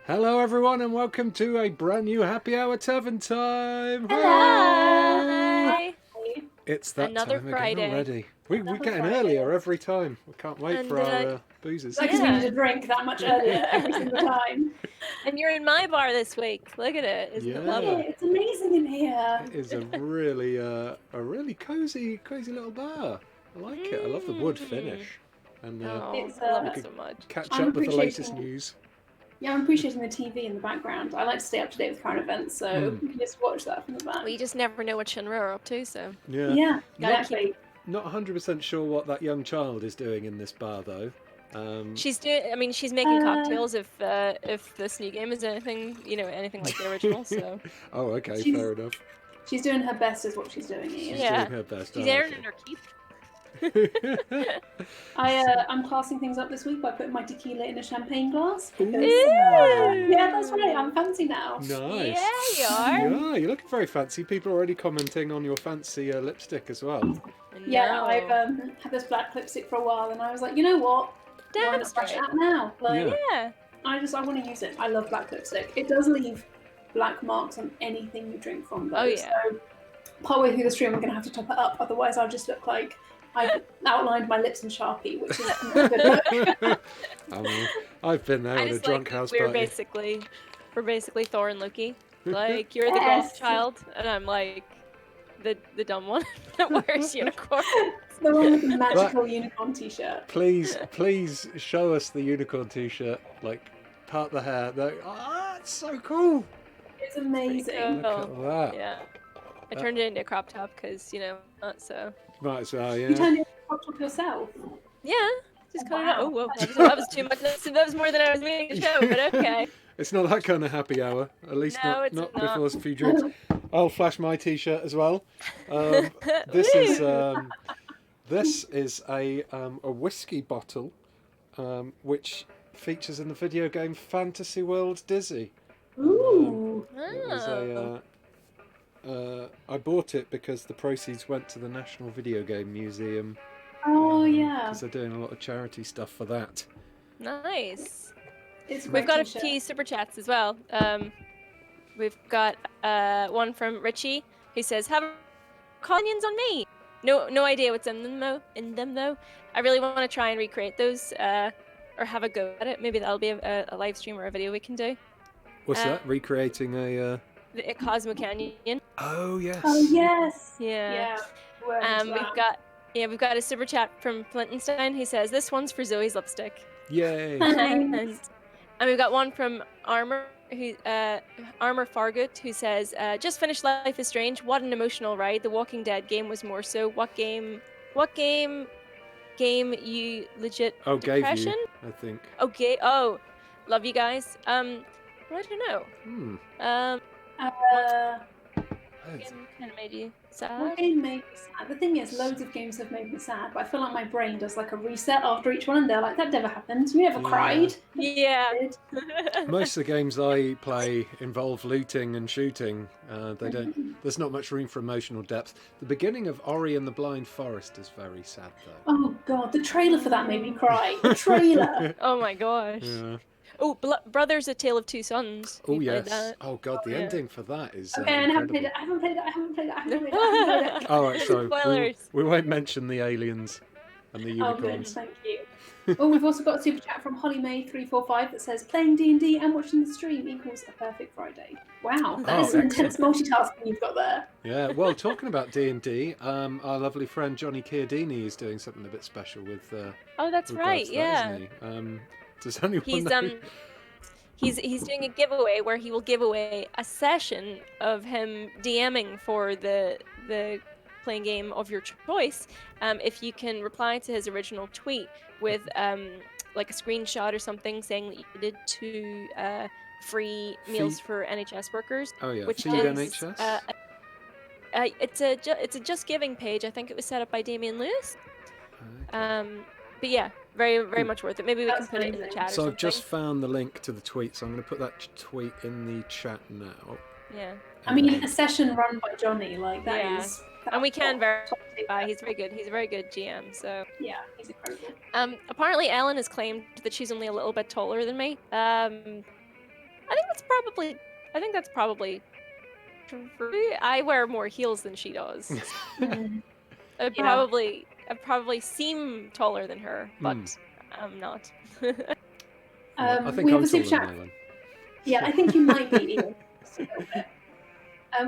Hello everyone and welcome to a brand new happy hour Tavern time. Hi. It's that Another time Friday. again already. We're getting Friday. earlier every time. We can't wait And, for our boozers. Because we need to drink that much earlier every single time. And you're in my bar this week. Look at it. Isn't it lovely? It's amazing in here. It is a really cozy little bar. I like it. I love the wood finish. And I love it so much. catch I'm up with the latest appreciating- news. Yeah, I'm appreciating the TV in the background. I like to stay up to date with current events, so you can just watch that from the back. Well, you just never know what Shinra are up to, so. Yeah, Gotta exactly. Not 100% sure what that young child is doing in this bar though. She's making cocktails if this new game is anything like the original, so. Oh, okay, She's- fair enough. She's doing her best is what she's doing, Ian. Yeah. Doing her best. She's Oh, earning her keep. I'm classing things up this week by putting my tequila in a champagne glass. Because, Ew. yeah, that's right. I'm fancy now. Nice. Yeah, you are. Yeah, you're looking very fancy. People are already commenting on your fancy lipstick as well. Yeah, No. I've had this black lipstick for a while, and I was like, you know what? Why Damn not brush it straight. out now? Like, Yeah. I want to use it. I love black lipstick. It does leave black marks on anything you drink from, though. Oh, yeah. So partway through the stream, I'm going to have to top it up. Otherwise, I'll just look like I've outlined my lips in Sharpie, which is not a good look. I've been there I at a just drunk like house we're party. basically Thor and Loki. Like you're the Yes. goth child, and I'm like the dumb one that wears unicorn. It's the one with the magical unicorn t-shirt. Please show us the unicorn t-shirt. Like, part the hair. It's so cool. It's amazing. Pretty Look at that. Yeah, I turned it into a crop top because so. Right, so You yeah. turned it into yourself. Yeah, just cut it out. Wow. Oh, whoa, that was too much. That was more than I was meaning to show, but okay. It's not that kind of happy hour. At least No, not it's not not. before a few drinks. I'll flash my t-shirt as well. This is a whiskey bottle, which features in the video game Fantasy World Dizzy. Ooh. It was Oh. I bought it because the proceeds went to the National Video Game Museum. Oh, yeah. Because they're doing a lot of charity stuff for that. Nice. It's a We've great got a t-shirt. few super chats as well. We've got one from Richie who says, "Have onions on me." No idea what's in them though. I really want to try and recreate those or have a go at it. Maybe that'll be a live stream or a video we can do. What's that? Recreating a... The Cosmo Canyon. Oh, yes. Oh, yes. Yeah. Yeah. we're into that. We've got a super chat from Flintenstein who says, "This one's for Zoe's lipstick." Yay. and we've got one from Armor Fargut who says, "Just finished Life is Strange. What an emotional ride. The Walking Dead game was more so. What game you legit Oh, depression? gave you, I think. Okay. Oh, love you guys. I don't know. Uh, Game kind of made you what sad. game made me sad? The thing is, loads of games have made me sad, but I feel like my brain does like a reset after each one, and they're like, that never happened. We never Yeah. cried. Yeah. Most of the games I play involve looting and shooting. They don't. There's not much room for emotional depth. The beginning of Ori and the Blind Forest is very sad, though. Oh god, the trailer for that made me cry. The trailer. Oh my gosh. Yeah. Oh, Brothers: A Tale of Two Sons. Oh, We played yes. that. Oh, God, the Yeah. ending for that is Okay, and I haven't played incredible. it. I haven't played it. All right, so Spoilers. we won't mention the aliens and the Oh, good, unicorns. thank you. Oh, we've also got a super chat from Holly May 345 that says playing D&D and watching the stream equals a perfect Friday. Wow, that is some intense multitasking you've got there. Yeah, well, talking about D&D, our lovely friend Johnny Chiodini is doing something a bit special with. Oh, that's regards right. to that, Yeah. isn't he? Does anyone He's know? he's doing a giveaway where he will give away a session of him DMing for the playing game of your choice. If you can reply to his original tweet with like a screenshot or something saying that you did 2 free meals for NHS workers. Oh yeah, Which Feed is NHS. it's a Just Giving page. I think it was set up by Damien Lewis. Okay. But yeah, very much worth it. Maybe we can That's put it in the amazing. chat or So something. I've just found the link to the tweet, so I'm going to put that tweet in the chat now. Yeah. I mean, a session run by Johnny, like that Yeah. is. And we can top verify he's very good. He's a very good GM. So Yeah, he's incredible. apparently Ellen has claimed that she's only a little bit taller than me. I think that's probably true. I wear more heels than she does. I probably seem taller than her, but I'm not. I think we I'm have a super taller chat. than her then. Yeah, I think you might be. Ian. Just a little bit.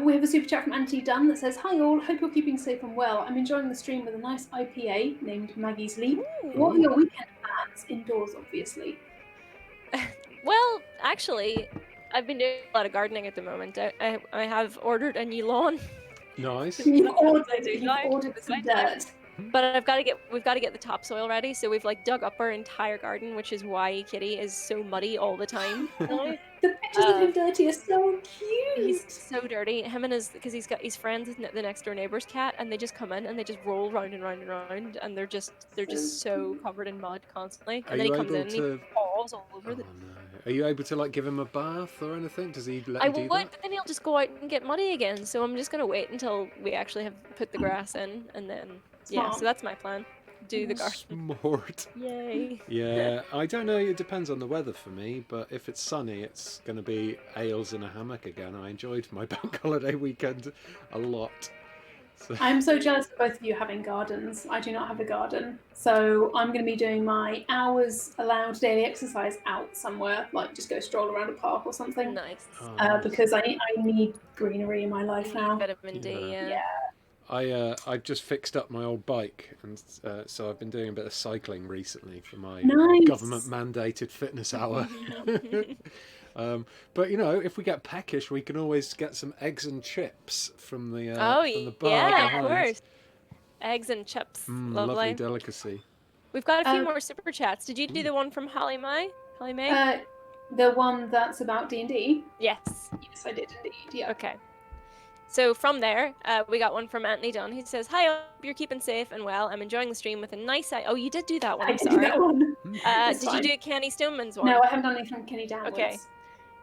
We have a super chat from Anthony Dunn that says, "Hi all, hope you're keeping safe and well. I'm enjoying the stream with a nice IPA named Maggie's Leap. What are your weekend plans? Indoors, obviously." Well, actually, I've been doing a lot of gardening at the moment. I have ordered a new lawn. Nice. You've ordered It's some my time. dirt. But we've got to get the topsoil ready. So we've like dug up our entire garden, which is why Kitty is so muddy all the time. The pictures of him dirty are so cute. He's so dirty. Him and because he's friends with the next door neighbor's cat, and they just come in and they just roll round and round and round, and they're just so covered in mud constantly. And then he comes in and he paws all over the. No. Are you able to like give him a bath or anything? Does he let I you do would, that? but then he'll just go out and get muddy again. So I'm just gonna wait until we actually have put the grass in, and then yeah. So that's my plan. Do the garden. Smart. Yay. Yeah, I don't know. It depends on the weather for me, but if it's sunny, it's going to be ales in a hammock again. I enjoyed my bank holiday weekend a lot. So. I'm so jealous of both of you having gardens. I do not have a garden, so I'm going to be doing my hours allowed daily exercise out somewhere, like just go stroll around a park or something. Nice. Because I need greenery in my life now. Vitamin D. Yeah. I've just fixed up my old bike, and so I've been doing a bit of cycling recently for my government mandated fitness hour. But you know, if we get peckish, we can always get some eggs and chips from the bar behind. Of course. Eggs and chips, lovely delicacy. We've got a few more super chats. Did you do the one from Holly May? The one that's about D&D? Yes. Yes, I did indeed. Yeah. Okay. So from there, we got one from Anthony Dunn. He says, "Hi, hope you're keeping safe and well. I'm enjoying the stream with a nice." Oh, you did do that one. I'm sorry. I did that one. Did you do Kenny Stoneman's one? No, I haven't done anything from Kenny downwards. Okay.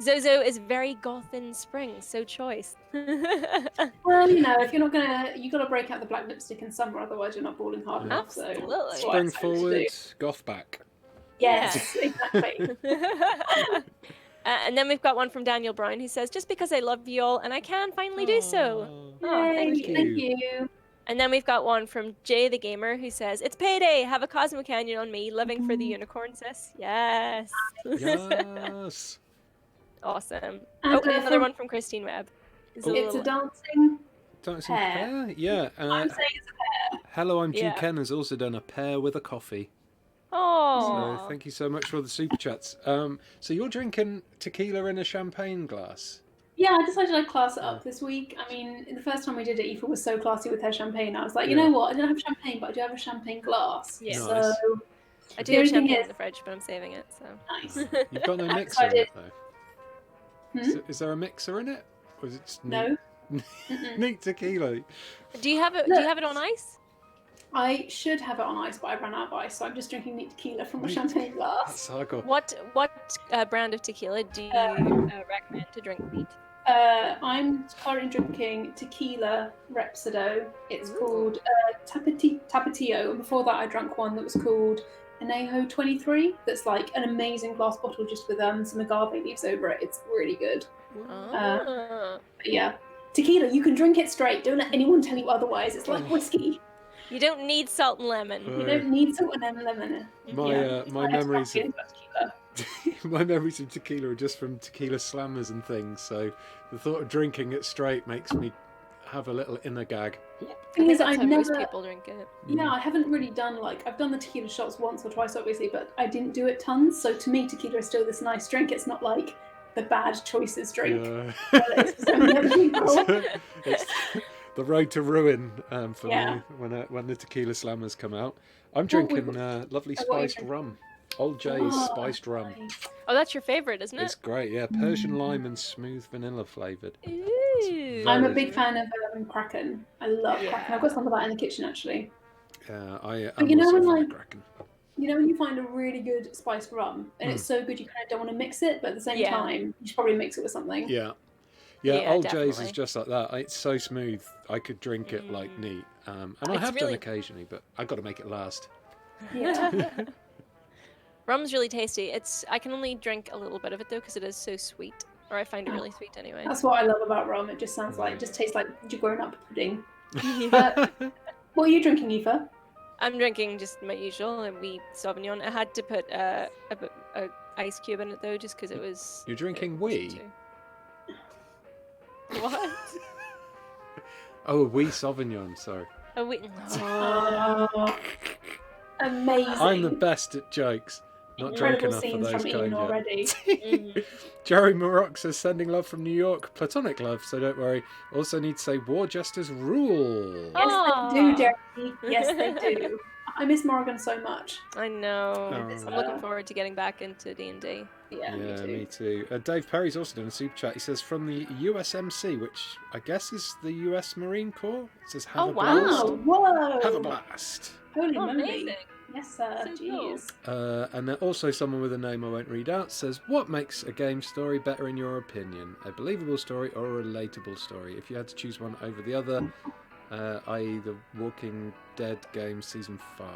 Zozo is very goth in spring, so choice. Well, you know, if you're not you got to break out the black lipstick in summer, otherwise you're not balling hard enough. Absolutely. So spring forward, goth back. Yes, exactly. And then we've got one from Daniel Brown who says, "Just because I love you all and I can finally do so." Thank you. And then we've got one from Jay the Gamer who says, "It's payday. Have a Cosmo Canyon on me. Living for the unicorn, sis." Yes. Yes. Awesome. And another one from Christine Webb. It's a dancing pear. Yeah. I'm saying it's a pear. Hello, I'm G Ken has also done a pear with a coffee. Oh. So thank you so much for the super chats. So you're drinking tequila in a champagne glass? Yeah, I decided I'd class it up this week. I mean, the first time we did it, Aoife was so classy with her champagne. I was like, you know what? I don't have champagne, but I do have a champagne glass. Yeah. So I do have champagne in the fridge, but I'm saving it. So nice. You've got no mixer in it though. Is there a mixer in it, or is it just neat tequila? Do you have it? Do you have it on ice? I should have it on ice, but I ran out of ice, so I'm just drinking neat tequila from a champagne glass. What brand of tequila do you recommend to drink neat? I'm currently drinking Tequila Repsado. It's called Tapatio, and before that I drank one that was called Anejo 23. That's like an amazing glass bottle just with some agave leaves over it. It's really good. But yeah, tequila, you can drink it straight. Don't let anyone tell you otherwise. It's like whiskey. You don't need salt and lemon. You don't need salt and lemon. My memories of my memories of tequila are just from tequila slammers and things. So the thought of drinking it straight makes me have a little inner gag. Thing is, I've never. Most people drink it. Yeah, I haven't really done I've done the tequila shots once or twice, obviously, but I didn't do it tons. So to me, tequila is still this nice drink. It's not like the bad choices drink. It's so many other people. It's the road to ruin for me when the tequila slammers come out. I'm drinking lovely spiced rum. Old Jay's spiced rum. Oh, that's your favourite, isn't it? It's great, yeah. Persian lime and smooth vanilla flavoured. I'm a big fan of Kraken. I love Kraken. I've got some of that in the kitchen, actually. Yeah, I'm also Kraken. You know when you find a really good spiced rum, and it's so good you kind of don't want to mix it, but at the same time, you should probably mix it with something. Yeah, Old Jay's is just like that. It's so smooth, I could drink it like neat. And I have done occasionally, but I've got to make it last. Yeah. Rum's really tasty. I can only drink a little bit of it though because it is so sweet. or I find it really sweet anyway. That's what I love about rum. It just sounds like, it just tastes like your grown-up pudding. What are you drinking, Eva? I'm drinking just my usual, a wee Sauvignon. I had to put a ice cube in it though, just because it was. You're drinking wee? What? Oh, a wee Sauvignon, sorry. A wee. Oh, amazing. I'm the best at jokes. Not drunk Incredible enough for scenes those from Ian kind yet. already. Jerry Maroc says sending love from New York. Platonic love, so don't worry. Also need to say war jesters rule. Yes, they do, Jeremy. Yes, they do. I miss Morgan so much. I know. Oh. I'm looking forward to getting back into D&D. Yeah, Me too. Dave Perry's also doing a super chat. He says from the USMC, which I guess is the US Marine Corps. It says have a blast. Wow! Whoa! Have a blast. Holy moly! Amazing. Yes, sir. So Jeez. And then also someone with a name I won't read out says, what makes a game story better in your opinion? A believable story or a relatable story? If you had to choose one over the other, i.e. the Walking Dead game Season 5.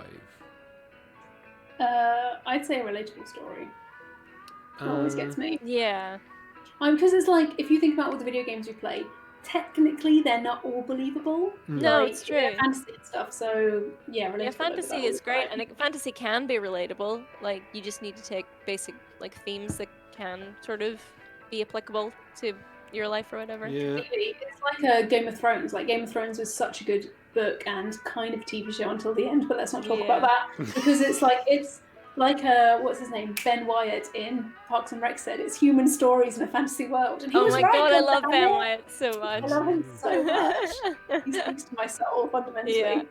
I'd say a relatable story. Always gets me. Yeah. Because it's like, if you think about all the video games you play, technically they're not all believable. No, Like, it's true. they're fantasy and stuff, so yeah, relatable. Yeah, fantasy over is that great, one. and fantasy can be relatable. Like, you just need to take basic like themes that can sort of be applicable to your life or whatever. Yeah. Completely. It's like a Game of Thrones. Like Game of Thrones was such a good book and kind of TV show until the end, but let's not talk about that because it's like what's his name, Ben Wyatt in Parks and Rec said it's human stories in a fantasy world, and he Oh was my right. god, I love damn Ben it. Wyatt so much. I love him so much. He speaks to my soul fundamentally. Yeah.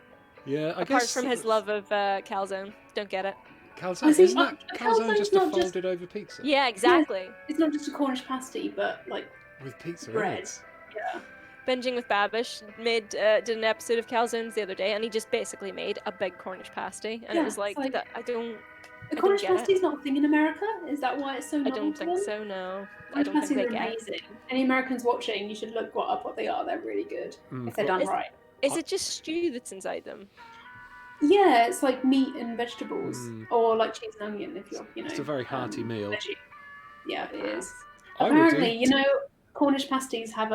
Yeah, I Apart guess from his love of calzone, don't get it. Calzone, Is he isn't not- that calzone calzone's just a not just- folded over pizza? Yeah, exactly. It's not just a Cornish pasty, but like With pizza bread. in it. Yeah. Binging with Babish did an episode of calzones the other day, and he just basically made a big Cornish pasty, and Yeah, it was like, it's like- that, I don't The Cornish get it. pasty is not a thing in America. Is that why it's so I novel don't to think them? so. No, I Cornish don't think pasties they are get it. amazing. Any Americans watching, you should look up what they are. They're really good if they're done Is- right. Is it just stew that's inside them? Yeah, it's like meat and vegetables, Mm. or like cheese and onion if you're, It's a very hearty meal. veggie. Yeah, it is. I would Apparently, eat. you know, Cornish pasties have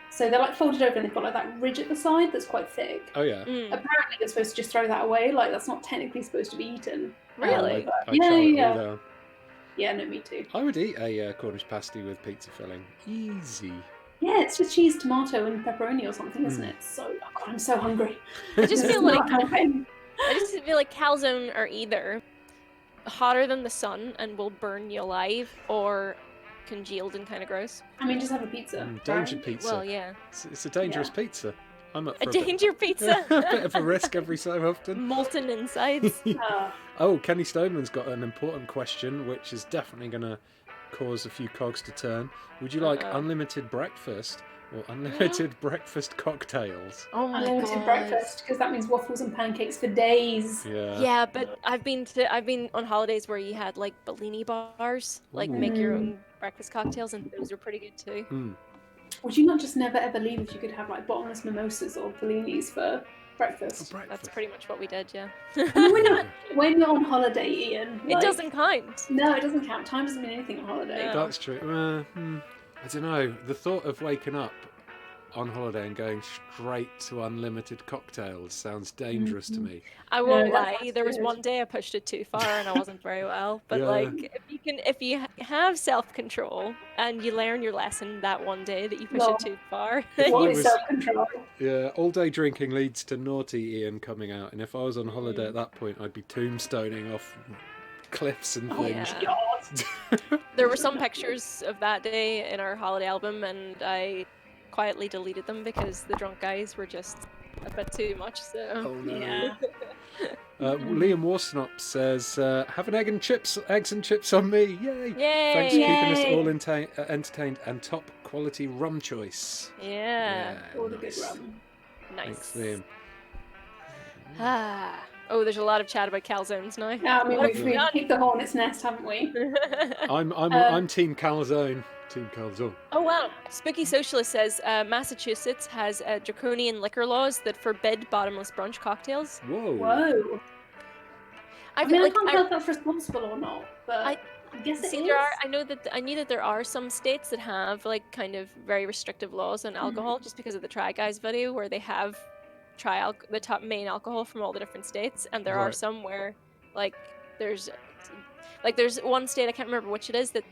so they're like folded over and they've got like that ridge at the side that's quite thick. Oh yeah. Mm. Apparently, you're supposed to just throw that away. Like that's not technically supposed to be eaten. Really? I Yeah, try it yeah. all down. Yeah, no, me too. I would eat a Cornish pasty with pizza filling. Easy. Yeah, it's just cheese, tomato, and pepperoni or something, isn't it? So, oh God, I'm so hungry. I just This feel is like not helping. calzone are either hotter than the sun and will burn you alive, or congealed and kind of gross. I mean, just have a pizza. Danger right? pizza. Well, yeah. It's a dangerous Yeah. pizza. I'm up A for a bit, danger pizza. a bit of a risk every so often. Molten insides. Oh, Kenny Stoneman's got an important question, which is definitely going to cause a few cogs to turn. Would you like Uh-oh. unlimited breakfast or unlimited breakfast cocktails? Oh my Unlimited god. breakfast, because that means waffles and pancakes for days. Yeah. Yeah, but I've been on holidays where you had like Bellini bars, like make your Ooh. own breakfast cocktails, and those are pretty good too. Mm. Would you not just never ever leave if you could have like bottomless mimosas or bellinis for breakfast? For breakfast. That's pretty much what we did, yeah. I mean, when you're on holiday, Ian. It like- doesn't count. No, it doesn't count. Time doesn't mean anything on holiday. No. That's true. I don't know. The thought of waking up on holiday and going straight to unlimited cocktails sounds dangerous to me. I won't No, that lie. sounds There was good. one day I pushed it too far and I wasn't very well. But Yeah. like, if you have self-control and you learn your lesson that one day that you push No. it too far, If What I is was- self-control? Yeah, all day drinking leads to naughty Ian coming out, and if I was on holiday Mm. at that point, I'd be tombstoning off cliffs and Oh, things. yeah. God. there were some pictures of that day in our holiday album, and I quietly deleted them because the drunk guys were just a bit too much. So Oh no. Yeah. Liam Warsnop says, "Have an eggs and chips on me! Yay! yay! Thanks for keeping us Yay. all entertained and top quality rum choice." Yeah, All the good nice. rum. Thanks, nice. Liam. Ah. Oh, there's a lot of chat about calzones now. Yeah, I mean, What have we've we done? kicked the hornet's nest, haven't we? I'm Team Calzone. Team Calzone. Oh wow! Spooky Socialist says Massachusetts has draconian liquor laws that forbid bottomless brunch cocktails. Whoa. Whoa. I mean, I can't tell if that's responsible or not, but I guess it is. I knew that there are some states that have like kind of very restrictive laws on alcohol, just because of the Try Guys video where they have the top main alcohol from all the different states, and there are some where there's one state, I can't remember which it is, that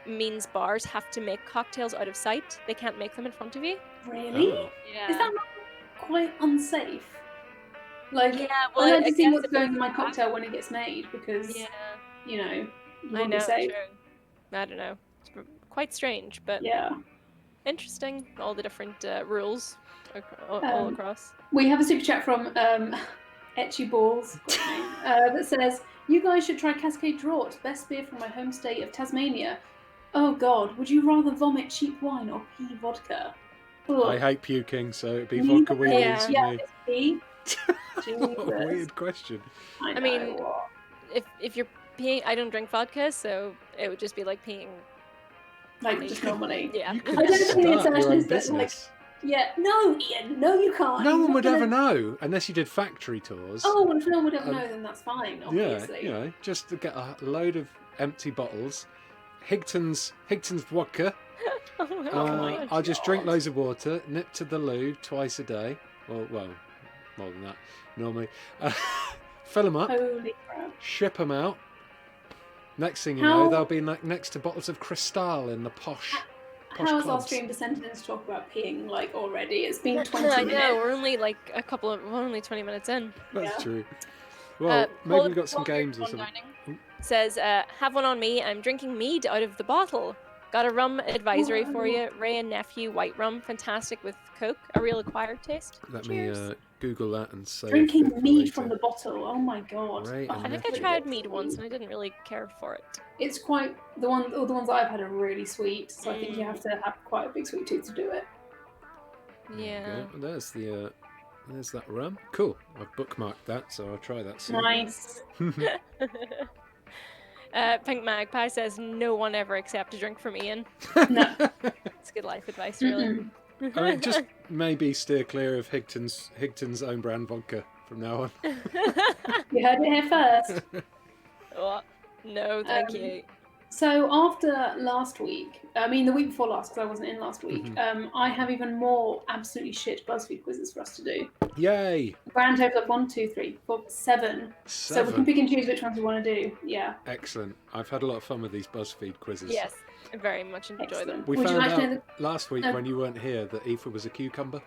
means bars have to make cocktails out of sight. They can't make them in front of you. Really? Oh. Yeah. Is that not quite unsafe? Like, Yeah, I like to see what's going in my cocktail when it gets made, because you know, you want to be safe. True. I don't know. It's quite strange, but interesting. All the different rules all across. We have a super chat from Etchy Balls that says, "You guys should try Cascade Draught, best beer from my home state of Tasmania. Oh God, would you rather vomit cheap wine or pee vodka?" Ugh. I hate puking, so it'd be vodka wheelies for me. It's pee. What a weird question. I mean, if you're peeing, I don't drink vodka, so it would just be like peeing. Like just normally. Yeah. I don't think the assertion is that business. no, Ian, no you can't. No one would ever know, unless you did factory tours. Oh, well, if no one would ever know, then that's fine, obviously. Yeah, just to get a load of empty bottles. Higton's vodka. I'll just drink loads of water, nip to the loo twice a day. Well, more than that, normally. Fill them up, Holy crap. ship them out. Next thing you know, they'll be next to bottles of Cristal in the posh How is our clubs. stream descended into talk about peeing already? It's been 20 I minutes. know, we're only we're only 20 minutes in. That's true. Well, maybe we've got some games or something. Says, have one on me. I'm drinking mead out of the bottle. Got a rum advisory for you. Ray and Nephew white rum, fantastic with Coke. A real acquired taste. Let Cheers. me Google that and say. Drinking mead from the bottle. Oh my God. Ray I think I tried mead once and I didn't really care for it. It's quite all the ones that I've had are really sweet, so I think you have to have quite a big sweet tooth to do it. Yeah. There's that rum. Cool. I've bookmarked that, so I'll try that soon. Nice. Pink Magpie says, no one ever accept a drink from Ian. No. It's good life advice, really. I mean, just maybe steer clear of Higton's own brand vodka from now on. You heard it here first. What? No, thank you. So after last week, I mean the week before last, because I wasn't in last week, I have even more absolutely shit BuzzFeed quizzes for us to do. Yay! Grand total of 1, 2, 3, 4, 7. So we can pick and choose which ones we want to do. Yeah. Excellent. I've had a lot of fun with these BuzzFeed quizzes. Yes, I very much enjoy them. We Would you found like to know out last week when you weren't here that Aoife was a cucumber.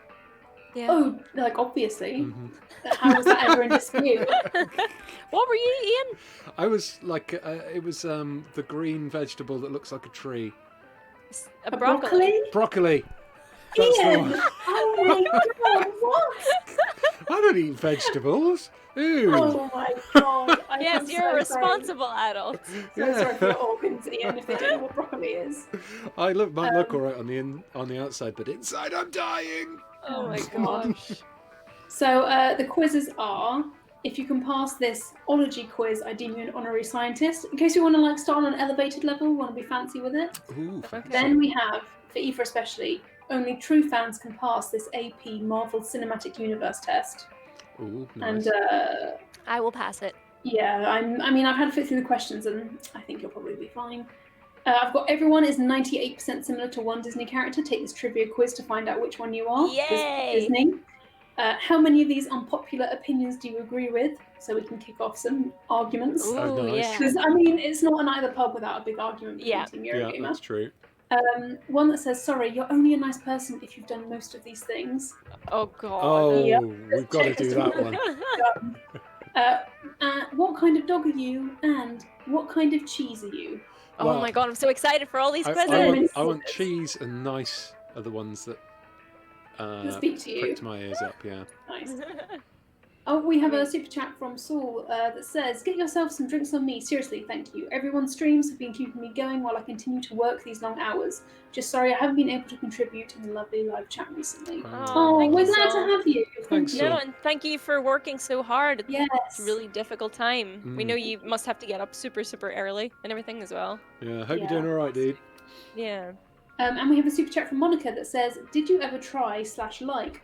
Yeah. Oh, like obviously. How was that ever in dispute? What were you eating? I was like, it was the green vegetable that looks like a tree. A broccoli? Broccoli. That's the Ian! one. Oh my God! What? I don't eat vegetables. Ooh. Oh my God! Yes, you're a responsible adult. So sorry for your organs, Ian, if they don't know what broccoli is. I might look alright on the outside, but inside I'm dying. Oh my gosh. So the quizzes are: if you can pass this ology quiz, I deem you an honorary scientist. In case you want to start on an elevated level, want to be fancy with it. Ooh, fancy. Then we have, for Aoife especially, only true fans can pass this AP Marvel Cinematic Universe test. Ooh, nice. And I will pass it. yeah, I've had to fit through the questions, and I think you'll probably be fine. I've got everyone is 98% similar to one Disney character. Take this trivia quiz to find out which one you are. Yay! Disney. How many of these unpopular opinions do you agree with? So we can kick off some arguments. Ooh, Oh, nice. yeah. Because it's not an either pub without a big argument between Team Yeah, Eurogamer. that's true. One that says, "Sorry, you're only a nice person if you've done most of these things." Oh god. Oh, Yeah. we've got to do that one. What kind of dog are you? And what kind of cheese are you? Oh Well, my god, I'm so excited for all these quizzes. I want cheese and nice are the ones that Speak to you. pricked my ears up. Yeah. Nice. Oh, we have a super chat from Saul that says, "Get yourself some drinks on me. Seriously, thank you. Everyone's streams have been keeping me going while I continue to work these long hours. Just sorry I haven't been able to contribute in the lovely live chat recently." Oh, we're thank you, glad Saul. to have you. Thanks, you. Saul. No, and thank you for working so hard. Yes. It's a really difficult time. We know you must have to get up super, super early and everything as well. Yeah. I hope you're doing all right, dude. Yeah. And we have a super chat from Monica that says, "Did you ever try / like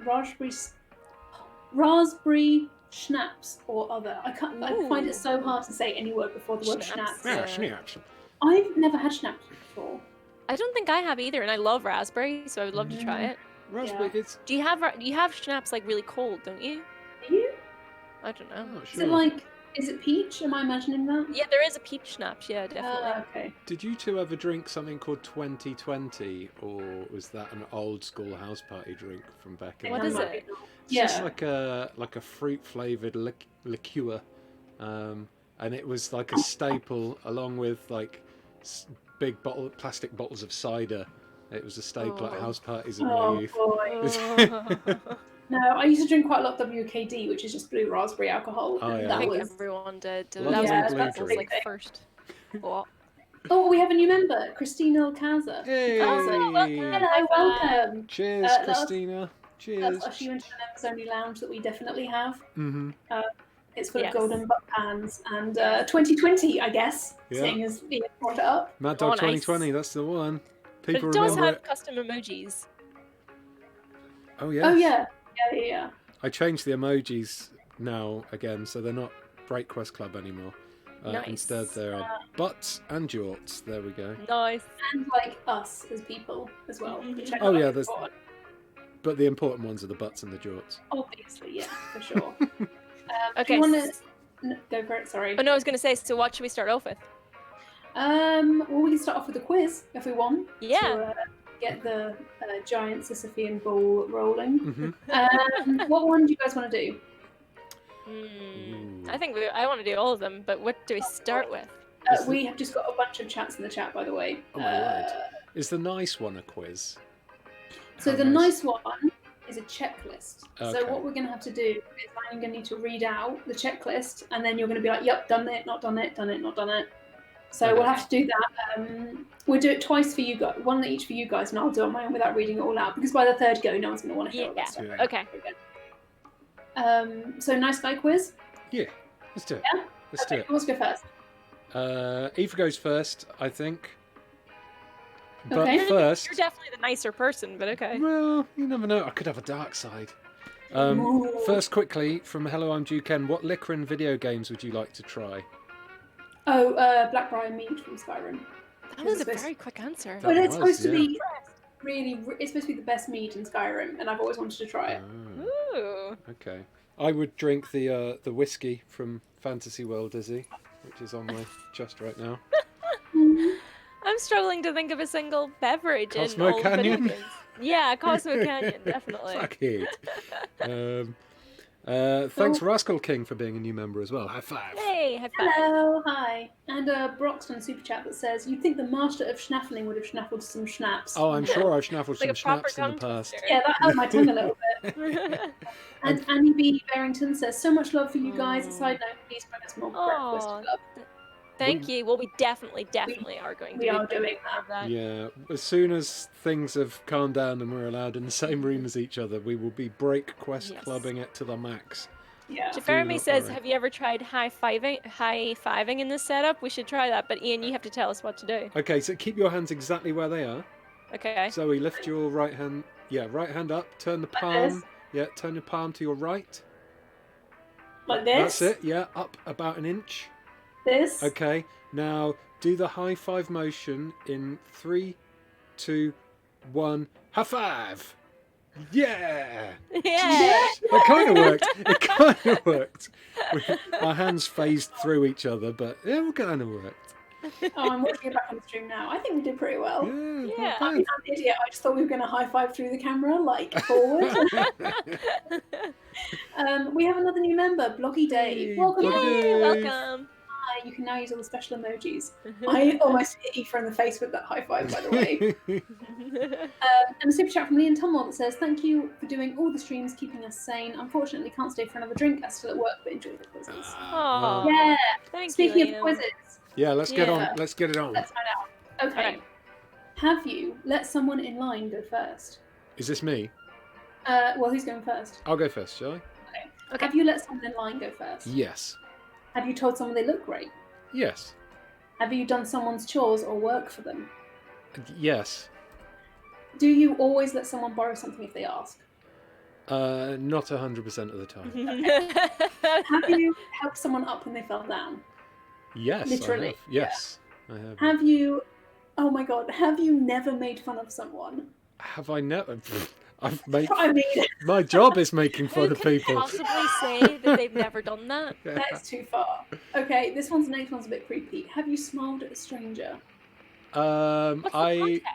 raspberry schnapps or other. I Ooh. find it so hard to say any word before the word Schnapps. schnapps. Yeah, Yeah. schnapps. I've never had schnapps before. I don't think I have either, and I love raspberry, so I would love to try it. Raspberry, Yeah. it's... Do you have schnapps like really cold, don't you? Do you? I don't know. I'm not Is sure. it like? Is it peach? Am I imagining that? Yeah, there is a peach schnapps. Yeah, definitely. Okay. Did you two ever drink something called 2020, or was that an old school house party drink from back in What the is day? it? It's just Yeah. like a fruit flavored liqueur, and it was like a staple along with like big plastic bottles of cider. It was a staple at Oh. house parties in my Oh youth. Oh. No, I used to drink quite a lot of WKD, which is just blue raspberry alcohol. Oh, and yeah. I that think was. everyone did. Lovely That was Yeah, what blue was drink. like first. What? Oh, we have a new member, Christina Alcázar. Hey! Oh, welcome. Hello, High five. welcome. Cheers, Let us- Christina. Let's Cheers. usher you into the members only lounge that we definitely have. Mm-hmm. It's full Yes. of golden butt pans and 2020, I guess, Yeah. seeing as Ian brought it up. Mad Dog Oh, nice. 2020, that's the one. But People it does remember have it. custom emojis. Oh, yes. Oh yeah, yeah. I changed the emojis now again, so they're not Break Quest Club anymore. Nice. Instead, they are butts and jorts. There we go. Nice. And like us as people as well. Which I Oh, feel yeah, like there's- is important. But the important ones are the butts and the jorts. Obviously, yeah, for sure. Do Okay. you want to go for it? Sorry. Oh no, I was gonna say. So what should we start off with? Well, we can start off with a quiz if we want. Yeah. To, get the giant Sisyphean ball rolling. Mm-hmm. What one do you guys want to do? I think I want to do all of them, but what do we start with? We have just got a bunch of chats in the chat, by the way. Oh, my word. Is the nice one a quiz? So How the nice one is a checklist. Okay. So what we're going to have to do is I'm going to need to read out the checklist, and then you're going to be like, "Yep, done it, not done it, done it, not done it." So Okay. we'll have to do that. We'll do it twice for you guys, one each for you guys, and I'll do it on my own without reading it all out, because by the third go, no one's going to want to hear all that stuff. Yeah. Okay. So nice guy quiz. Yeah, let's do it. Yeah? Let's do Okay, it. who wants to go first? Eva goes first, I think. But Okay. first, You're definitely the nicer person, but okay. well, you never know. I could have a dark side. Ooh. First, quickly, from Hello, I'm Duken. What liquor and video games would you like to try? Oh, Blackbriar Mead from Skyrim. That was a This- very quick answer. That But it's was, supposed to yeah. be it's supposed to be the best mead in Skyrim, and I've always wanted to try it. Oh, Ooh. okay. I would drink the whiskey from Fantasy World Dizzy, which is on my chest right now. I'm struggling to think of a single beverage Cosmo in all video Canyon? games. Yeah, Cosmo Canyon, definitely. Fuck it. Thanks, Rascal King, for being a new member as well. High five. Hey, high five. Hello, hi. And Brock's on a super chat that says, "You'd think the master of schnaffling would have schnaffled some schnapps." Oh, I'm sure I've schnaffled Like some a proper schnapps in the tongue past. twister. Yeah, that held my tongue a little bit. And Annie B. Barrington says, "So much love for you guys. A side note, please bring us more breakfast Aw, club." Thank you. Well, we definitely are going to. we are be doing of that. Yeah, as soon as things have calmed down and we're allowed in the same room as each other, we will be break quest Yes. clubbing it to the max. Yeah. Jeremy not says, worry. "Have you ever tried high fiving in this setup? We should try that." But Ian, you have to tell us what to do. Okay, so keep your hands exactly where they are. Okay. Zoe, lift your right hand. Yeah, right hand up. Turn the Like palm. this? Yeah, turn your palm to your right. Like this. That's it. Yeah, up about an inch. This. Okay, now do the high five motion in 3, 2, 1. High five! Yeah! Yeah. It kind of worked. It kind of worked. Our hands phased through each other, but it kind of worked. Oh, I'm watching it back on the stream now. I think we did pretty well. Yeah. Yeah. I mean, I'm an idiot. I just thought we were going to high five through the camera, like forward. We have another new member, Blocky Dave. Hey, Welcome. Blocky Yay, Dave. welcome. Hi, you can now use all the special emojis. I almost hit Aoife in the face with that high five, by the way. And a super chat from Liam Tumwell that says, "Thank you for doing all the streams, keeping us sane. Unfortunately, can't stay for another drink. I'm still at work, but enjoy the quizzes." Aw. Well, Yeah. Thank Speaking you, of quizzes, yeah, let's get on. Yeah. Let's get it on. let's find out. Okay. Alright. Have you let someone in line go first? Is this me? Well, who's going first? I'll go first, shall I? Okay. Have you let someone in line go first? Yes. Have you told someone they look great? Yes. Have you done someone's chores or work for them? Yes. Do you always let someone borrow something if they ask? Not 100% of the time. Have you helped someone up when they fell down? Yes, Literally, I have. Yes, I have. Have you? Oh my god! Have you never made fun of someone? Have I never? I've made. I mean, My job is making Who fun of can people. possibly say that they've never done that? that's too far. Okay, next one's a bit creepy. Have you smiled at a stranger? What's the context?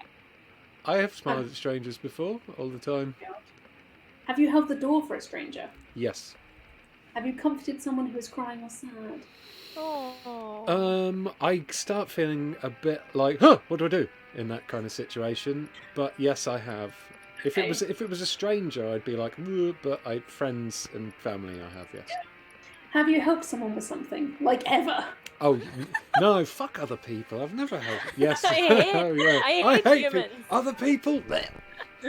I have smiled at strangers before, all the time. Have you held the door for a stranger? Yes. Have you comforted someone who is crying or sad? Oh. I start feeling a bit like, huh, what do I do in that kind of situation? But yes, I have. If it was a stranger, I'd be like, but friends and family, I have, yes. Have you helped someone with something, like ever? Oh no! Fuck other people. I've never helped. Yes. I hate, Oh, yeah. I hate humans. Other people.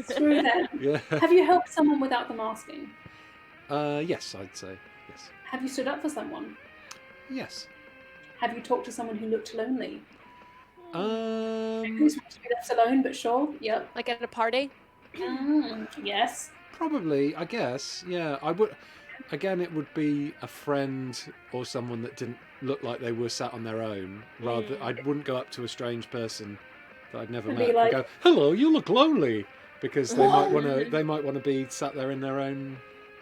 Screw them. Yeah. Have you helped someone without them asking? Yes, I'd say yes. Have you stood up for someone? Yes. Have you talked to someone who looked lonely? Um, Who's supposed to be left alone, but sure. Yep. Like at a party? Yes. probably. I guess. Yeah. I would. Again, it would be a friend or someone that didn't look like they were sat on their own. Rather, I wouldn't go up to a strange person that I'd never And met be like- and go, "Hello, you look lonely," because they might want to. They might want to be sat there in their own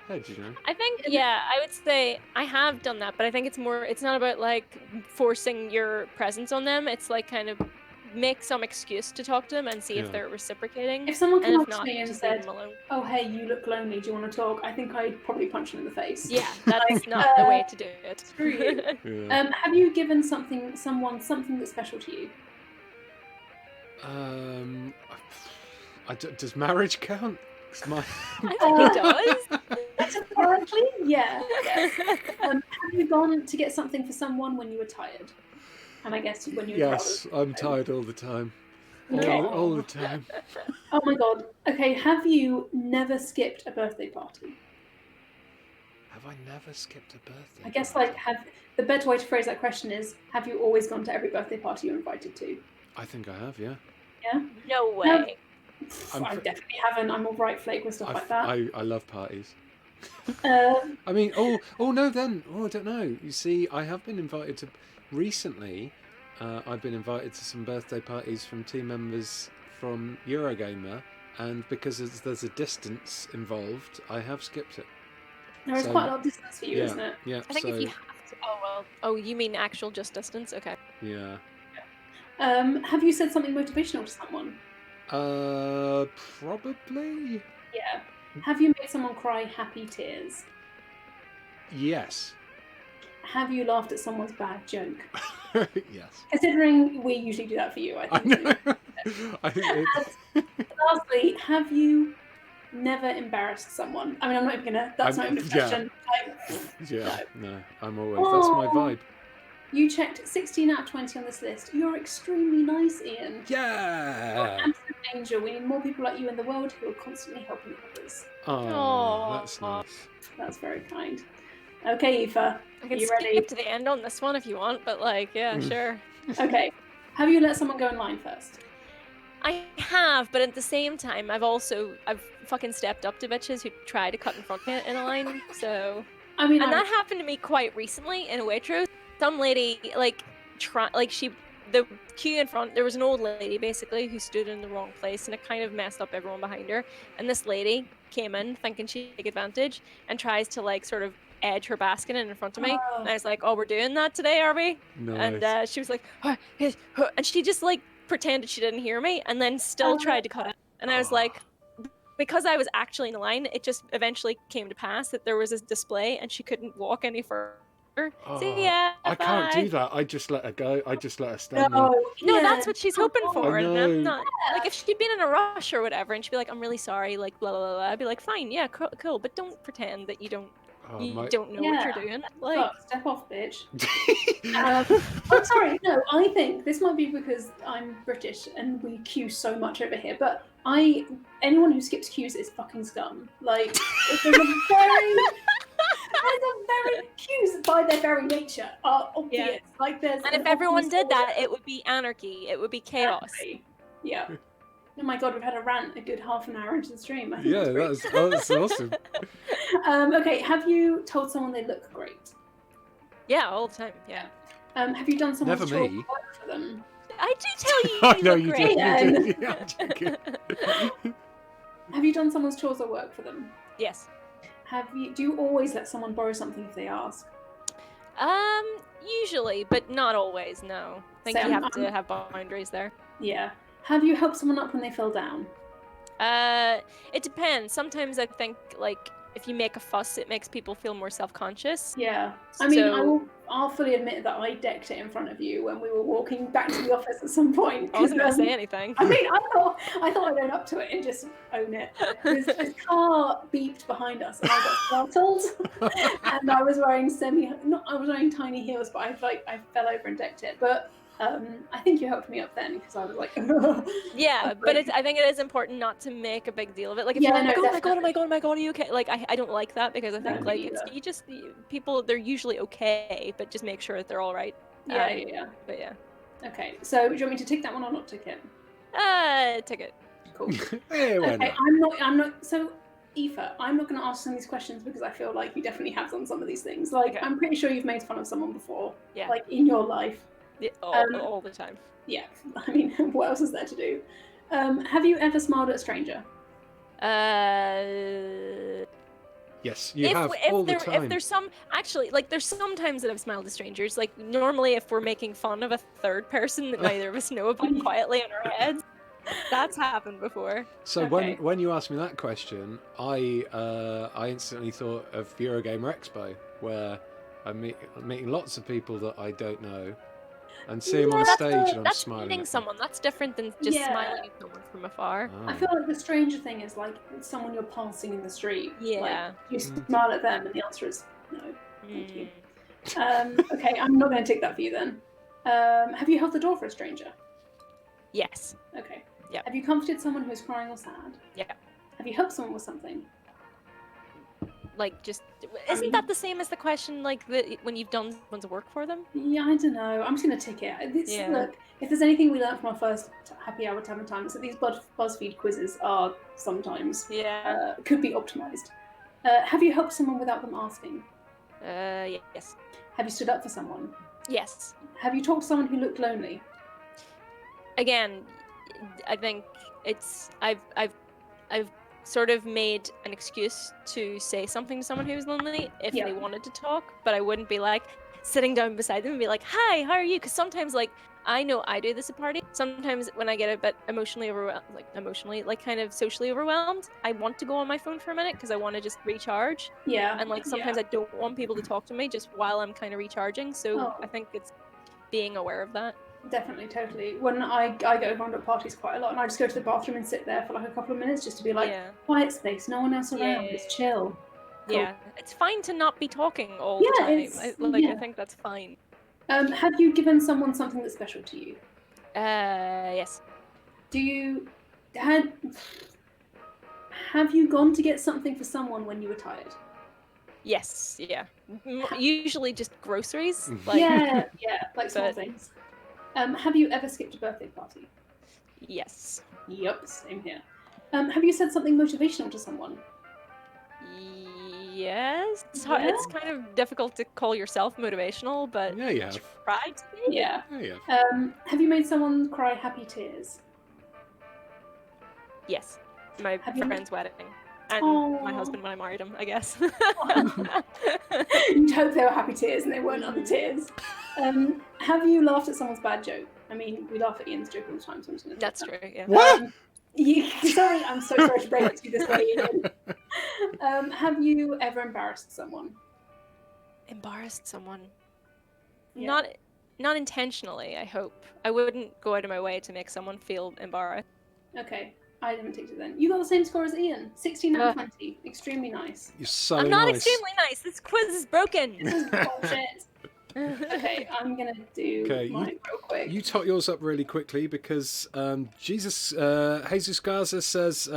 head, you know. I think, yeah, I would say I have done that, but I think it's not about like forcing your presence on them. It's like kind of make some excuse to talk to them and see Yeah. if they're reciprocating. If someone And came if up to not, me and just leave said, them alone. "Oh, hey, you look lonely. Do you want to talk?" I think I'd probably punch them in the face. Yeah, that's not the way to do it. Screw you. Yeah. Have you given someone something that's special to you? Does marriage count? 'Cause my I think it does. Metaphorically, yeah. Have you gone to get something for someone when you were tired? And I guess when you were yes, I'm tired all the time. Okay. All the time. Oh my god. Okay, have you never skipped a birthday party? Have I never skipped a birthday? I guess party? the better way to phrase that question is, have you always gone to every birthday party you're invited to? I think I have, yeah. Yeah? No way. I definitely haven't. I'm all right flake with stuff like that. I love parties. Um, I mean, I don't know. You see, I have been invited to recently. I've been invited to some birthday parties from team members from Eurogamer, and because there's a distance involved, I have skipped it. there is So- quite a lot of distance for you, yeah, isn't it? yeah. I think so if you have to. Oh, well. Oh, you mean actual just distance? Okay. yeah. Have you said something motivational to someone? Probably Yeah. Have you made someone cry happy tears? yes. Have you laughed at someone's bad joke? Yes. Considering we usually do that for you, I I think. know. I think it's. Lastly, have you never embarrassed someone? I mean, I'm not even gonna. That's not even a yeah. question. Like, Yeah, no, I'm always. That's my vibe. you checked 16 out of 20 on this list. You're extremely nice, Ian. Yeah. Absolute angel. We need more people like you in the world who are constantly helping others. Oh, Aw. that's nice. That's very kind. Okay, Aoife, I can you skip ready? to the end on this one if you want, but like, yeah, sure. Okay. Have you let someone go in line first? I have, but at the same time, I've fucking stepped up to bitches who try to cut in front of me in a line. So, I mean, and that happened to me quite recently in a Waitrose. Some lady the queue in front. There was an old lady basically who stood in the wrong place, and it kind of messed up everyone behind her. And this lady came in thinking she'd take advantage and tries to like sort of edge her basket in front of me. Oh. And I was like, "Oh, we're doing that today, are we?" Nice. And she was like, and she just like pretended she didn't hear me, and then still tried to cut it. And I was like, because I was actually in the line, it just eventually came to pass that there was a display, and she couldn't walk any further. See ya. I can't bye. do that. I just let her go. I just let her stand there. No, No, Ian. that's what she's hoping for, and know. I'm not. Like, if she'd been in a rush or whatever, and she'd be like, "I'm really sorry," like blah blah blah, blah, I'd be like, "Fine, yeah, cool, but don't pretend that you don't don't know what you're doing." Like, Fuck, step off, bitch. I'm sorry, no, I think this might be because I'm British and we queue so much over here, but anyone who skips queues is fucking scum. Like, there's a very queues by their very nature are obvious. Yeah. Like, there's and an if everyone obvious did order. that, it would be anarchy. It would be chaos. Exactly. Yeah. Oh my god, we've had a rant a good half an hour into the stream. I think Yeah, that's great. that's awesome. Okay, have you told someone they look great? Yeah, all the time. Yeah. Have you done someone's Never chores me. or work for them? I do tell you. I You know look you great. do. You do. Yeah, I'm joking. Have you done someone's chores or work for them? Yes. Do you always let someone borrow something if they ask? Usually, but not always. No. I think So, you have to have boundaries there. Yeah. Have you helped someone up when they fell down? It depends. Sometimes I think like if you make a fuss, it makes people feel more self-conscious. Yeah. I mean, So- I'll fully admit that I decked it in front of you when we were walking back to the office at some point. I wasn't gonna say anything. I mean, I thought I'd own up to it and just own it. This car beeped behind us, and I got startled. And I was wearing I was wearing tiny heels, but I fell over and decked it. But I think you helped me up then because I was like, Yeah, but I think it is important not to make a big deal of it. Like if Yeah, you're like, no, oh my god, oh my god, oh my god, are you okay? Like I don't like that because I No, think me like it's either. people they're usually okay, but just make sure that they're all right. yeah. But yeah. Okay, so do you want me to tick that one or not tick it? Ticket. Cool. Hey, why Okay, not? I'm not. So, Aoife, I'm not going to ask some of these questions because I feel like you definitely have done some of these things. Like, Okay. I'm pretty sure you've made fun of someone before. Yeah. Like in your life. Yeah, Um, all the time. Yeah. I mean, what else is there to do? Have you ever smiled at a stranger? Yes, you have all the time. If there's there's some times that I've smiled at strangers. Like normally, if we're making fun of a third person that neither of us know about quietly in our heads, that's happened before. So Okay. when you asked me that question, I instantly thought of Eurogamer Expo, where I'm meeting lots of people that I don't know, and see them on Yeah, stage and I'm That's smiling meeting at them. someone. That's different than just Yeah. smiling at someone from afar. Oh. I feel like the stranger thing is like someone you're passing in the street. Yeah. Like, you smile at them, and the answer is no. Thank you. Mm. Okay, I'm not going to tick that for you then. Have you held the door for a stranger? Yes. Okay. Yep. Have you comforted someone who's crying or sad? Yeah. Have you helped someone with something? Like just I isn't mean- that the same as the question like when you've done someone's work for them? Yeah, I don't know. I'm just going to tick it. Yeah. Look, if there's anything we learned from our first happy hour Tavern time, it's that these BuzzFeed quizzes are sometimes Yeah. could be optimized. Have you helped someone without them asking? Yes. Have you stood up for someone? Yes. Have you talked to someone who looked lonely? Again, I think it's I've sort of made an excuse to say something to someone who's lonely if Yeah. they wanted to talk, but I wouldn't be like sitting down beside them and be like, "Hi, how are you?" Because sometimes like I know I do this at party. Sometimes when I get a bit emotionally overwhelmed, kind of socially overwhelmed, I want to go on my phone for a minute because I want to just recharge. Yeah. And like sometimes I don't want people to talk to me just while I'm kind of recharging. So Oh. I think it's being aware of that. Definitely, totally. When I go around at parties quite a lot, and I just go to the bathroom and sit there for like a couple of minutes just to be like, Yeah. quiet space, no one else around, Yeah. it's chill. Cool. Yeah, it's fine to not be talking all the Yeah, time. it's- I yeah. think that's fine. Have you given someone something that's special to you? Yes. Do you have you gone to get something for someone when you were tired? Yes. Yeah. Usually just groceries. Like, yeah, like small but- things. Have you ever skipped a birthday party? Yes. Yep, same here. Have you said something motivational to someone? Yes. It's hard. Yeah? It's kind of difficult to call yourself motivational, but Yeah, you have. try to be. Yeah. Yeah, you have. Have you made someone cry happy tears? Yes. My Have you- friend's wedding. And my Aw. husband when I married him, I guess. You'd hope they were happy tears and they weren't other tears. Have you laughed at someone's bad joke? I mean, we laugh at Ian's joke all the time, so I'm just going to That's true. Yeah. What? Sorry, I'm so sorry to break it to you this way, Ian. Have you ever embarrassed someone? Embarrassed someone. Yeah. Not intentionally, I hope. I wouldn't go out of my way to make someone feel embarrassed. Okay, I haven't ticked it then. You got the same score as Ian. 16 out of Ugh. 20. Extremely nice. You're so I'm not nice. extremely nice. This quiz is broken. This is bullshit. Okay, I'm gonna do Okay, mine real quick. You tot yours up really quickly because Jesus Garza says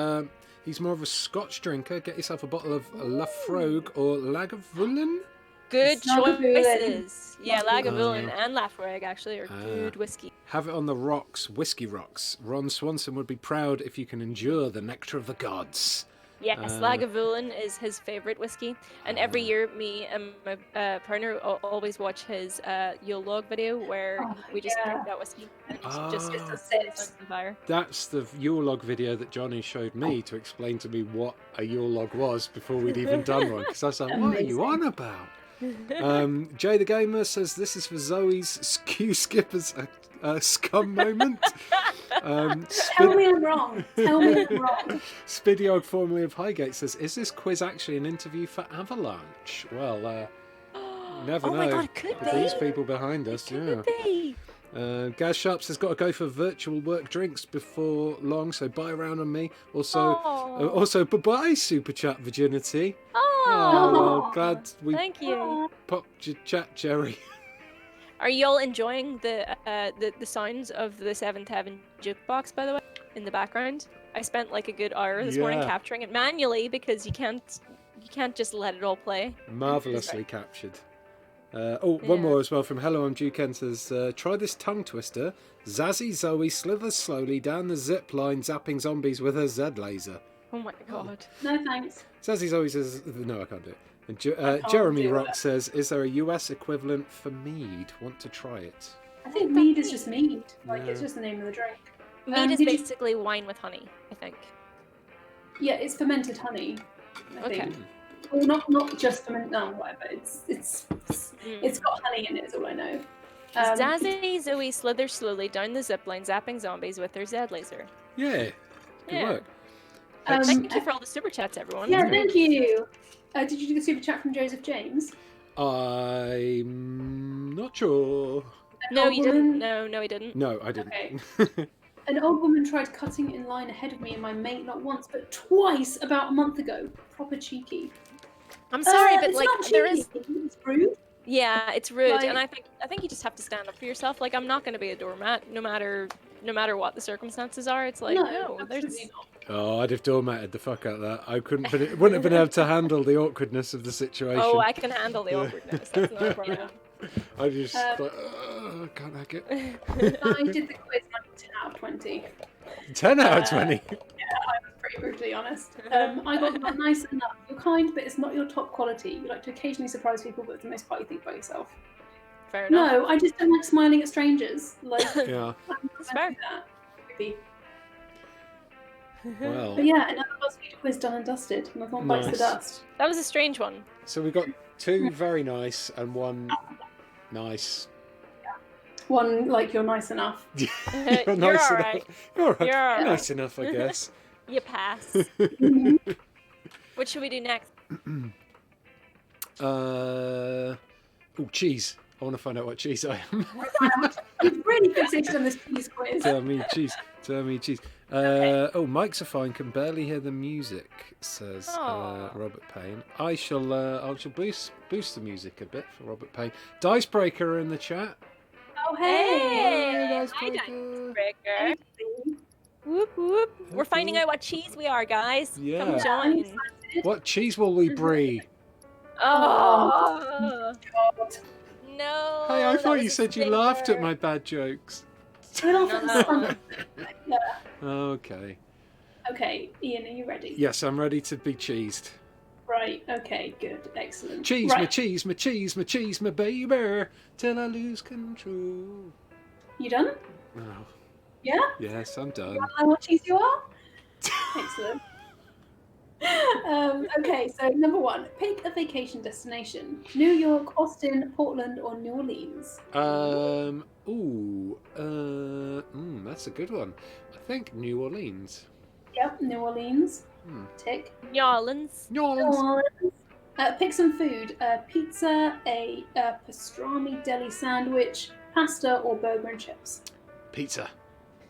he's more of a Scotch drinker. Get yourself a bottle of Lafrogue or Lagavulin. Good Lagavulin. choices. Yeah, Lagavulin and Lafroig actually are good whiskey. Have it on the rocks, whiskey rocks. Ron Swanson would be proud if you can endure the nectar of the gods. Yes, Lagavulin is his favourite whiskey, and every year me and my partner always watch his Yule log video where we just drink that whiskey and just sit on fire. That's the Yule log video that Johnny showed me to explain to me what a Yule log was before we'd even done one, because I was like, what are you on about? Jay the Gamer says this is for Zoe's Skew Skipper's scum moment. Tell me I'm wrong. Tell me I'm wrong. Spidiog, formerly of Highgate, says, is this quiz actually an interview for Avalanche? Well, never know. My God, it could With be. these people behind us, Could be. Gaz Sharps has got to go for virtual work drinks before long, so buy around on me. Also, bye-bye, Super Chat Virginity. Well, glad we Thank you. popped your chat, Jerry. Are you all enjoying the sounds of the Seventh Heaven jukebox, by the way, in the background? I spent like a good hour this morning capturing it manually because you can't just let it all play. Marvellously captured. One more as well from Hello, I'm Duken says, try this tongue twister. Zazzy Zoe slithers slowly down the zip line, zapping zombies with her Z laser. Oh my God. No thanks. Zazzy Zoe says, no, I can't do it. And Jeremy Rock says, is there a US equivalent for mead? Want to try it? I think mead is just mead. Like, it's just the name of the drink. Mead is basically wine with honey, I think. Yeah, it's fermented honey, I Okay. think. Well, not just fermented, no, whatever. It's got honey in it, is all I know. Zazzy Zoe slithers slowly down the zipline, zapping zombies with her Z laser. Yeah, good work. Thank you for all the super chats, everyone. Yeah, thank you. Did you do the super chat from Joseph James? I'm not sure. No, you didn't. No, he didn't. No, I didn't. Okay. An old woman tried cutting in line ahead of me and my mate not once, but twice about a month ago. Proper cheeky. I'm sorry, but it's like not cheeky. there is. It's rude. Yeah, it's rude, Like- and I think you just have to stand up for yourself. Like I'm not going to be a doormat, no matter what the circumstances are. It's like no, there's. absolutely not. Oh, I'd have doormatted the fuck out of that. I wouldn't have been able to handle the awkwardness of the situation. Oh, I can handle the awkwardness. That's not a problem. I just I can't hack it. I did the quiz and I got 10 out of 20. 10 out of 20. Yeah, I was pretty brutally honest. I got nice enough. You're kind, but it's not your top quality. You like to occasionally surprise people, but for the most part, you think by yourself. Fair enough. No, I just don't like smiling at strangers. Like, Yeah. That's fair. that. Creepy. Well, But yeah, another BuzzFeed quiz done and dusted. And I thought bites the Nice. dust. That was a strange one. so we got 2 very nice and 1 nice. One, like, you're nice enough. You're You're nice all enough. right. You're all right. You're all Nice enough, I guess. You pass. What should we do next? Cheese. I want to find out what cheese I am. You've really fixated on this cheese quiz. Tell me cheese. Tell me cheese. Mics are fine. Can barely hear the music. Says Aw. Robert Payne. I shall boost the music a bit for Robert Payne. Dicebreaker are in the chat. Oh, hey! Hey, hi, Dicebreaker. Dicebreaker. Whoop whoop. We're finding out what cheese we are, guys. Yeah. Come join. What cheese will we brie? Oh. God. No. Hey, I that thought was you a said you laughed at stinger. my bad jokes. Turn off at the sun. Yeah. Okay. Okay, Ian, are you ready? Yes, I'm ready to be cheesed. Right, okay, good, excellent. Cheese, right. my cheese, my cheese, my cheese, my baby, till I lose control. You done? Oh, Yeah? yes, I'm done. You wanna know what cheese you are? Excellent. Okay, so number 1, pick a vacation destination. New York, Austin, Portland, or New Orleans? That's a good one. I think New Orleans. Yep, New Orleans. Tick. New Orleans. New New Orleans. Orleans. Pick some food. Pizza, a pastrami deli sandwich, pasta, or burger and chips. Pizza.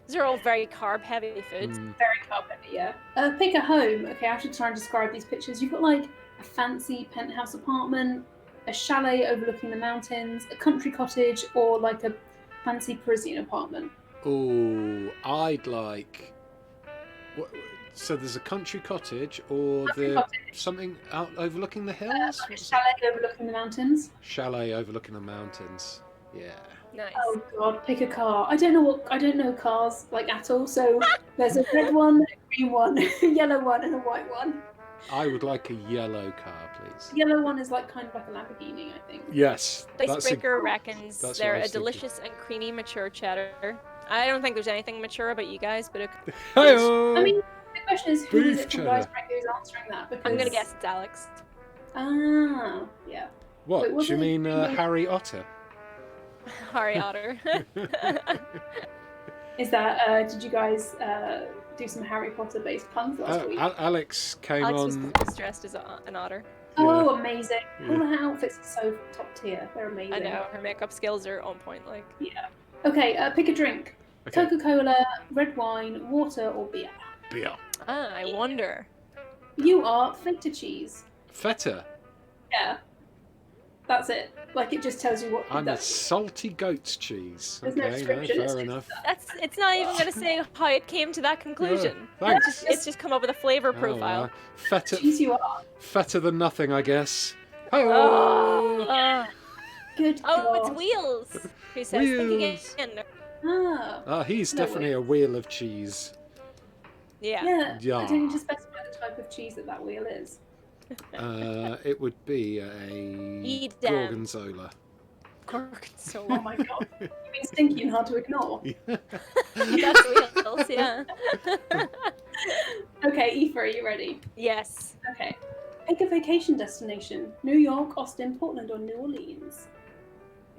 These are all very carb-heavy foods. Very carb heavy, yeah. Pick a home. Okay, I have to try and describe these pictures. You've got like a fancy penthouse apartment, a chalet overlooking the mountains, a country cottage, or like a fancy Parisian apartment. Oh, I'd like. So there's a country cottage or Country the cottage. something out overlooking the hills? Like a What's it? chalet overlooking the mountains. Chalet overlooking the mountains. Yeah. Nice. Oh god, pick a car. I don't know cars like at all. So there's a red one, a green one, a yellow one, and a white one. I would like a yellow car, please. The yellow one is like kind of like a Lamborghini, I think. Yes. That's a, Icebreaker reckons that's what they're I a was thinking. delicious and creamy mature cheddar. I don't think there's anything mature about you guys, but Hi-oh! I mean, the question is who is Beef it from cheddar. Icebreaker who's answering that? Because I'm gonna guess it's Alex. Ah, yeah. What? Wait, Do was you it- mean Harry Otter? Harry Otter. Is that did you guys do some Harry Potter based puns last week? Alex came Alex on. was dressed as an otter. Oh, amazing! Yeah. All her outfits are so top tier. They're amazing. I know her makeup skills are on point. Like Yeah. Okay, pick a drink. Okay. Coca-Cola, red wine, water, or beer. Beer. I wonder. You are feta cheese. Feta. Yeah. That's it. Like it just tells you what. I'm a that's- salty goat's cheese. There's no Okay, description, it's fair just enough. It's not even gonna say how it came to that conclusion. Thanks. It's just come up with a flavor Oh, profile. well. Feta, cheese you are. feta than nothing, I guess. Oh, Hi-oh! Good. oh, it's God. Wheels. Who says think Wheels. again? Ah. He's No definitely a wheel of cheese. Yeah. Yeah. Yeah. I didn't just specify the type of cheese that wheel is. It would be a Edam. gorgonzola. Oh Gorgonzola. my god. You mean stinky and hard to ignore? That's Wheels. Yeah. Okay, Aoife, are you ready? Yes. Okay. Pick a vacation destination. New York, Austin, Portland, or New Orleans?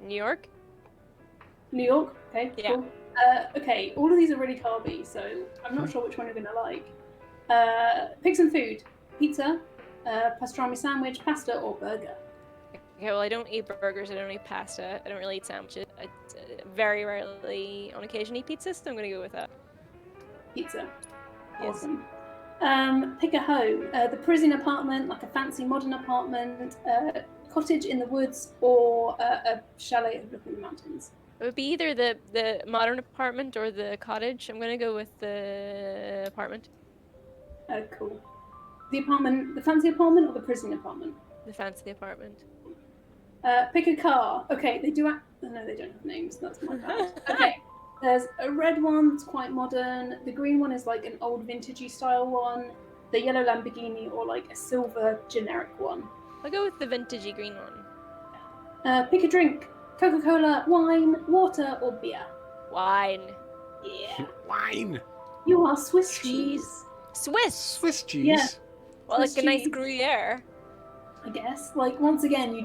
New York. New York? Okay, Yeah. cool. Okay, all of these are really carby, so I'm not sure which one you're going to like. Pick some food. Pizza, pastrami sandwich, pasta, or burger. Okay, well, I don't eat burgers. I don't eat pasta. I don't really eat sandwiches. I very rarely, on occasion, eat pizza, so I'm gonna go with that. Pizza. Yes. Awesome. Pick a home. The prison apartment, like a fancy modern apartment, cottage in the woods, or a chalet overlooking the mountains. It would be either the modern apartment or the cottage. I'm gonna go with the apartment. Cool. The apartment, the fancy apartment, or the prison apartment? The fancy apartment. Pick a car. Okay, they do. No, they don't have names. That's my bad. Okay. There's a red one that's quite modern. The green one is like an old vintagey style one. The yellow Lamborghini, or like a silver generic one. I'll go with the vintagey green one. Pick a drink. Coca-Cola, wine, water, or beer. Wine. Yeah. Wine. You are Swiss cheese, Swiss. Swiss cheese. Yeah. Well, like Swiss a nice cheese. Gruyere. I guess. Like once again,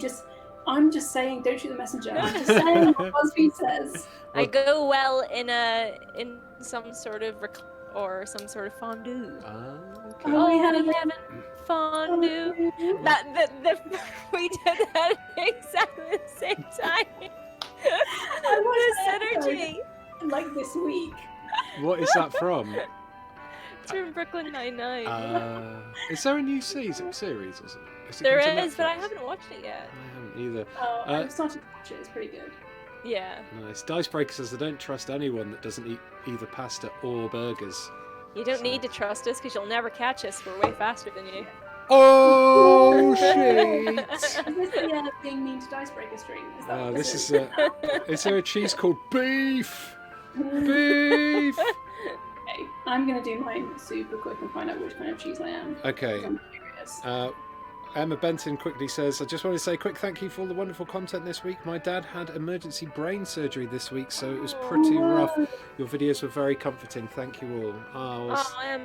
I'm just saying, don't shoot the messenger. I'm just saying what BuzzFeed says. I go well in some sort of or some sort of fondue. Okay. Oh, we Oh, had we a- haven't fondue. We did that at exactly the same time. watched The that synergy. like this week. What is that from? It's from Brooklyn Nine-Nine. Is there a new series or something? Is it There come to is, but I Netflix? haven't watched it yet. I haven't either. I've started to watch it. It's pretty good. Yeah. Nice. Dicebreaker says I don't trust anyone that doesn't eat either pasta or burgers. You don't need to trust us because you'll never catch us. We're way faster than you. Oh shit! Is this the being mean to Dicebreaker stream? Is that what This is. is? Is there a cheese called beef? Beef. Okay, I'm gonna do mine super quick and find out which kind of cheese I am. Okay. 'cause I'm curious. Emma Benton quickly says, I just want to say a quick thank you for all the wonderful content this week. My dad had emergency brain surgery this week, so it was pretty rough. Your videos were very comforting. Thank you all.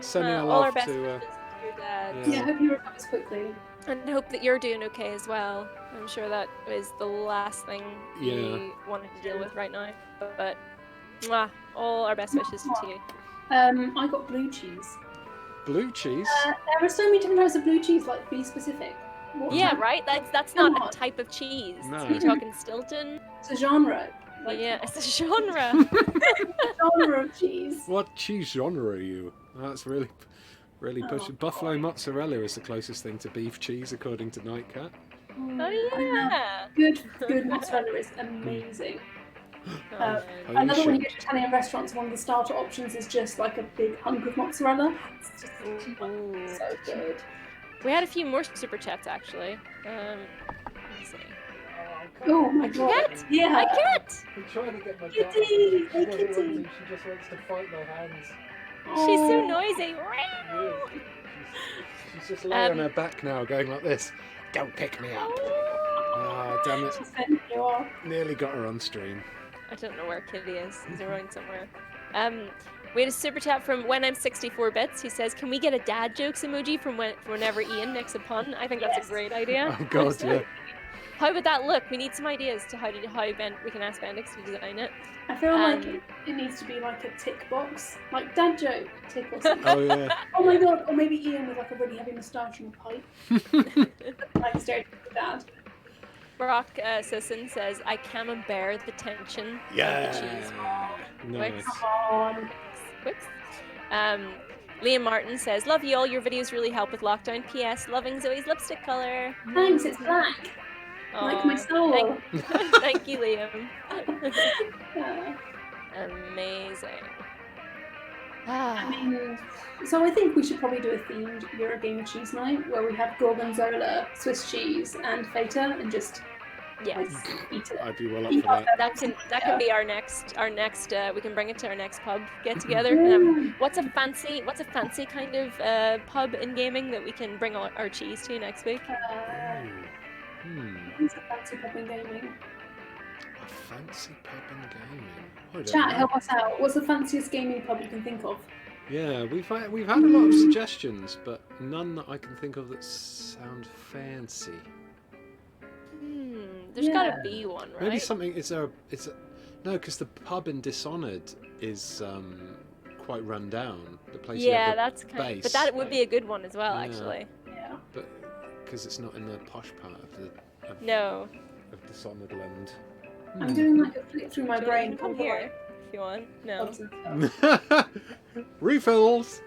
Sending our all our love best to, wishes to your dad. Yeah, I hope he recovers quickly. And hope that you're doing okay as well. I'm sure that is the last thing you wanted to deal with right now. But mwah, all our best wishes to you. I got blue cheese. Blue cheese? There are so many different types of blue cheese, like be specific. What Yeah, type? right? That's Come not on. a type of cheese. No. You're talking Stilton? It's a genre. Like, Yeah, it's a genre. genre of cheese. What cheese genre are you? That's really pushing. Buffalo mozzarella is the closest thing to beef cheese, according to Nightcat. Oh yeah. Good mozzarella is amazing. Are you Another when you sure? go to Italian restaurants, one of the starter options is just like a big hunk of mozzarella. It's just Ooh. so good. We had a few more super chats actually. Let's see. Oh my god. Cat! Yeah. My cat! I'm trying to get my Kitty! cat. She Hey, doesn't want kitty. to. She just wants to fight my hands. She's so Oh. noisy. She's just laying on her back now, going like this. Don't pick me up. Ah, damn it. She sent you off. Nearly got her on stream. I don't know where Kitty is. He's around somewhere. We had a super chat from When I'm 64 Bits. He says, "Can we get a dad jokes emoji from whenever Ian makes a pun?" I think that's a great idea. Oh god, yeah. How would that look? We need some ideas to how we can ask Bendix to design it. I feel like it needs to be like a tick box, like dad joke tick or something. Oh yeah. Oh my god, or maybe Ian with like a really heavy moustache and a pipe, like a stereotypical dad. Brock Sisson says, "I camembert the tension." Yeah. Of the cheese. Nice. Come on. Whoops. Liam Martin says, "Love you all. Your videos really help with lockdown. P.S. Loving Zoe's lipstick color." Thanks, it's black. Like my soul. Thank you, Liam. Yeah. Amazing. I mean, so I think we should probably do a themed Eurogamer cheese night where we have Gorgonzola, Swiss cheese, and Feta, and just Yes. eat it. I'd be well up for that. That can be our next we can bring it to our next pub get together. What's a fancy kind of pub in gaming that we can bring our cheese to next week? What's a fancy pub in gaming? A fancy pub and gaming. I don't Chat, know. help us out. What's the fanciest gaming pub you can think of? Yeah, we've had a lot of suggestions, but none that I can think of that sound fancy. There's gotta be one, right? Maybe something. No, because the pub in Dishonored is quite run down. The place. Yeah, that's kind base. of, but that would be a good one as well, Yeah. actually. Yeah. But because it's not in the posh part of No. Dishonored land. I'm doing like a flick through my brain. Come here if you want. No. Refills.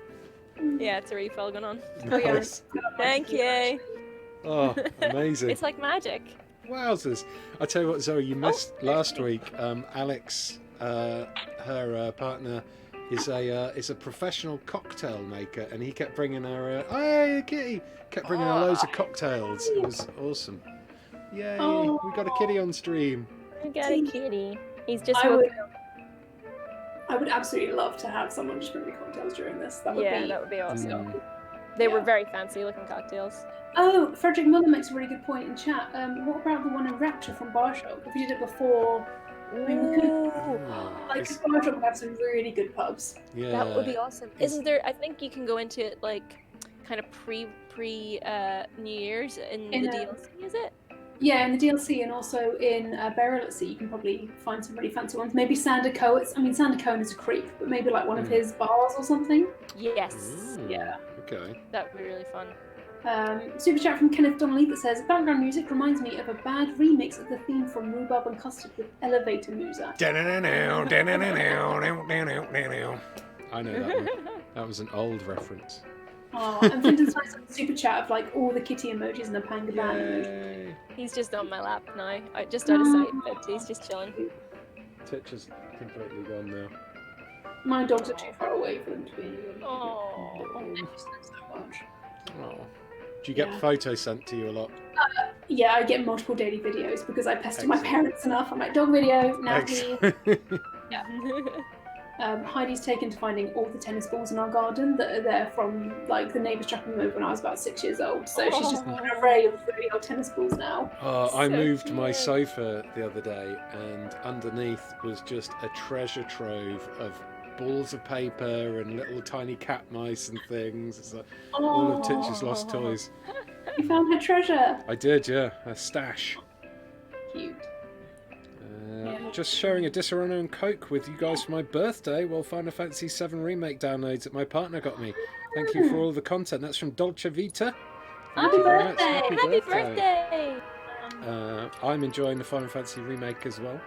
Yeah, it's a refill going on. Nice. Thank you. Oh, amazing. It's like magic. Wowzers. I tell you what, Zoe, you missed last week. Alex, her partner, is a professional cocktail maker, and he kept bringing her. Hey, kitty! Kept bringing her loads of cocktails. It was awesome. Yay! We got a kitty on stream. We got a kitty. He's just. I would absolutely love to have someone just bring me cocktails during this. That would be awesome. They were very fancy looking cocktails. Oh, Frederick Muller makes a really good point in chat. What about the one in Rapture from Bioshock? If we did it before, I mean, we could. Like, Bioshock would have some really good pubs. Yeah. That would be awesome. Isn't there? I think you can go into it like kind of pre New Year's in the DLC. Is it? Yeah, in the DLC and also in Burial at Sea, you can probably find some really fancy ones. Maybe Sander Cohen. I mean, Sander Cohen is a creep, but maybe like one of his bars or something. Yes. Yeah. Okay. That would be really fun. Super chat from Kenneth Donnelly that says, background music reminds me of a bad remix of the theme from Rhubarb and Custard with Elevator Music. I know that one. That was an old reference. Oh, and Finton's nice little super chat of like all the kitty emojis and the panga band emoji. He's just on my lap now, just out of sight, but he's just chilling. Titch is completely gone now. My dogs are too far away for them to be. Oh. They miss them so much. Oh. Do you get photos sent to you a lot? Yeah, I get multiple daily videos because I pester my parents enough. I'm like, dog video, now please. Yeah. Heidi's taken to finding all the tennis balls in our garden that are there from like the neighbours chucking them over when I was about 6 years old. So she's just got an array of really old tennis balls now. I moved my sofa the other day, and underneath was just a treasure trove of balls of paper and little tiny cat mice and things. It's like all of Titch's lost toys. You found her treasure. I did, yeah, a stash. Cute. Just sharing a Disaronno and Coke with you guys for my birthday while Final Fantasy VII Remake downloads that my partner got me. Thank you for all the content. That's from Dolce Vita. Happy birthday! Happy birthday! I'm enjoying the Final Fantasy Remake as well.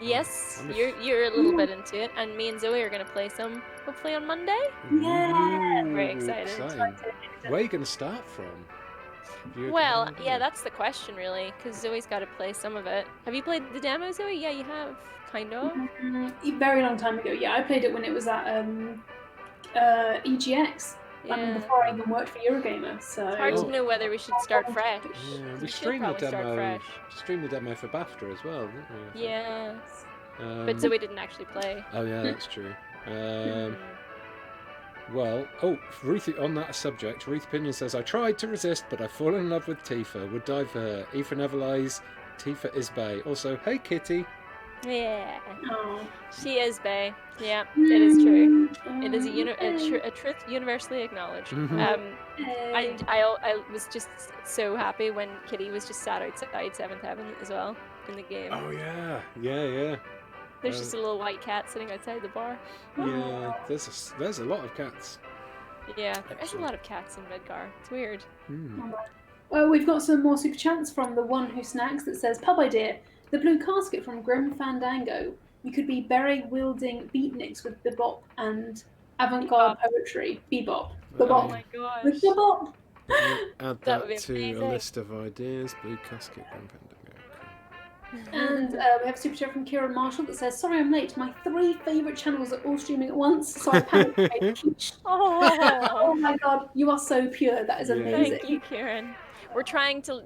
Yes, you're a little bit into it, and me and Zoe are going to play some hopefully on Monday. Yeah! Very excited. Exciting. Where are you going to start from? Well, yeah, that's the question, really, because Zoe's got to play some of it. Have you played the demo, Zoe? Yeah, you have, kind of. A very long time ago. Yeah, I played it when it was at EGX. I mean, Yeah. before I even worked for Eurogamer. So It's hard to know whether we should start fresh. Yeah, we should streamed the probably start demo. fresh. Streamed the demo for BAFTA as well, didn't we? I think? Yeah. But Zoe didn't actually play. Oh yeah, that's true. Well, Ruth, on that subject, Ruth Pinion says, I tried to resist, but I fall in love with Tifa. Would die for her. Aoife Neville's Tifa is bae. Also, hey Kitty. Yeah. Oh. She is bae. Yeah, it is true. It is a truth universally acknowledged. I was just so happy when Kitty was just sat outside 7th Heaven as well in the game. Oh yeah. There's just a little white cat sitting outside the bar. Yeah, there's a lot of cats. Yeah, there's a lot of cats in Midgar. It's weird. Well, we've got some more super chats from the one who snacks that says, pub idea, the blue casket from Grim Fandango. You could be beret-wielding beatniks with bebop and avant-garde poetry. Bebop. Bebop. Oh my gosh. With bebop. Add That would be that to amazing. a list of ideas. Blue casket, Grim Fandango. And we have a super chat from Kieran Marshall that says, sorry I'm late, my 3 favourite channels are all streaming at once, so I panicked. Oh my god, you are so pure, that is amazing. Thank you, Kieran. We're trying to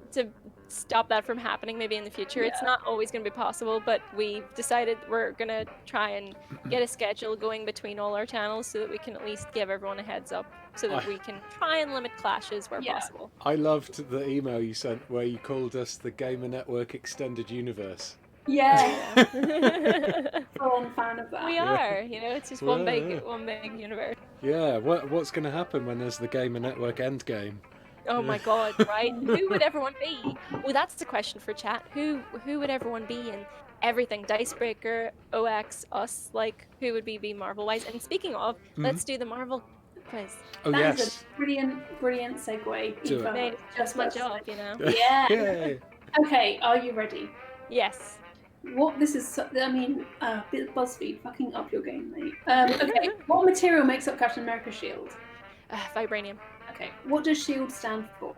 stop that from happening maybe in the future. It's not always going to be possible, but we've decided we're going to try and get a schedule going between all our channels so that we can at least give everyone a heads up so that we can try and limit clashes where possible. I loved the email you sent where you called us the Gamer Network Extended Universe. Yeah. Full-on fan of that. We are, it's just one big universe. Yeah, what's going to happen when there's the Gamer Network Endgame? Oh my god, right? Who would everyone be? Well, that's the question for chat. Who would everyone be in everything? Dicebreaker, OX, us, like, who would be Marvel-wise? And speaking of, let's do the Marvel quiz. Oh, that is a brilliant segue. Do it. Mate, just my job, Yeah. Yay. Okay, are you ready? Yes. BuzzFeed, fucking up your game, mate. Okay, what material makes up Captain America's shield? Vibranium. Okay, what does SHIELD stand for?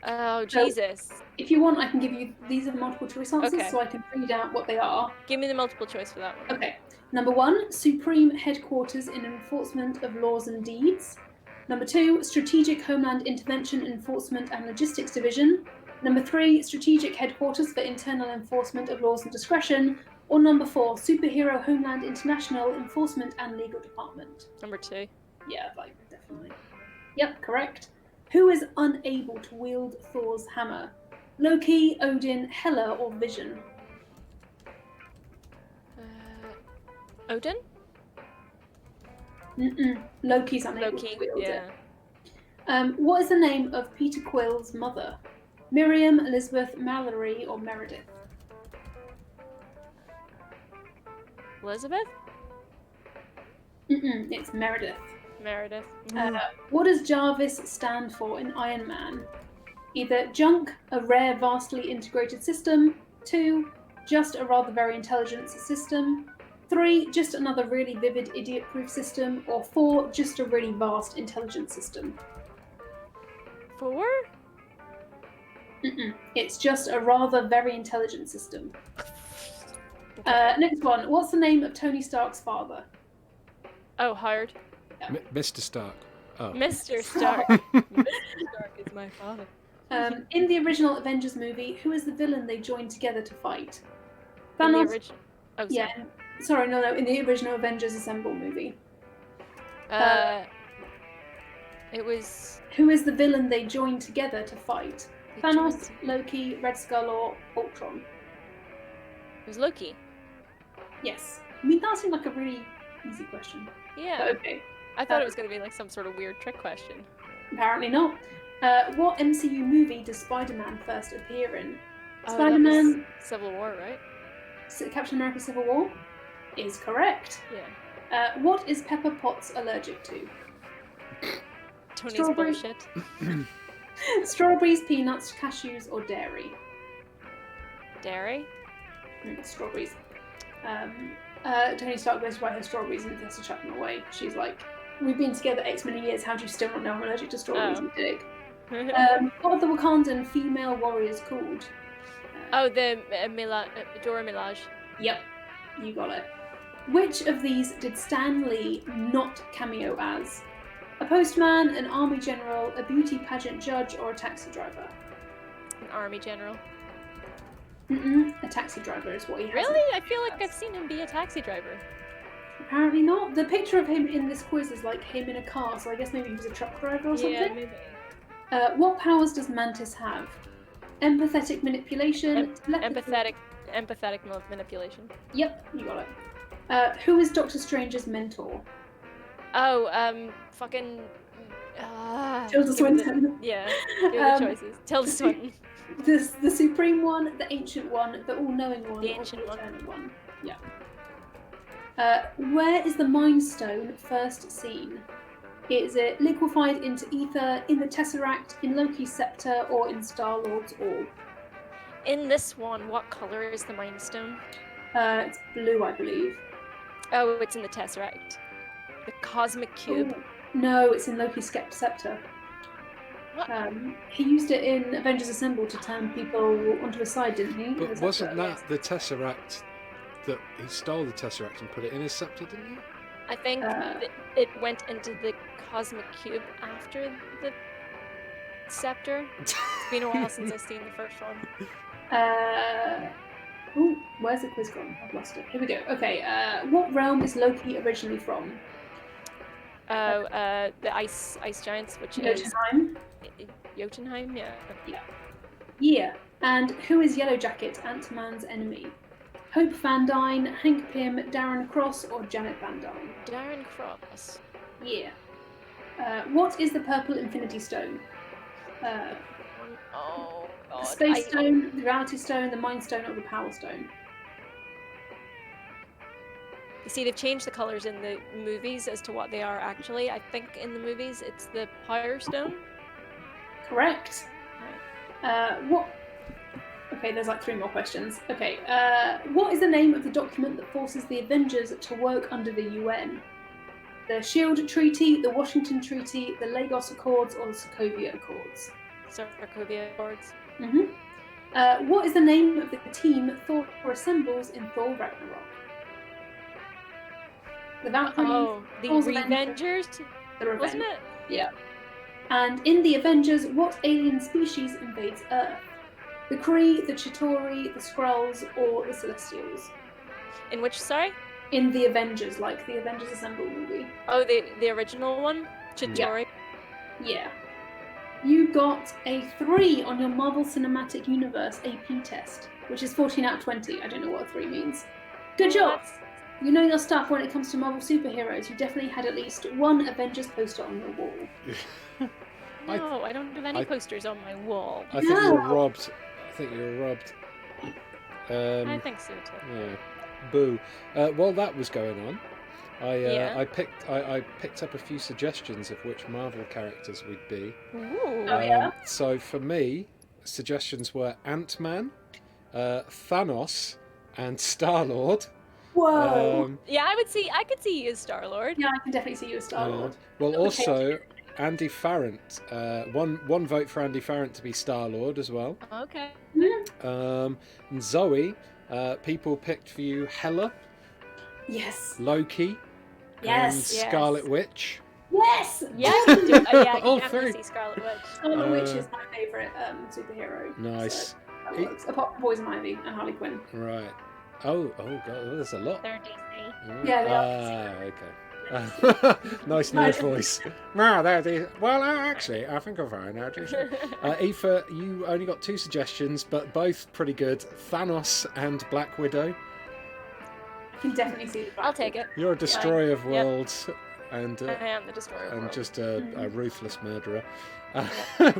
Oh, Jesus. So, if you want, I can give you, these are multiple choice answers, so I can read out what they are. Give me the multiple choice for that one. Okay. Number 1, Supreme Headquarters in Enforcement of Laws and Deeds. Number 2, Strategic Homeland Intervention Enforcement and Logistics Division. Number 3, Strategic Headquarters for Internal Enforcement of Laws and Discretion. Or number 4, Superhero Homeland International Enforcement and Legal Department. Number 2. Yeah, definitely. Yep, correct. Who is unable to wield Thor's hammer? Loki, Odin, Hela, or Vision? Odin? Loki's unable to wield yeah. it. What is the name of Peter Quill's mother? Miriam, Elizabeth, Mallory, or Meredith? Elizabeth? It's Meredith. Meredith. What does Jarvis stand for in Iron Man? Either junk, a rare, vastly integrated system. 2, just a rather very intelligent system. 3, just another really vivid idiot-proof system. Or 4, just a really vast intelligent system. 4? It's just a rather very intelligent system. Next one. What's the name of Tony Stark's father? Oh, Howard. Mr. Stark. Oh. Mr. Stark. Mr. Stark is my father. In the original Avengers movie, who is the villain they joined together to fight? In the Thanos. original. Oh, sorry. Yeah. Sorry, no. In the original Avengers Assemble movie. It was. Who is the villain they joined together to fight? Thanos, Loki, Red Skull, or Ultron? It was Loki. Yes. I mean, that seemed like a really easy question. Yeah. But okay. I thought it was going to be like some sort of weird trick question. Apparently not. What MCU movie does Spider-Man first appear in? Oh, Spider-Man. Civil War, right? Captain America: Civil War is correct. Yeah. What is Pepper Potts allergic to? Tony's Strawberry. bullshit. Strawberries, peanuts, cashews, or dairy? Dairy? Strawberries. Tony Stark goes to buy her strawberries and has to chuck them away. She's like, we've been together X many years, how do you still not know I'm allergic to strawberries, you dick? What are the Wakandan female warriors called? Oh, the Dora Milaje. Yep, you got it. Which of these did Stan Lee not cameo as? A postman, an army general, a beauty pageant judge, or a taxi driver? An army general. A taxi driver is what he has. Really? I feel like I've seen him be a taxi driver. Apparently not. The picture of him in this quiz is like him in a car, so I guess maybe he was a truck driver or something. Yeah, maybe. What powers does Mantis have? Empathetic manipulation. Empathetic manipulation. Yep, you got it. Who is Doctor Strange's mentor? Oh, fucking. Tilda Swinton. Yeah, give the choices. Tilda Swinton. The supreme one, the ancient one, the all-knowing one, The ancient or the eternal one. Yeah. Where is the Mind Stone first seen? Is it liquefied into ether, in the Tesseract, in Loki's scepter, or in Star-Lord's orb? In this one, what color is the Mind Stone? It's blue, I believe. Oh, it's in the Tesseract. The Cosmic Cube. Oh, no, it's in Loki's scepter. What? He used it in Avengers Assemble to turn people onto his side, didn't he? But wasn't that the Tesseract that he stole the Tesseract and put it in his scepter, didn't he? I think it went into the Cosmic Cube after the scepter. It's been a while since I've seen the first one. Oh, where's the quiz gone? I've lost it. Here we go. Okay, what realm is Loki originally from? Oh, the ice giants, which Jotunheim. is Jotunheim. Yeah. Yeah. And who is Yellow Jacket, Ant-Man's enemy? Hope Van Dyne, Hank Pym, Darren Cross, or Janet Van Dyne? Darren Cross. Yeah. What is the purple Infinity Stone? Oh God. The Space Stone, the Reality Stone, the Mind Stone, or the Power Stone? You see, they've changed the colors in the movies as to what they are actually. I think in the movies it's the Power Stone. Correct. Right. What? Okay, there's like 3 more questions. Okay, what is the name of the document that forces the Avengers to work under the UN? The SHIELD Treaty, the Washington Treaty, the Lagos Accords, or the Sokovia Accords? Sokovia Accords. What is the name of the team Thor assembles in Thor Ragnarok? The Valkyries. Oh, the Thor's Revengers? The Revenge. Wasn't it? Yeah. And in the Avengers, what alien species invades Earth? The Kree, the Chitauri, the Skrulls, or the Celestials? In which, sorry? In the Avengers, like the Avengers Assemble movie. Oh, the original one? Chitauri? Yeah. You got a 3 on your Marvel Cinematic Universe AP test, which is 14 out of 20. I don't know what a 3 means. Good job! You know your stuff when it comes to Marvel superheroes. You definitely had at least 1 Avengers poster on your wall. No, I don't have any posters on my wall. I think you were robbed. I think so too. Yeah. Boo. While that was going on, I picked up a few suggestions of which Marvel characters we'd be. Ooh. So for me, suggestions were Ant-Man, Thanos, and Star-Lord. Whoa! Yeah, I could see you as Star-Lord. Yeah, I can definitely see you as Star-Lord. Well, also Andy Farrant. One vote for Andy Farrant to be Star-Lord as well. Okay. And Zoe, people picked for you Hela. Yes. Loki. Yes. And Scarlet Witch. Yes. Yeah, I can do. Yeah, I All can definitely 3. see Scarlet Witch. Scarlet Witch is my favourite superhero. Nice. So that works. Apart from Poison Ivy and Harley Quinn. Right. Oh god, there's a lot. They're DC. Yeah, they are. Okay. Nice nerd voice. No, well, actually, I think I'm fine. Aoife, you only got 2 suggestions, but both pretty good. Thanos and Black Widow. I can definitely see the I'll take it. You're a destroyer of worlds, and I am the destroyer of and worlds. just a ruthless murderer.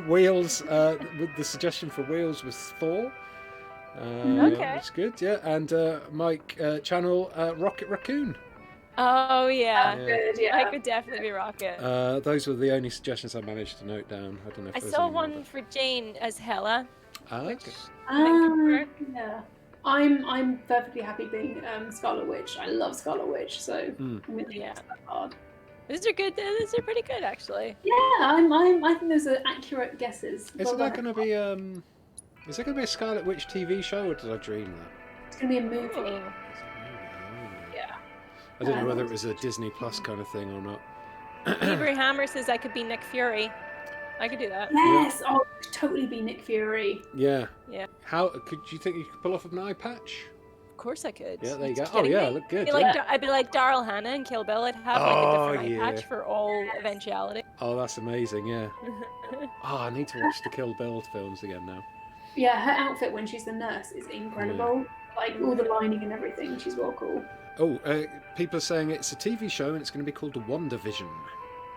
Wheels. The suggestion for Wheels was Thor. Okay. It's good, yeah. And Mike Channel, Rocket Raccoon. Oh yeah. That's good, yeah. I could definitely be Rocket. Those were the only suggestions I managed to note down. I don't know if I there's saw any more, one for Jane as Hela. okay. Yeah. I'm perfectly happy being Scarlet Witch. I love Scarlet Witch, so I'm going to Yeah. that hard. These are good. These are pretty good, actually. Yeah, I think those are accurate guesses. Isn't that going to be Is there going to be a Scarlet Witch TV show, or did I dream that? It's going to be a movie. Ooh. Is it a movie? Oh. Yeah. I don't know whether it was a Disney Plus kind of thing or not. Avery Hammer says I could be Nick Fury. I could do that. Yes, I could totally be Nick Fury. Yeah. Yeah. How do you think you could pull off an eye patch? Of course I could. Yeah, there you go. Are Oh kidding yeah, me? look good. I'd be like Daryl Hannah in Kill Bill. I'd have like a different eye patch for all eventuality. Oh, that's amazing. Yeah. Oh, I need to watch the Kill Bill films again now. Yeah, her outfit when she's the nurse is incredible. Like all the lining and everything, she's well cool. Oh, people are saying it's a TV show and it's going to be called The WandaVision.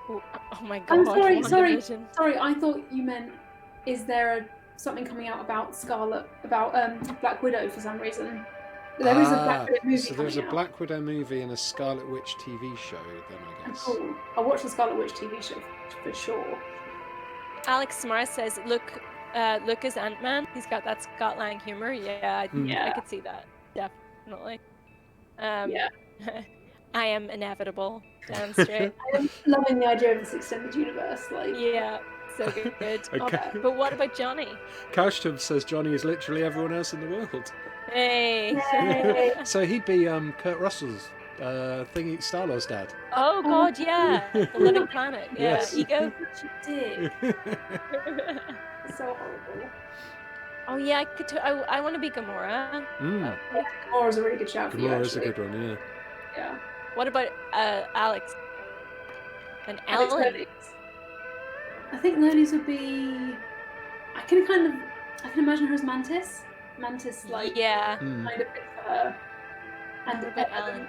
Oh my god! I'm sorry. WandaVision. I thought you meant is there something coming out about Black Widow for some reason? There is a Black Widow movie. So there's a coming out. Black Widow movie and a Scarlet Witch TV show. Then I guess. Cool. I'll watch the Scarlet Witch TV show for sure. Alex Smart says, "Look as Ant-Man. He's got that Scott Lang humor. Yeah, I could see that definitely. Yeah. I am inevitable. Damn straight. I'm loving the idea of this extended universe. Like, Yeah, so good. Okay. But what about Johnny? Couchtub says Johnny is literally everyone else in the world. Hey. Yay. So he'd be Kurt Russell's Star-Lord's dad. Oh god, yeah. The Living Planet. Yeah. Yes. Ego. She did. It's so horrible. Oh yeah, I could. I want to be Gamora. Mm. Gamora's a really good shout for you. Gamora's a Actually. good one, yeah. Yeah. What about Alex? And Alex Ellen? Lurley's. I think Lurley's would be. I can imagine her as Mantis. Mantis, like, Yeah. Mm. kind of fits for her. And What about Ellen?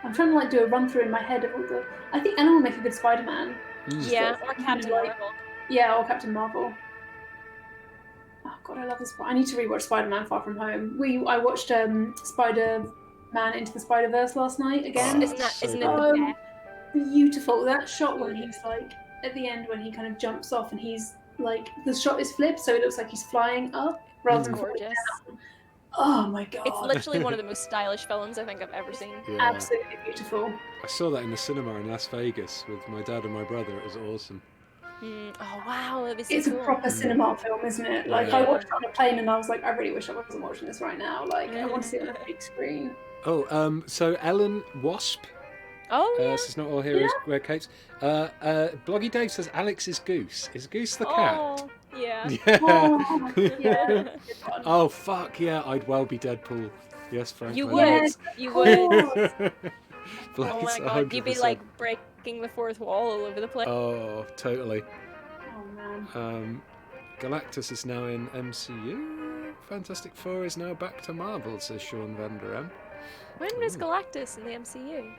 I'm trying to like do a run through in my head of all the. I think Ellen would make a good Spider-Man. Mm. Yeah, Sort or of Captain like- Marvel. Yeah, or Captain Marvel. Oh god, I love this. I need to rewatch Spider-Man: Far From Home. I watched Spider-Man Into the Spider-Verse last night again. Isn't so it good. the best? Beautiful. That shot when he's like at the end when he kind of jumps off and he's like the shot is flipped so it looks like he's flying up rather than falling Gorgeous. down. Oh my god. It's literally one of the most stylish films I think I've ever seen. Yeah. Absolutely beautiful. I saw that in the cinema in Las Vegas with my dad and my brother. It was awesome. Oh wow, that was so It's a cool. proper cinema film, isn't it? Like Yeah. I watched it on a plane and I was like, I really wish I wasn't watching this right now. Like I want to see it on a big screen. Oh, so Ellen Wasp Oh yeah. says not all heroes wear capes. Bloggy Dave says Alex is Goose. Is Goose the cat? Oh yeah. Yeah. Oh, yeah. Good one. Oh fuck yeah! I'd well be Deadpool. Yes, Frank. You I would. Yes, You of would. course. Oh my god, you'd be 100%. like breaking the fourth wall all over the place. Oh, totally. Oh man. Galactus is now in MCU. Fantastic Four is now back to Marvel, says Sean Van Der Em. When was Galactus in the MCU?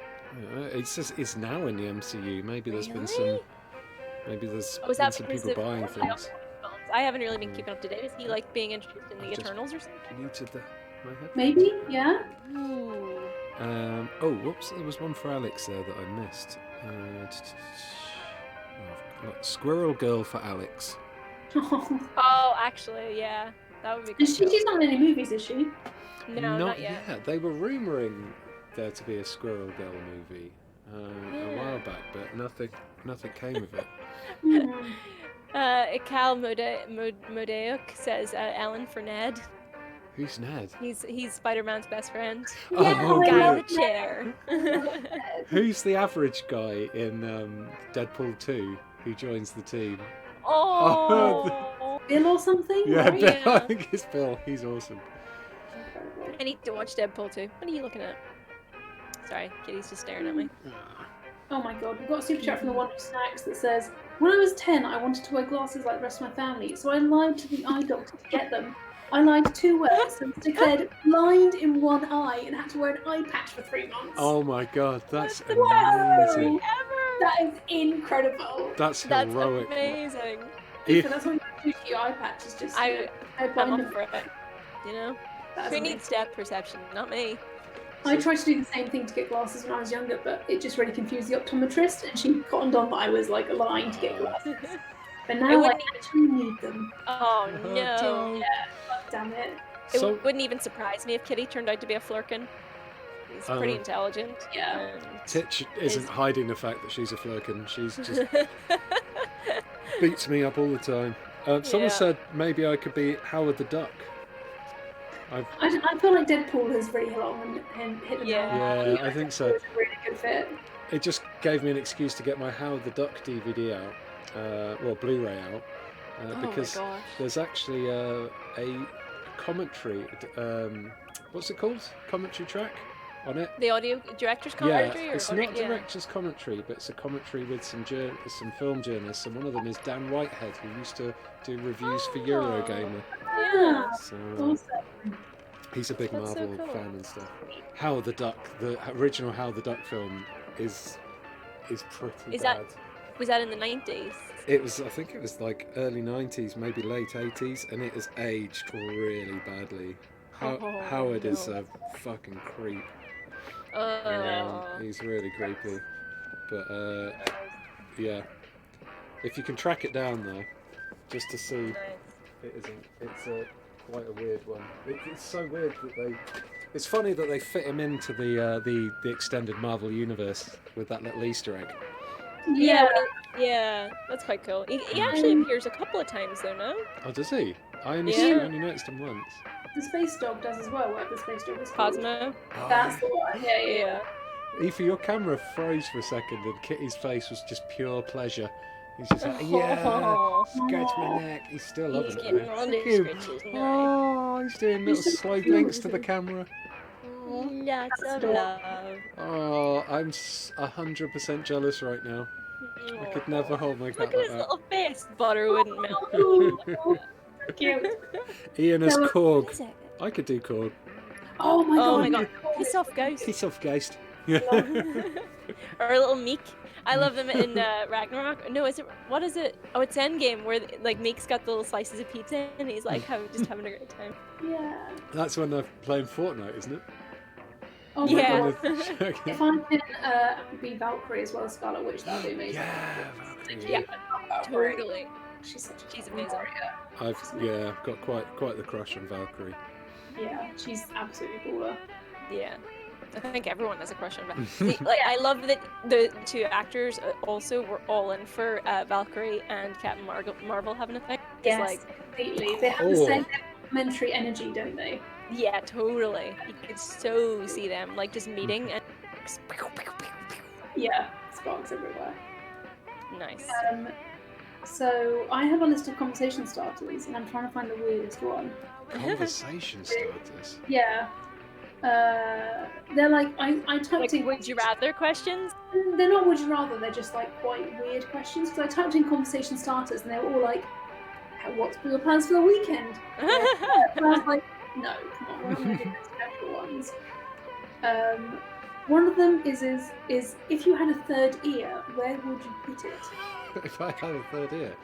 It says it's now in the MCU. Maybe there's been Really? some. Maybe there's Oh, is been that some because people of buying things. I haven't really been keeping up to date. Is he like being introduced in the I've just- Eternals or something? Muted my head. Maybe, yeah. Ooh. Oh, whoops! There was one for Alex there that I missed. Squirrel Girl for Alex. Oh, actually, yeah, that would be Is cool. she's not in any movies, is she? No, not yet. They were rumouring there to be a Squirrel Girl movie a while back, but nothing came of it. Hmm. Cal Modeuk says Ellen for Ned. Who's Ned? He's Spider-Man's best friend. Oh, Guy in good. the chair. Who's the average guy in Deadpool 2 who joins the team? Oh. Bill or something? Yeah, right? Bill, I Yeah. think it's Bill. He's awesome. Incredible. I need to watch Deadpool too. What are you looking at? Sorry, Kitty's just staring at me. Oh my god, we've got a super chat from the one who snacks that says, when I was 10, I wanted to wear glasses like the rest of my family, so I lied to the eye doctor to get them. I lied 2 words and was declared blind in one eye and had to wear an eye patch for 3 months. Oh my god, that's the best amazing. story ever. That is incredible. That's That's heroic. amazing. Yeah. So that's what you do to your eye patch is just I'm blind. up for it. You know, That's who amazing. needs depth perception? Not me. I tried to do the same thing to get glasses when I was younger, but it just really confused the optometrist, and she cottoned on that I was like lying to get glasses. But now I wouldn't actually need them. Oh no. Damn it. It So, wouldn't even surprise me if Kitty turned out to be a flirkin. is pretty intelligent. Yeah. And Titch isn't hiding the fact that she's a flirkin. She's just beats me up all the time. Someone said maybe I could be Howard the Duck. I feel like Deadpool has really hit on and hit the nail. Yeah, I think so. It's a really good fit. It just gave me an excuse to get my Howard the Duck DVD out, well, Blu-ray out, because there's actually a commentary. What's it called? Commentary track on it. The audio director's commentary. Yeah, it's not director's commentary, but it's a commentary with some film journalists, and one of them is Dan Whitehead, who used to do reviews for Eurogamer. Yeah. So Awesome. he's a big That's so Marvel cool. fan and stuff. Howard the Duck, the original Howard the Duck film, is pretty bad. Was that in the 90s? It was, I think it was like early 90s, maybe late 80s, and it has aged really badly. Howard is a fucking creep. He's really creepy. But yeah, if you can track it down though, just to see, it isn't. It's quite a weird one. It's so weird that it's funny that they fit him into the extended Marvel universe with that little Easter egg. Yeah, that's quite cool. He actually appears a couple of times though, no? Oh, does he? I only noticed him once. The Space Dog does as well. What the Space Dog is called? Cosmo. That's the one. Yeah. Aoife, your camera froze for a second, and Kitty's face was just pure pleasure. He's just like, yeah, scratch my neck. He's still loving it. Getting all those scratches. Oh, he's doing little slow blinks to the camera. Lots of love. Oh, I'm 100% jealous right now. I could never hold my cat Look at like his that. little face. Butter wouldn't melt. Cute. Ian is What Korg. is it? I could do Korg. Oh my god. Piss off, ghost. Piss off, Geist. Or a little Meek. I love them in Ragnarok. No, what is it? Oh, it's Endgame, where like Meek's got the little slices of pizza and he's like just having a great time. Yeah. That's when they're playing Fortnite, isn't it? Oh my Yeah. god. If I can be Valkyrie as well as Scarlet Witch, that'd be amazing. Yeah, Valkyrie. Yeah, totally. She's amazing. I've got quite the crush on Valkyrie. Yeah, she's absolutely cooler. Yeah. I think everyone has a crush on Valkyrie. Like, I love that the two actors also were all in for Valkyrie and Captain Marvel having a thing. Yes, Like, completely. They have the same complementary energy, don't they? yeah, totally. You could so see them like just meeting and Yeah, sparks everywhere. nice. So I have a list of conversation starters, and I'm trying to find the weirdest one. Conversation starters. Yeah. They're like I typed Like, in. would you rather questions? They're not would you rather. They're just like quite weird questions. Because I typed in conversation starters, and they were all like, "What's your plans for the weekend?" And I was like, "No, come on, we're not going to do special ones." One of them is if you had a third ear, where would you put it? If I had a third ear,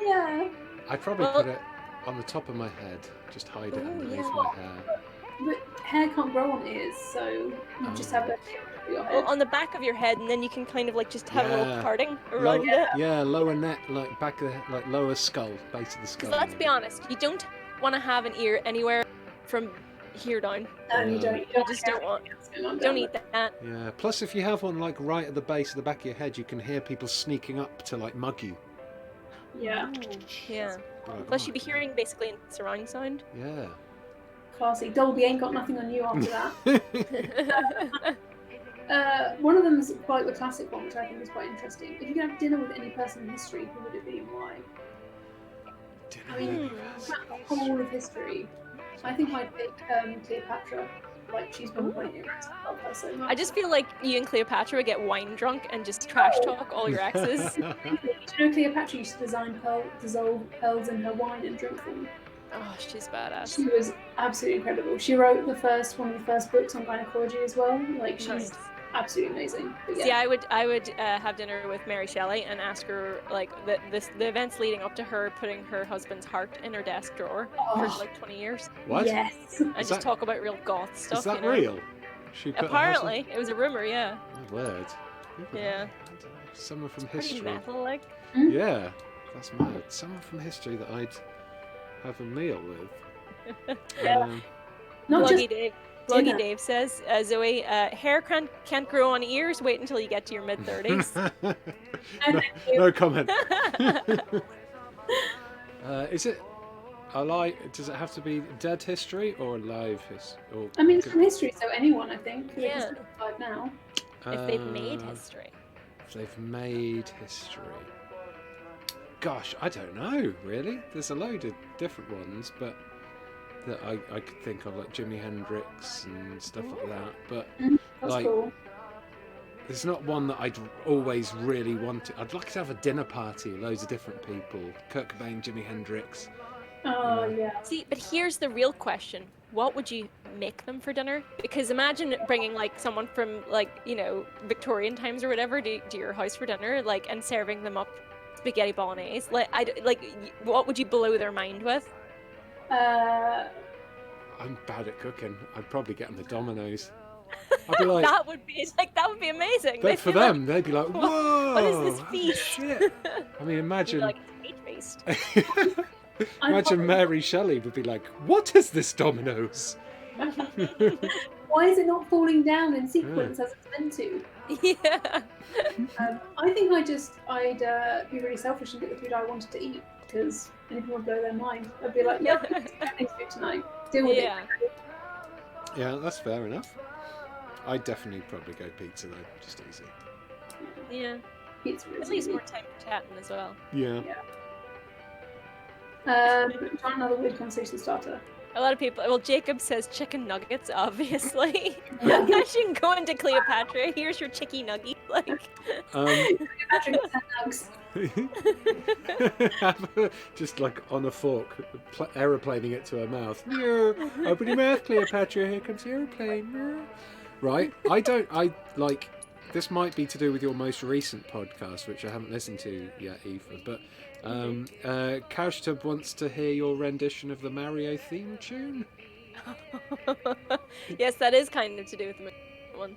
Yeah. I'd probably put it on the top of my head, just hide it underneath my hair. But hair can't grow on ears, so you just have that for your head. On the back of your head, and then you can kind of like just have a little Yeah. parting around it. Yeah, lower neck, like back of the, like lower skull, base of the skull. Because let's be honest, you don't want to have an ear anywhere from here down. No, you don't. You just don't want. Don't eat that. Yeah. Plus, if you have one like right at the base of the back of your head, you can hear people sneaking up to like mug you. Yeah. Yeah. Like, Plus, oh, you'd be hearing basically in surround sound. Yeah. Classy. Dolby ain't got nothing on you after that. One of them is quite the classic one, which I think is quite interesting. If you could have dinner with any person in history, who would it be and why? I mean, the whole of history. I think I'd pick Cleopatra. Like, she's been quite interesting. I love her so much. I just feel like you and Cleopatra would get wine drunk and just trash talk all your exes. Do you know Cleopatra used to dissolve pearls in her wine and drink them? Oh, she's badass. She was absolutely incredible. She wrote one of the first books on gynecology as well. Like, she's Nice. absolutely amazing. But See, I would have dinner with Mary Shelley and ask her like the events leading up to her putting her husband's heart in her desk drawer for like 20 years. What? Yes. And Is just that- talk about real goth stuff. Is that you know? real? She put her Apparently, it was a rumor. Yeah. husband- My word. Yeah. Someone from Pretty history. metal, like. Yeah, that's mad. Someone from history that I'd have a meal with. Yeah. Not Pluggy just Dave. Bloggy Dinner. Dave says, Zoe, hair can't grow on ears. Wait until you get to your mid-30s. no, thank you. no comment. Is it alive? Does it have to be dead history or live history? I mean, it's from history, so anyone, I think. They Yeah. can still survive now. If they've made history. If they've made history. Gosh, I don't know, really. There's a load of different ones, but that I could think of, like Jimi Hendrix and stuff like that. But That's like, cool. there's not one that I'd always really wanted. I'd like to have a dinner party with loads of different people. Kurt Cobain, Jimi Hendrix. Oh, yeah. See, but here's the real question. What would you make them for dinner? Because imagine bringing like someone from like, you know, Victorian times or whatever to your house for dinner, like, and serving them up spaghetti bolognese. What would you blow their mind with? I'm bad at cooking. I'd probably get them the Domino's. I'd be like, that would be amazing. but for them, they'd be like, whoa! What is this holy feast? Shit. I mean, You'd imagine. be like, it's a meat feast. Imagine Mary Shelley would be like, what is this Domino's? Why is it not falling down in sequence as it's meant to? Yeah. I think I'd be really selfish and get the food I wanted to eat, because anything would blow their mind. I'd be like, yeah, Chinese food tonight. Deal with it. Yeah, that's fair enough. I'd definitely probably go pizza though, just easy. Yeah. Pizza is At least easy. more time for chatting as well. Yeah. Try another weird conversation starter. A lot of people. Well, Jacob says chicken nuggets, obviously. Imagine going to Cleopatra. Here's your chicky nugget. Like. Patrick nugs. Just like on a fork, aeroplaning it to her mouth. Yeah. Open your mouth, Cleopatra. Here comes the aeroplane. Yeah. Right. I like. This might be to do with your most recent podcast, which I haven't listened to yet, Aoife. But Couchtub wants to hear your rendition of the Mario theme tune. Yes, that is kind of to do with the one.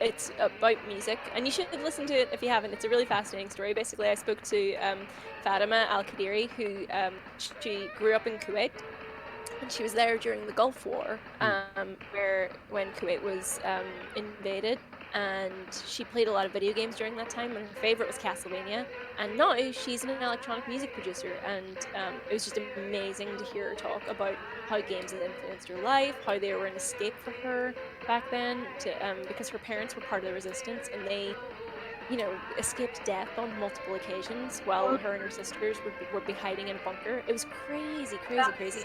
It's about music, and you should listen to it if you haven't. It's a really fascinating story. Basically, I spoke to Fatima Al-Qadiri, who she grew up in Kuwait, and she was there during the Gulf War, when Kuwait was invaded. And she played a lot of video games during that time, and her favorite was Castlevania. And now she's an electronic music producer, and it was just amazing to hear her talk about how games had influenced her life, how they were an escape for her back then, because her parents were part of the resistance, and they, you know, escaped death on multiple occasions while her and her sisters would be hiding in a bunker. It was crazy,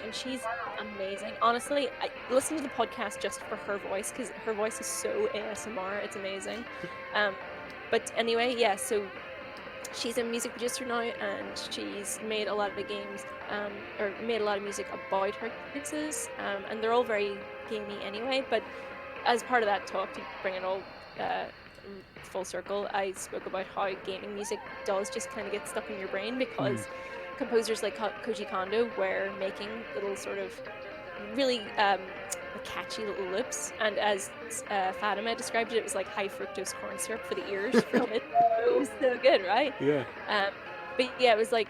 and she's amazing. Honestly, I listen to the podcast just for her voice, because her voice is so ASMR. It's amazing. But anyway, yeah, so she's a music producer now, and she's made a lot of games, or made a lot of music about her experiences, and they're all very gamey anyway. But as part of that talk, to bring it all full circle, I spoke about how gaming music does just kind of get stuck in your brain, because composers like Koji Kondo were making little sort of really catchy little loops, and as Fatima described it, it was like high fructose corn syrup for the ears for kids. It was so good, right? Yeah. But yeah, it was like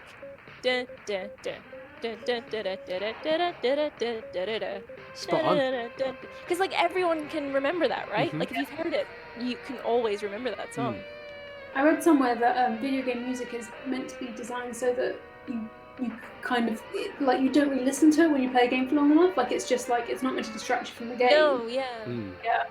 da da da da da da da da da da da da. Spot on. Because like everyone can remember that, right? Like if you've heard it, you can always remember that song. I read somewhere that video game music is meant to be designed so that you kind of like, you don't really listen to it when you play a game for long enough. Like, it's just like, it's not meant to distract you from the game. No, yeah. Yeah.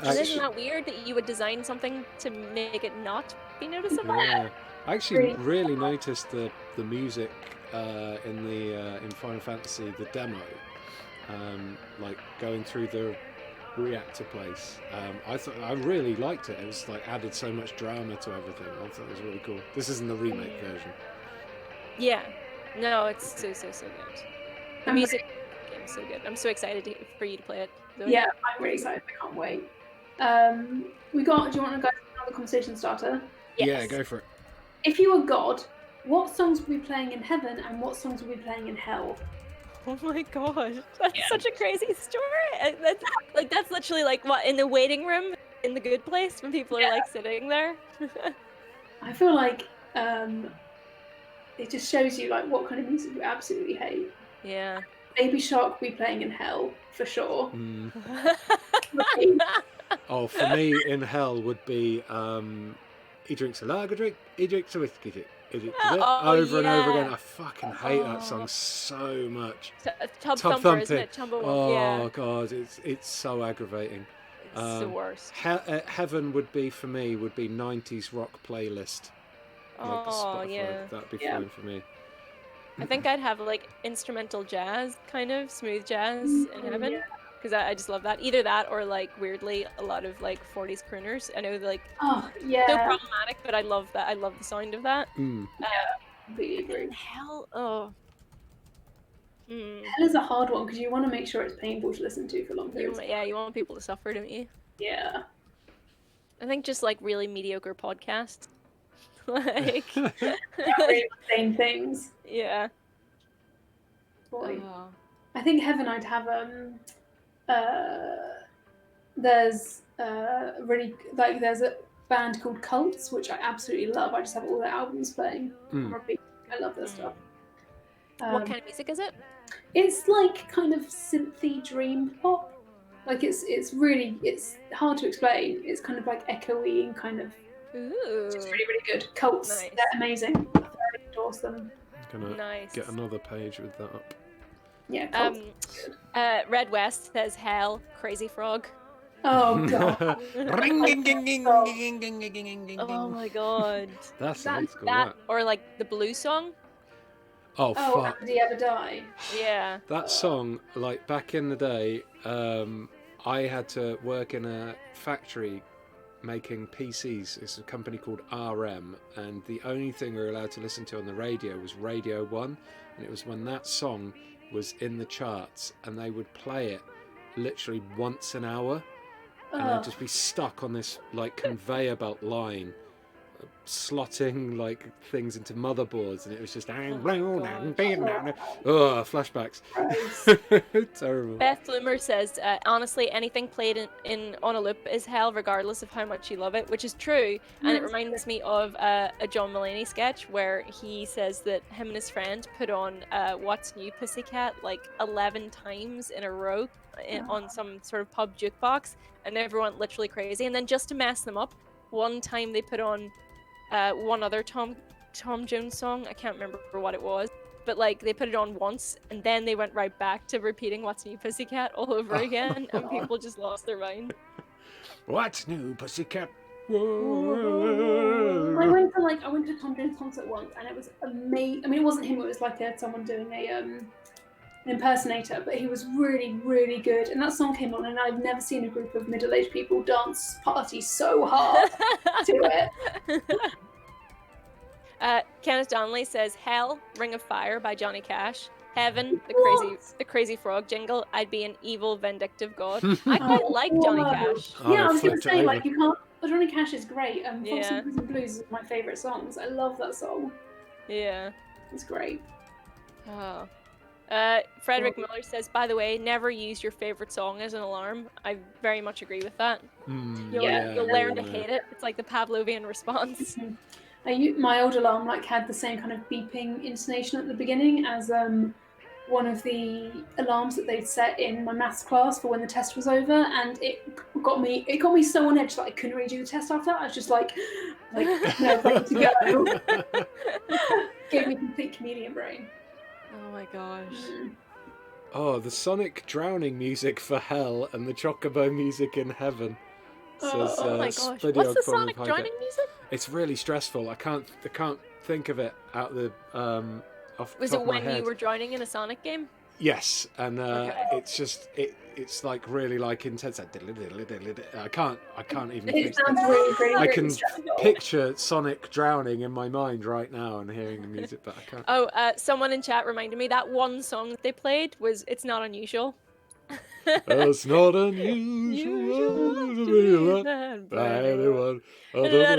And isn't that weird that you would design something to make it not be noticeable? Yeah. I actually really noticed the music in Final Fantasy, the demo, like going through the reactor place. I really liked it. It was like added so much drama to everything. I thought it was really cool. This isn't the remake version. Yeah. No, it's so good. The music game is so good. I'm so excited for you to play it. Zoe. Yeah, I'm really excited. I can't wait. Do you want to go to another conversation starter? Yes. Yeah, go for it. If you were God, what songs would be playing in heaven and what songs would be playing in hell? Oh my gosh, that's such a crazy story. That's literally like what, in the waiting room in The Good Place when people are like sitting there. I feel like it just shows you like what kind of music you absolutely hate. Yeah. Baby Shark will be playing in hell for sure. Mm. Okay. Oh, for me, in hell would be he drinks a lager drink, he drinks a whiskey drink. Oh, Over and over yeah. again. I fucking hate that song so much. Tub Tub Thumper, isn't Thumping. it? Chumbo Oh yeah. god, it's so aggravating. It's the worst. Heaven would be for me 90s rock playlist. Like Oh, Spotify. yeah. That'd be Yeah. fine for me. I think I'd have like instrumental jazz, kind of smooth jazz in heaven, Yeah. because I just love that. Either that or like weirdly a lot of like 40s crooners. I know like Oh, so yeah. problematic, but I love that. I love the sound of that. Mm. Completely agree. Hell, oh. Hell is a hard one because you want to make sure it's painful to listen to for long periods. You want people to suffer, don't you? Yeah. I think just like really mediocre podcasts. Like Really insane things. yeah. Boy. Oh. I think heaven I'd have there's really like there's a band called Cults which I absolutely love. I just have all their albums playing on repeat. I love their stuff. What kind of music is it? It's like kind of synthy dream pop. Like it's hard to explain. It's kind of like echoey and kind of Ooh. it's really, really good. Cults, Nice. they're amazing. I thoroughly endorse them. I'm gonna Nice. get another page with that up. Yeah, Cults. Red West says hell, Crazy Frog. Oh god. Oh my god. That's old school. That or like the blue song. Oh Oh, fuck. Did he ever die? Yeah. That song, like back in the day, I had to work in a factory making PCs. It's a company called RM, and the only thing we were allowed to listen to on the radio was Radio 1, and it was when that song was in the charts, and they would play it literally once an hour, and I'd just be stuck on this like conveyor belt line, slotting like things into motherboards, and it was just flashbacks. Terrible. Beth Bloomer says, honestly, anything played on a loop is hell, regardless of how much you love it, which is true. And it reminds me of a John Mulaney sketch where he says that him and his friend put on What's New Pussycat like 11 times in a row on some sort of pub jukebox, and everyone literally crazy. And then just to mess them up, one time they put on one other Tom Jones song. I can't remember what it was, but like they put it on once and then they went right back to repeating What's New Pussycat all over again, and people just lost their mind. What's new, Pussycat? I went to Tom Jones concert once, and it was amazing. I mean, it wasn't him; it was like someone doing an impersonator, but he was really, really good. And that song came on, and I've never seen a group of middle-aged people dance party so hard to it. Kenneth Donnelly says, "Hell, Ring of Fire" by Johnny Cash. Heaven, the crazy frog jingle. I'd be an evil, vindictive god. I quite like Johnny Cash. Yeah, I was going to say, like, you can't. Johnny Cash is great. Fox Yeah. and Prison Blues is my favourite songs. I love that song. Yeah. It's great. Oh. Frederick Miller says, by the way, never use your favorite song as an alarm. I very much agree with that. You'll learn to hate it. It's like the Pavlovian response. My old alarm had the same kind of beeping intonation at the beginning as one of the alarms that they'd set in my maths class for when the test was over, and it got me so on edge that I couldn't redo the test after that. I was just like no, ready to go. Gave me complete comedian brain. Oh my gosh. Oh, the Sonic drowning music for hell and the Chocobo music in heaven. Says, oh my gosh. What's the Sonic drowning music? It's really stressful. I can't think of it out the off the Was top it of my when head. you were drowning in a Sonic game? Yes, and Okay. it's just it's like really like intense. I can't even. It think. sounds really I really can stressful. picture Sonic drowning in my mind right now and hearing the music, but I can't. Oh, someone in chat reminded me that one song that they played was "It's Not Unusual." It's not unusual to be loved by anyone. Where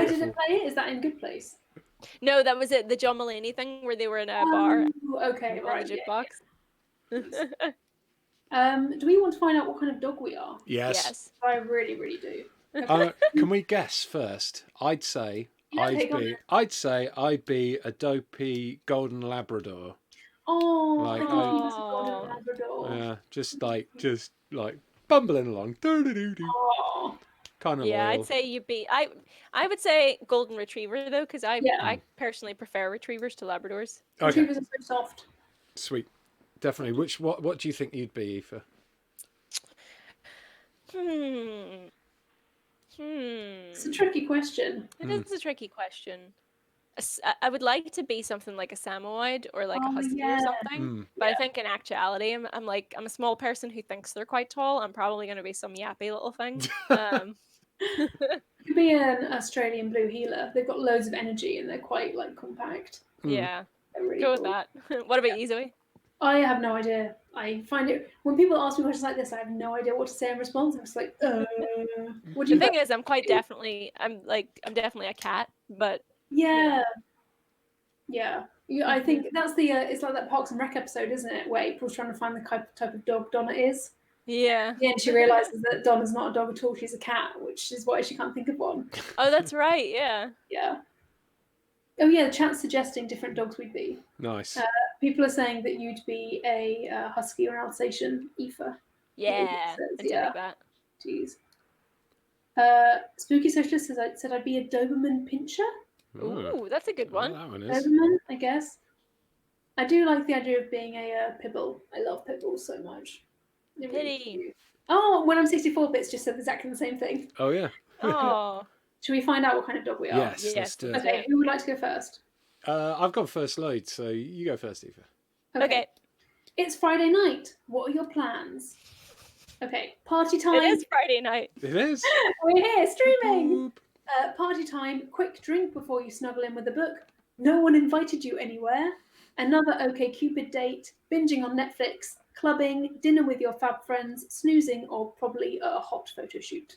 did it play? Is that in Good Place? No, that was it. The John Mulaney thing where they were in a bar Okay, on right. a jukebox. Do we want to find out what kind of dog we are? Yes. Yes. I really, really do. Can we guess first? I'd say Yeah, take on it. I'd say I'd be a dopey golden Labrador. Oh, Like, I could I- use a golden Oh. Labrador. Yeah, just like bumbling along, Oh, kind of Yeah, loyal. I'd say you'd be. I would say golden retriever though, because yeah. I personally prefer retrievers to Labradors. Okay, Retrievers are so soft. sweet, definitely. What do you think you'd be, Aoife? Hmm. It's a tricky question. It is a tricky question. I would like to be something like a Samoyed or like a Oh, husky or yeah. something. But I think in actuality, I'm a small person who thinks they're quite tall. I'm probably going to be some yappy little thing. You could be an Australian blue healer. They've got loads of energy and they're quite like compact. Yeah, They're really go with cool. that. What about you, Zoe? I have no idea. I find it when people ask me questions like this, I have no idea what to say in response. I'm just like, what do The you thing guys is, I'm do? definitely a cat, but Yeah, know. yeah. I think that's the it's like that Parks and Rec episode, isn't it? Where April's trying to find the type of dog Donna is. Yeah. Yeah, and she realizes that Donna's not a dog at all; she's a cat, which is why she can't think of one. Oh, that's right. Yeah. Yeah. Oh yeah, the chat's suggesting different dogs we'd be. Nice. People are saying that you'd be a husky or an Alsatian, Aoife. Yeah. Says, I dig that. Jeez. Spooky Socialist said I'd be a Doberman Pinscher. Ooh, that's a good one. That one is. Doberman, I guess. I do like the idea of being a Pibble. I love Pibbles so much. They're really Pity. cute. Oh, when I'm 64 bits just said exactly the same thing. Oh yeah. Oh. Should we find out what kind of dog we are? Yes, Yes, let's do it. let's Okay, who would like to go first? I've got first load, so you go first, Aoife. Okay. It's Friday night. What are your plans? Okay, party time. It is Friday night. It is. We're here streaming. Boop. Party time. Quick drink before you snuggle in with a book. No one invited you anywhere. Another OkCupid date. Binging on Netflix. Clubbing. Dinner with your fab friends. Snoozing, or probably a hot photo shoot.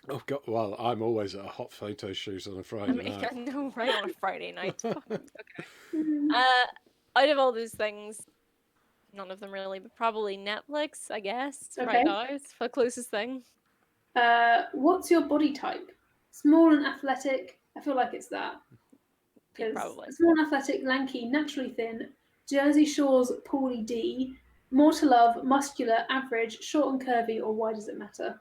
Oh god. Well, I'm always at a hot photo shoot on a Friday night. I know, right on a Friday night. Okay. Out of all those things, none of them really, but probably Netflix, I guess. Okay. Right now, it's the closest thing. What's your body type? Small and athletic. I feel like it's that. Yeah, probably. Small and athletic, lanky, naturally thin. Jersey Shore's Paulie D. More to love, muscular, average, short and curvy, or why does it matter?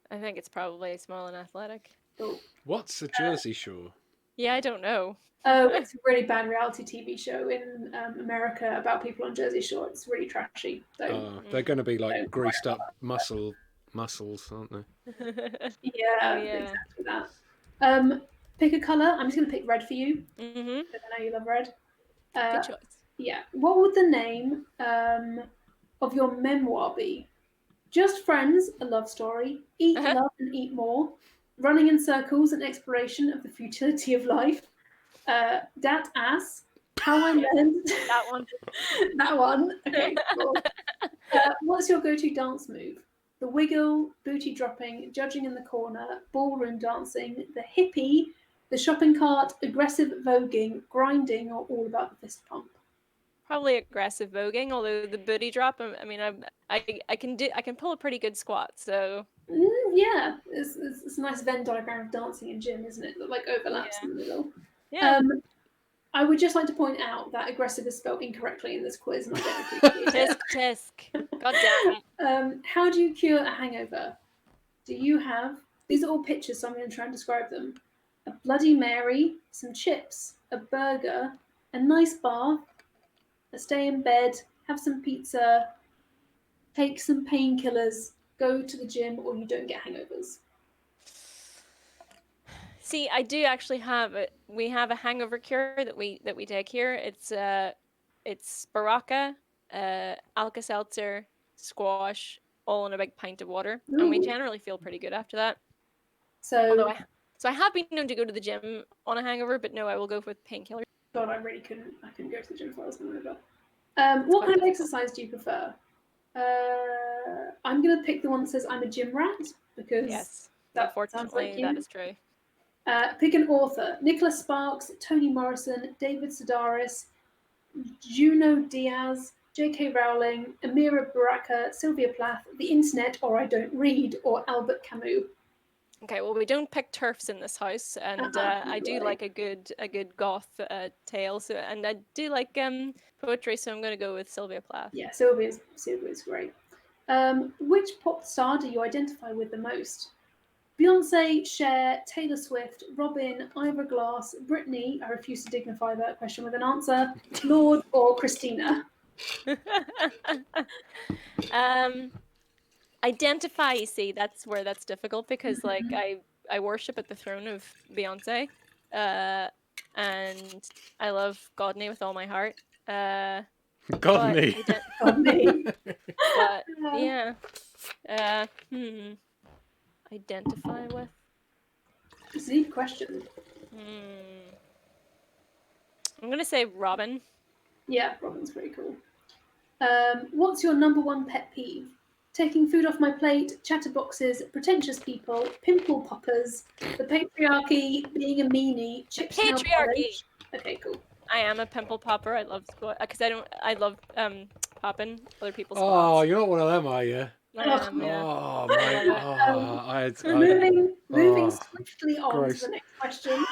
I think it's probably small and athletic. Oh, What's a Jersey Shore? Yeah, I don't know. it's a really bad reality TV show in America about people on Jersey Shore. It's really trashy. So They're going to be like Don't greased up muscles, aren't they? yeah, yeah. exactly that. Pick a color. I'm just going to pick red for you. Mm-hmm. Because I know you love red. Good choice. Yeah. What would the name of your memoir be? Just Friends, a love story. Eat, love, and eat more. Running in circles, an exploration of the futility of life. Dat Ass. How I learned. That one. That one. Okay, cool. What's your go-to dance move? The wiggle, booty dropping, judging in the corner, ballroom dancing, the hippie, the shopping cart, aggressive voguing, grinding, or all about the fist pump? Probably aggressive voguing, although the booty drop. I mean, I can pull a pretty good squat. So Yeah, it's a nice Venn diagram of dancing in gym, isn't it? That like overlaps in the middle. yeah. I would just like to point out that aggressive is spelled incorrectly in this quiz, and I don't appreciate it. Tisk. God damn it. How do you cure a hangover? Do you have... These are all pictures, so I'm going to try and describe them. A Bloody Mary, some chips, a burger, a nice bath, a stay in bed, have some pizza, take some painkillers, go to the gym, or you don't get hangovers. See, I do actually have it. We have a hangover cure that we take here. It's Baraka, Alka-Seltzer, squash, all in a big pint of water, and we Ooh. generally feel pretty good after that. So, I have been known to go to the gym on a hangover, but no, I will go with painkillers. God, I really couldn't. I couldn't go to the gym if I was hungover. What kind of exercise do you prefer? I'm gonna pick the one that says I'm a gym rat because Yes, that sounds unfortunately, like you. that is true. Pick an author: Nicholas Sparks, Toni Morrison, David Sedaris, Junot Diaz, J.K. Rowling, Amira Baraka, Sylvia Plath, The Internet, or I Don't Read, or Albert Camus. Okay, well, we don't pick turfs in this house, and I do right. like a good goth tale. So, and I do like poetry, so I'm gonna go with Sylvia Plath. Yeah, Sylvia's great. Which pop star do you identify with the most? Beyonce, Cher, Taylor Swift, Robin, Ivor Glass, Britney. I refuse to dignify that question with an answer. Lord or Christina? Identify, you see, that's where that's difficult because like I worship at the throne of Beyonce, and I love Godney with all my heart. Godney. But yeah, identify with. It's a deep question. I'm gonna say Robin. Yeah, Robin's pretty cool. What's your number one pet peeve? Taking food off my plate, chatterboxes, pretentious people, pimple poppers, the patriarchy, being a meanie, chips nail Patriarchy. polish. Okay, cool. I am a pimple popper. I love because I love popping other people's Oh, spots. you're not one of them, are you? I am, yeah. Oh, mate. Moving swiftly on gross. to the next question.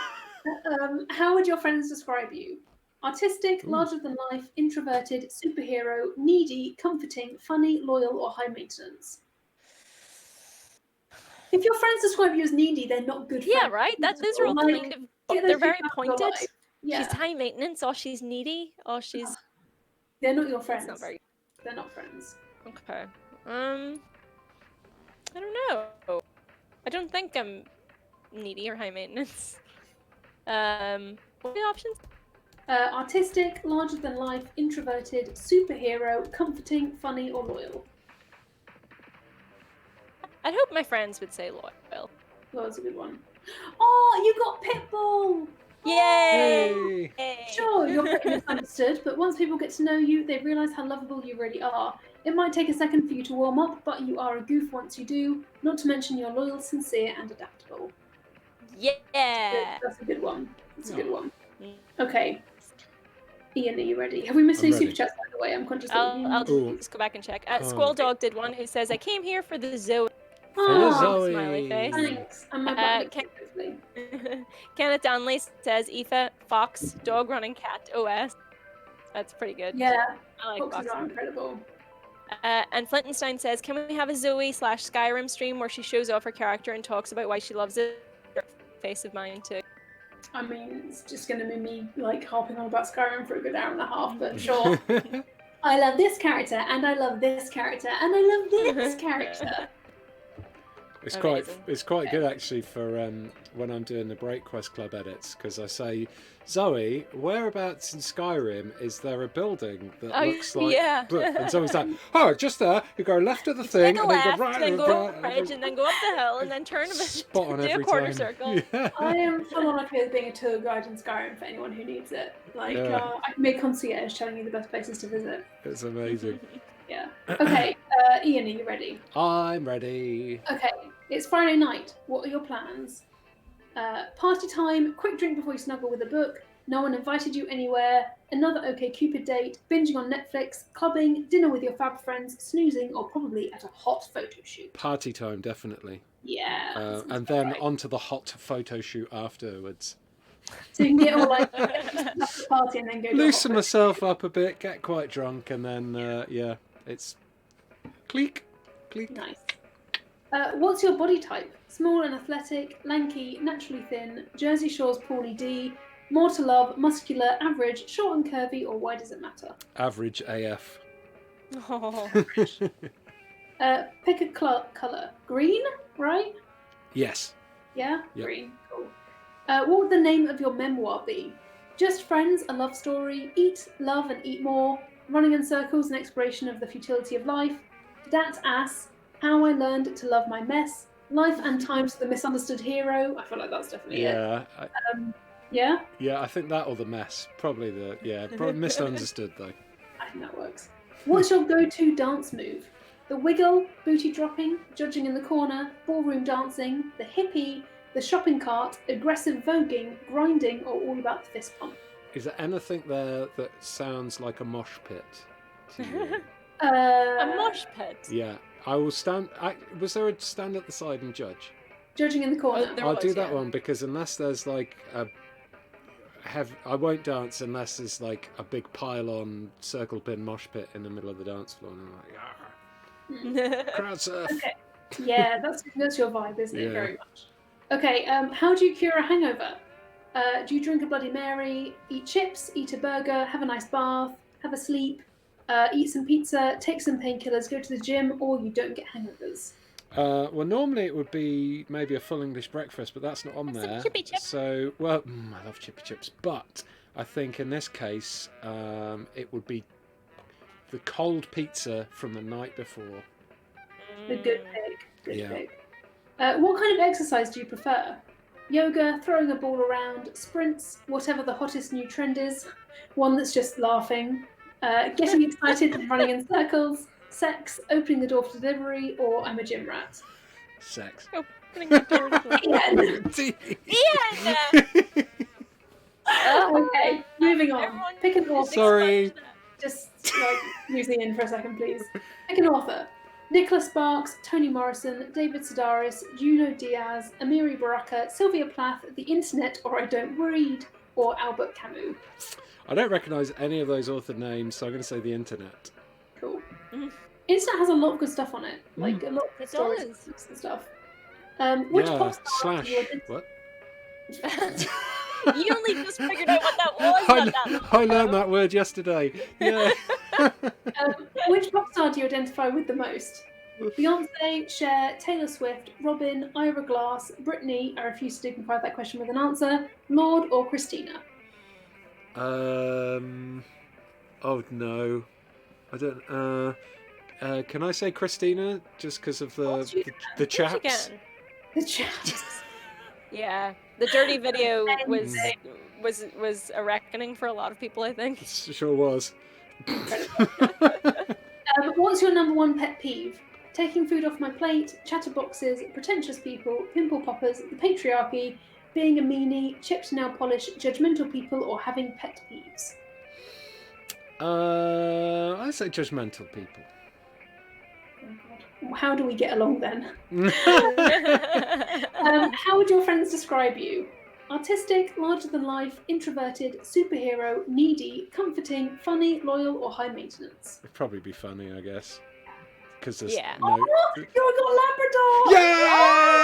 How would your friends describe you? Artistic, larger than life, introverted, superhero, needy, comforting, funny, loyal, or high maintenance? If your friends describe you as needy, they're not good friends. Yeah, right? Those are all kind of... They're very pointed. Yeah. She's high maintenance, or she's needy, or she's... They're not your friends. Not very... They're not friends. Okay. I don't know. I don't think I'm needy or high maintenance. What are the options? Artistic, larger than life, introverted, superhero, comforting, funny, or loyal. I'd hope my friends would say loyal. Well, that's a good one. Oh, you got Pitbull! Yay! Hey. Sure, you're pretty misunderstood, but once people get to know you, they realise how lovable you really are. It might take a second for you to warm up, but you are a goof once you do, not to mention you're loyal, sincere, and adaptable. Yeah! That's a good one. That's a good one. Okay. Ian, are you ready? Have we missed any super chats, by the way? I'm conscious that I'll just go back and check. Squall Dog did one who says, I came here for the Zoe. Zoe. Smiley face. Thanks. And my Kenneth Danley says, Aoife, Fox, Dog Running Cat, OS. That's pretty good. Yeah. I like Foxes are incredible. And Flintenstein says, can we have a Zoe/Skyrim stream where she shows off her character and talks about why she loves it? Face of mine too. I mean, it's just going to be me like harping on about Skyrim for a good hour and a half, but sure. I love this character, and I love this character, and I love this character. It's quite good actually for when I'm doing the Break Quest Club edits, because I say, Zoe, whereabouts in Skyrim is there a building that looks like... Yeah. And Zoe's like, oh, just there. You go left of the thing, and then go right, and then go up the ridge, and then go up the hill, and then turn spot on every a quarter time. circle. Yeah. I am full on okay with being a tour guide in Skyrim for anyone who needs it. Like, I can be a concierge telling you the best places to visit. It's amazing. Yeah. Okay, Ian, are you ready? I'm ready. Okay, it's Friday night. What are your plans? Party time, quick drink before you snuggle with a book, no one invited you anywhere, another OkCupid date, binging on Netflix, clubbing, dinner with your fab friends, snoozing, or probably at a hot photo shoot. Party time, definitely. Yeah. And then onto the hot photo shoot afterwards. So you can get all like the party and then go. Loosen myself up a bit, get quite drunk, and then it's cleek. Nice. What's your body type? Small and athletic, lanky, naturally thin, Jersey Shore's Paulie D, more to love, muscular, average, short and curvy, or why does it matter? Average AF. Oh. Pick a colour. Green, right? Yes. Yeah? Yep. Green. Cool. What would the name of your memoir be? Just Friends, a love story, Eat, Love and Eat More, Running in Circles, an exploration of the futility of life, That's Ass, How I Learned to Love My Mess, Life and Times of the Misunderstood Hero. I feel like that's definitely it. Yeah? Yeah, I think that or The Mess. Probably probably misunderstood though. I think that works. What's your go-to dance move? The wiggle, booty dropping, judging in the corner, ballroom dancing, the hippie, the shopping cart, aggressive voguing, grinding, or all about the fist pump? Is there anything there that sounds like a mosh pit to you? A mosh pit? Yeah. I will stand... was there a stand at the side and judge? Judging in the corner. There I'll was, do that yeah. one because unless there's like I won't dance unless there's like a big pile-on circle pin mosh pit in the middle of the dance floor, and I'm like, "Arr, crowd surf." Okay. Yeah, that's your vibe, isn't it? Yeah. Very much. Okay. How do you cure a hangover? Do you drink a Bloody Mary, eat chips, eat a burger, have a nice bath, have a sleep, eat some pizza, take some painkillers, go to the gym, or you don't get hangovers? Well, normally it would be maybe a full English breakfast, but that's not on Some there. chippy chips. So, well, I love chippy chips, but I think in this case, it would be the cold pizza from the night before. The good pig. Good Yeah. pig. What kind of exercise do you prefer? Yoga, throwing a ball around, sprints, whatever the hottest new trend is, one that's just laughing, getting excited and running in circles, sex, opening the door for delivery, or I'm a gym rat. Sex. Opening the door to the- Ian! Okay, moving on. Everyone Pick an author. Sorry. Just like losing in for a second, please. Pick an author. Nicholas Sparks, Toni Morrison, David Sedaris, Juno Diaz, Amiri Baraka, Sylvia Plath, The Internet, or I Don't Read, or Albert Camus. I don't recognise any of those author names, so I'm going to say the internet. Cool. Mhm. Internet has a lot of good stuff on it, like a lot of It stories does. and stuff. Which yeah, pop star do you what? You only just figured out what that was. Not that long I learned ago. that word yesterday. Yeah. Which pop star do you identify with the most? Beyonce, Cher, Taylor Swift, Robin, Ira Glass, Britney. I refuse to dignify that question with an answer. Lord or Christina? Oh no, I don't. Can I say Christina just because of course you the Of course you chaps? can. The chaps. Yeah, the dirty video was Amazing. was a reckoning for a lot of people, I think. It sure was. What's your number one pet peeve? Taking food off my plate, chatterboxes, pretentious people, pimple poppers, the patriarchy, being a meanie, chipped nail polish, judgmental people, or having pet peeves? I say judgmental people. Oh God. How do we get along then? How would your friends describe you? Artistic, larger than life, introverted, superhero, needy, comforting, funny, loyal, or high maintenance? It'd probably be funny, I guess. Because there's Yeah. no. Oh, you're a Labrador!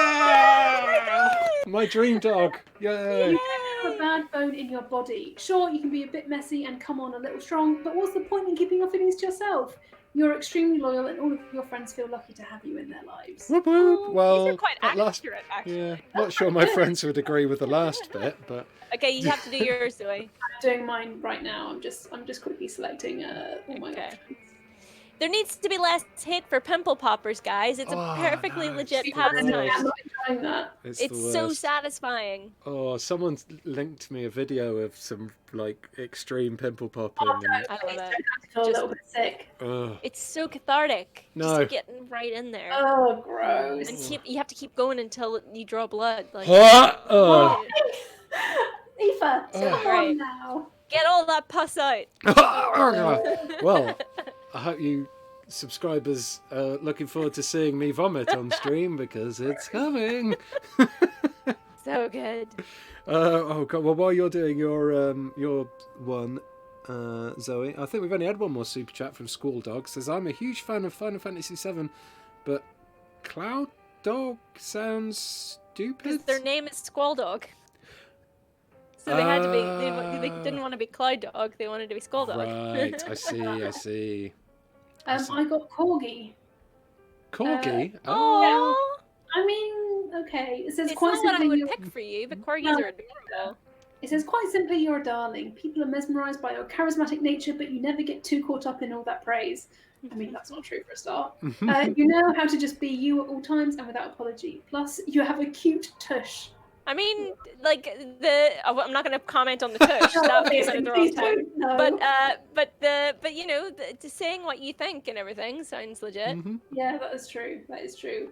Yeah! My dream dog. Yay! You have a bad bone in your body. Sure, you can be a bit messy and come on a little strong, but what's the point in keeping your feelings to yourself? You're extremely loyal, and all of your friends feel lucky to have you in their lives. Whoop whoop. Oh, Well, these are quite that last. accurate, actually. Yeah, not sure my friends would agree with the last bit, but Okay, you have to do yours, Zoe. I'm doing mine right now. I'm just quickly selecting all my Okay. options. There needs to be less hate for pimple poppers, guys. It's a Oh, perfectly no, legit it's I'm the pastime. worst. not enjoying that. it's It's the so worst. satisfying. Oh, someone's linked me a video of some like extreme pimple popping. Oh, and, I love Please it. don't have to feel a Just- little bit sick. ugh. It's so cathartic. No. Just getting right in there. Oh, gross. And you have to keep going until you draw blood. Like, Ah, Oh, ugh. Aoife, Oh. come Right. on now. get all that pus out. Well, I hope you subscribers are looking forward to seeing me vomit on stream because it's coming. So good. Oh god! Well, while you're doing your one, Zoe, I think we've only had one more super chat from Squall Dog. Says I'm a huge fan of Final Fantasy VII, but Cloud Dog sounds Because stupid. their name is Squall Dog. So they had to be. They didn't want to be Cloud Dog. They wanted to be Squall Dog. Right, I see. I see. I got Corgi. Corgi. Oh, I mean, okay. It says it's quite not what I simply. would pick for you, but corgis are adorable. It says quite simply, you're a darling. People are mesmerised by your charismatic nature, but you never get too caught up in all that praise. I mean, that's not true for a start. You know how to just be you at all times and without apology. Plus, you have a cute tush. I mean, like I'm not going to comment on the tush. That would be Please, kind of the please wrong point. don't. No. But you know, saying what you think and everything sounds legit. Mhm. Yeah, that is true. That is true.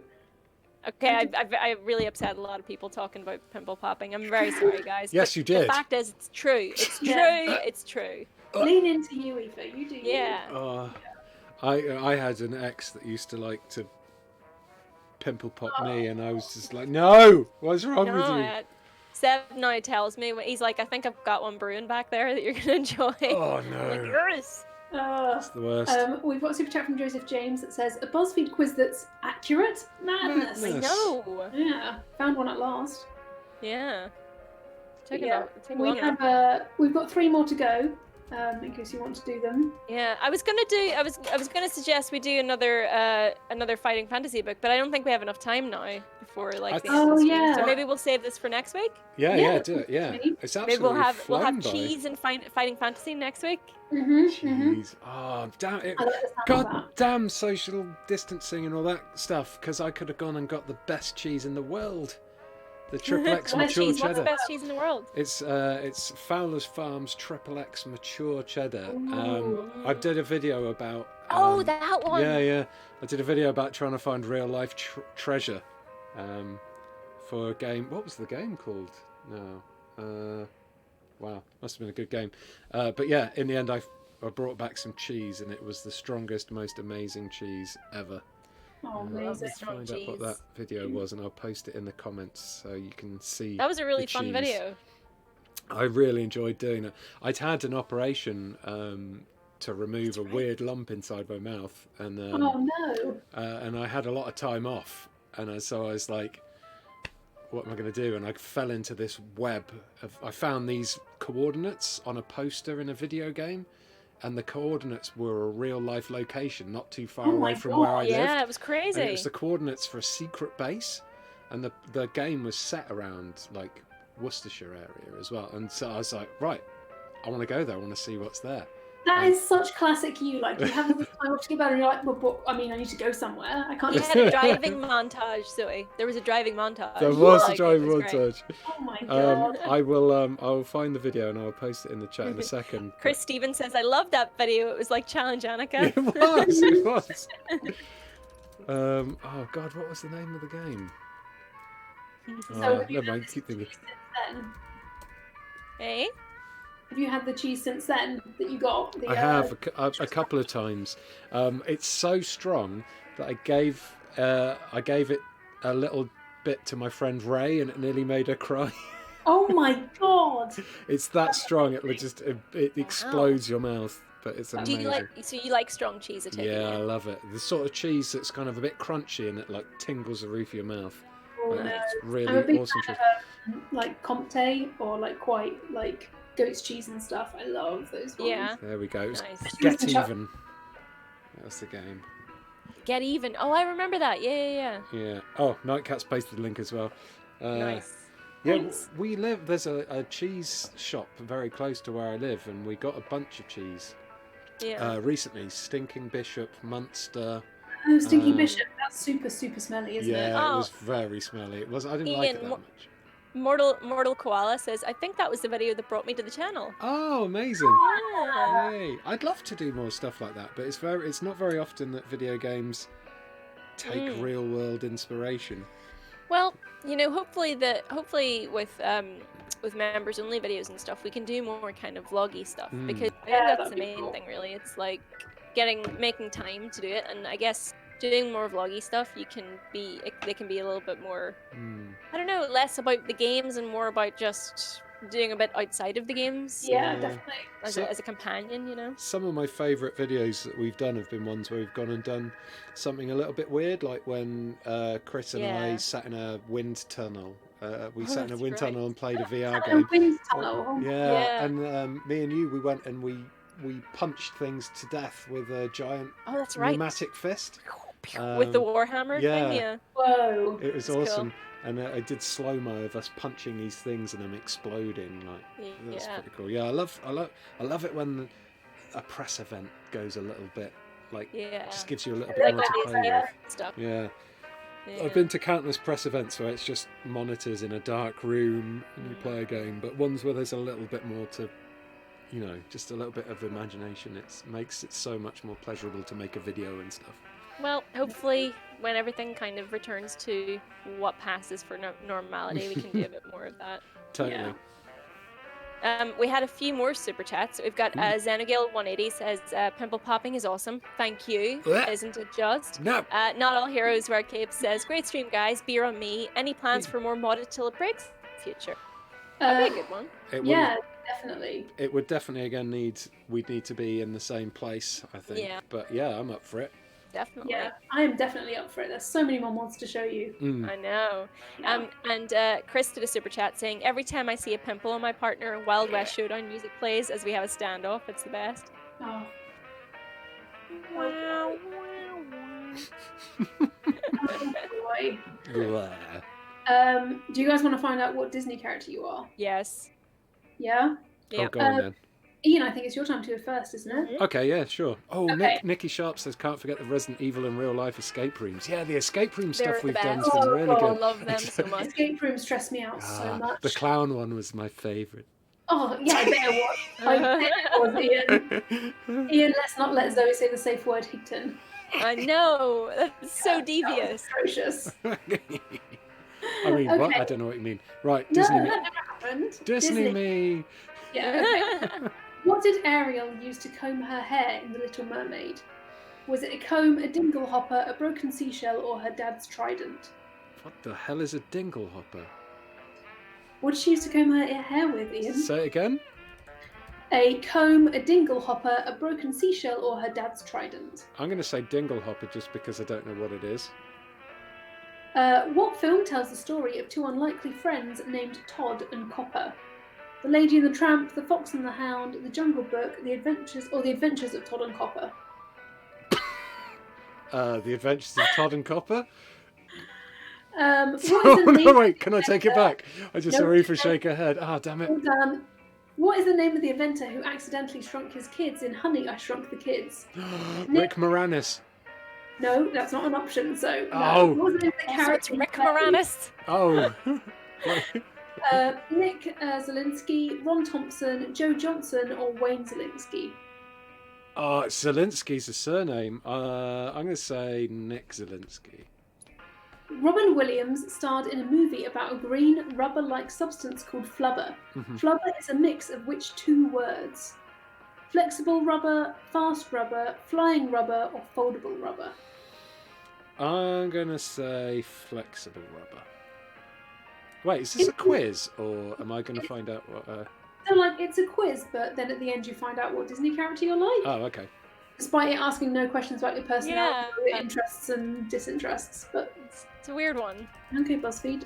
Okay, I really upset a lot of people talking about pimple popping. I'm very sorry, guys. Yes, but you did. The fact is, it's true. It's true. Yeah. It's true. Lean into you, Aoife. You do. Yeah. I had an ex that used to like to pimple popped me, and I was just like, no, what's wrong with you? Seb now tells me, he's like, I think I've got one brewing back there that you're going to enjoy. Oh, I'm no. like, yours. It's the worst. We've got a super chat from Joseph James that says, a BuzzFeed quiz that's accurate? Madness. I know. Yeah, found one at last. Yeah. Took We have we've got 3 more to go. In case you want to do them. Yeah, I was gonna suggest we do another fighting fantasy book, but I don't think we have enough time now before like the end of the stream. So maybe we'll save this for next week. Yeah, do it. Yeah, it's absolutely maybe we'll have by. cheese and fighting fantasy next week. Cheese. Oh damn it! God damn social distancing and all that stuff. Because I could have gone and got the best cheese in the world. The Triple X mature cheddar. What's the best cheese in the world? It's Fowler's Farms Triple X mature cheddar. I did a video about. That one. Yeah. I did a video about trying to find real life treasure, for a game. What was the game called? No. Wow, must have been a good game. But yeah, in the end, I brought back some cheese, and it was the strongest, most amazing cheese ever. Oh, amazing. Find out what that video was, and I'll post it in the comments so you can see. That was a really fun video. I really enjoyed doing it. I'd had an operation to remove a weird lump inside my mouth, and and I had a lot of time off, and so I was like, what am I going to do? And I fell into this web I found these coordinates on a poster in a video game. And the coordinates were a real-life location, not too far away from where I lived. Yeah, it was crazy. And it was the coordinates for a secret base, and the game was set around like Worcestershire area as well. And so I was like, right, I want to go there. I want to see what's there. That is such classic you. Like, you have all the time to get better, and you're like, well, but I mean, I need to go somewhere. I can't. You had a driving montage, Zoe. There was a driving montage. There was a driving montage. Oh my god. I will find the video and I'll post it in the chat in a second. Chris Stevens says, I love that video. It was like Challenge Annika. It was. Oh god, what was the name of the game? Never mind, keep thinking. Hey? Have you had the cheese since then that you got? I have a couple of times. It's so strong that I gave it a little bit to my friend Ray, and it nearly made her cry. Oh my god! It's that strong. It explodes your mouth, but it's amazing. You like strong cheese? Yeah, I love it. The sort of cheese that's kind of a bit crunchy and it like tingles the roof of your mouth. It's really awesome cheese. Like Comté or like quite like goat's cheese and stuff. I love those ones. Yeah. There we go. Nice. Get Even. That was the game. Get Even. Oh, I remember that. Yeah. Yeah. Oh, Nightcat's pasted the link as well. Nice. Yeah, Thanks. we live. There's a cheese shop very close to where I live, and we got a bunch of cheese. Yeah. Recently, Stinking Bishop, Munster. Oh, Stinky Bishop. That's super, super smelly, isn't it? Yeah, it was very smelly. It was. I didn't like it that much. Mortal Koala says, I think that was the video that brought me to the channel. Oh, amazing! Yeah. Yay. I'd love to do more stuff like that, but it's not very often that video games take real world inspiration. Well, hopefully with members only videos and stuff, we can do more kind of vloggy stuff, because I think that's the main thing really. It's like making time to do it, and I guess doing more vloggy stuff, they can be a little bit more, I don't know, less about the games and more about just doing a bit outside of the games. Yeah, definitely. As a companion, you know. Some of my favourite videos that we've done have been ones where we've gone and done something a little bit weird, like when Chris and I sat in a wind tunnel. We sat in a wind tunnel and played a VR game. Wind tunnel. Yeah, and me and you, we went and we punched things to death with a giant pneumatic fist. With the Warhammer thing, yeah. Whoa. It was awesome. Cool. And I did slow-mo of us punching these things and them exploding. That's pretty cool. Yeah, I love it when a press event goes a little bit just gives you a little bit more to play with. Stuff. Yeah. I've been to countless press events where it's just monitors in a dark room and you play a game, but ones where there's a little bit more to, just a little bit of imagination. It makes it so much more pleasurable to make a video and stuff. Well, hopefully when everything kind of returns to what passes for normality, we can do a bit more of that. Totally. We had a few more super chats. We've got Xenogale180 says, pimple popping is awesome. Thank you. Blech. Isn't it just? No. Not All Heroes Wear Capes says, great stream, guys. Beer on me. Any plans for more modded till it breaks future? That'd be a good one. Yeah, definitely. It would definitely, again, we'd need to be in the same place, I think. Yeah. But yeah, I'm up for it. Definitely. Yeah, I am definitely up for it. There's so many more mods to show you. I know. Yeah. And Chris did a super chat saying, every time I see a pimple on my partner, Wild West Showdown music plays as we have a standoff. It's the best. Oh. Wow. Oh boy. Blah. Do you guys want to find out what Disney character you are? Yes. Yeah? Oh, go on then. Ian, I think it's your time to go first, isn't it? Okay, yeah, sure. Oh, Okay. Nicky Sharp says, can't forget the Resident Evil and real life escape rooms. Yeah, the escape room They're stuff the we've done has best. been Oh, really God, good. I love them so much. Escape rooms stress me out so much. The clown one was my favourite. Oh, yeah, I bet it was. I bet it was, Ian. Ian, let's not let Zoe say the safe word, Higton. I know. That's so devious. Atrocious. I mean, what? Okay. I don't know what you mean. Right, No, Disney that me. never happened. Disney me. Yeah, okay. What did Ariel use to comb her hair in The Little Mermaid? Was it a comb, a dingle hopper, a broken seashell, or her dad's trident? What the hell is a dingle hopper? What did she use to comb her hair with, Ian? Say it again. A comb, a dingle hopper, a broken seashell, or her dad's trident? I'm going to say dingle hopper just because I don't know what it is. What film tells the story of two unlikely friends named Todd and Copper? The Lady and the Tramp, The Fox and the Hound, The Jungle Book, The Adventures of Todd and Copper? The Adventures of Todd and Copper. What is Oh, the name no, wait, can I take it back? I just saw No, Aoife shake her head. Ah, damn it. Well done. What is the name of the inventor who accidentally shrunk his kids in Honey, I Shrunk the Kids? Rick Moranis. No, that's not an option, so no. Oh. What was the name of the Also, it's character? Rick Moranis. Oh. Nick Zielinski, Ron Thompson, Joe Johnson, or Wayne Zielinski? Zielinski's a surname. I'm going to say Nick Zielinski. Robin Williams starred in a movie about a green rubber-like substance called flubber. Flubber is a mix of which two words? Flexible rubber, fast rubber, flying rubber, or foldable rubber? I'm going to say flexible rubber. Wait, is this a quiz, or am I going to find out what... So, like, it's a quiz, but then at the end you find out what Disney character you're like. Oh, okay. Despite it asking no questions about your personality, or your Yeah. interests and disinterests. But It's a weird one. okay, BuzzFeed.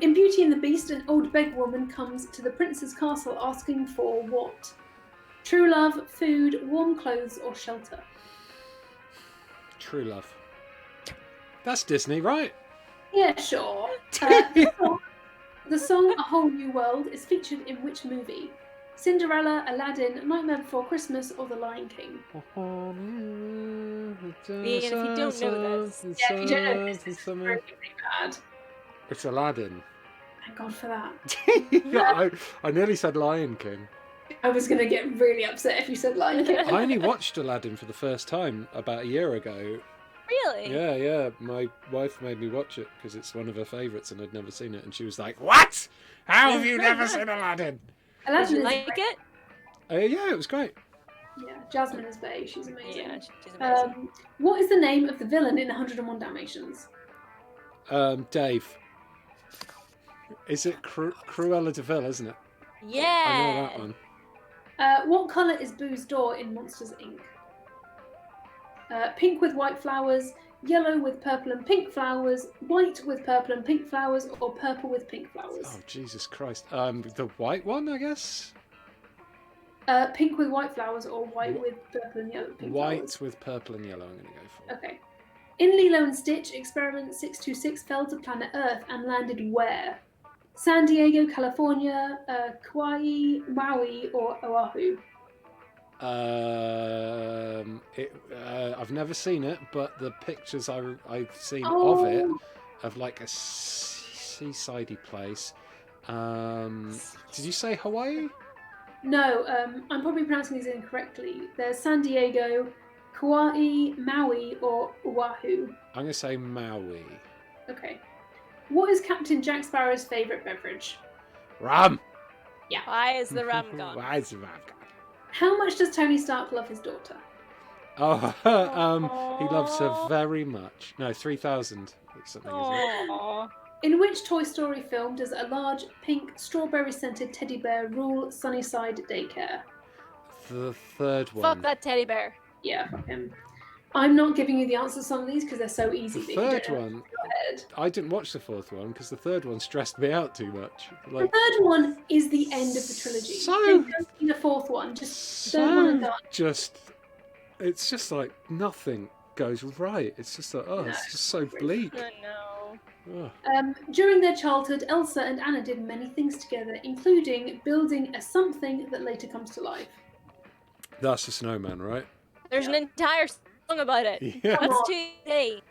In Beauty and the Beast, an old beg woman comes to the prince's castle asking for what? True love, food, warm clothes, or shelter? True love. That's Disney, right? Yeah, sure. The song "A Whole New World" is featured in which movie? Cinderella, Aladdin, Nightmare Before Christmas, or The Lion King? Ian, if you don't know this. Yeah, if you don't know this, it's really bad. It's Aladdin. Thank God for that. Yeah, I nearly said Lion King. I was going to get really upset if you said Lion King. I only watched Aladdin for the first time about a year ago. Really? Yeah. My wife made me watch it because it's one of her favourites and I'd never seen it. And she was like, "What? How have you never seen Aladdin?" Did Aladdin you is like it? Yeah, it was great. Yeah, Jasmine is bae. She's amazing. Yeah, she's amazing. What is the name of the villain in 101 Dalmatians? Dave. Is it Cruella de Vil, isn't it? Yeah. I know that one. What colour is Boo's door in Monsters, Inc.? Pink with white flowers, yellow with purple and pink flowers, white with purple and pink flowers, or purple with pink flowers? Oh, Jesus Christ. The white one, I guess? Pink with white flowers or white with purple and yellow pink White flowers? with purple and yellow, I'm going to go for. Okay. In Lilo and Stitch, Experiment 626 fell to planet Earth and landed where? San Diego, California, Kauai, Maui, or Oahu? I've never seen it, but the pictures I've seen Oh. of it, of like a seasidey place. Did you say Hawaii? No, I'm probably pronouncing these incorrectly. There's San Diego, Kauai, Maui, or Oahu. I'm going to say Maui. Okay. What is Captain Jack Sparrow's favourite beverage? Rum! Why is the rum gone? Why is the rum gone? How much does Tony Stark love his daughter? Oh, he loves her very much. No, 3,000. It's something, isn't it? Aww. In which Toy Story film does a large, pink, strawberry-scented teddy bear rule Sunnyside Daycare? The third one. Fuck that teddy bear. Yeah, fuck him. I'm not giving you the answers to some of these because they're so easy. The that you third don't have one. to go ahead. I didn't watch the fourth one because the third one stressed me out too much. The Like, third one is the end of the trilogy. So- Don't go see the fourth one. Just third one and done. it's just like nothing goes right. It's just like, it's just so bleak. Oh, no. Oh. During their childhood, Elsa and Anna did many things together, including building a something that later comes to life. That's a snowman, right? There's an entire song about it. Yeah. What's today?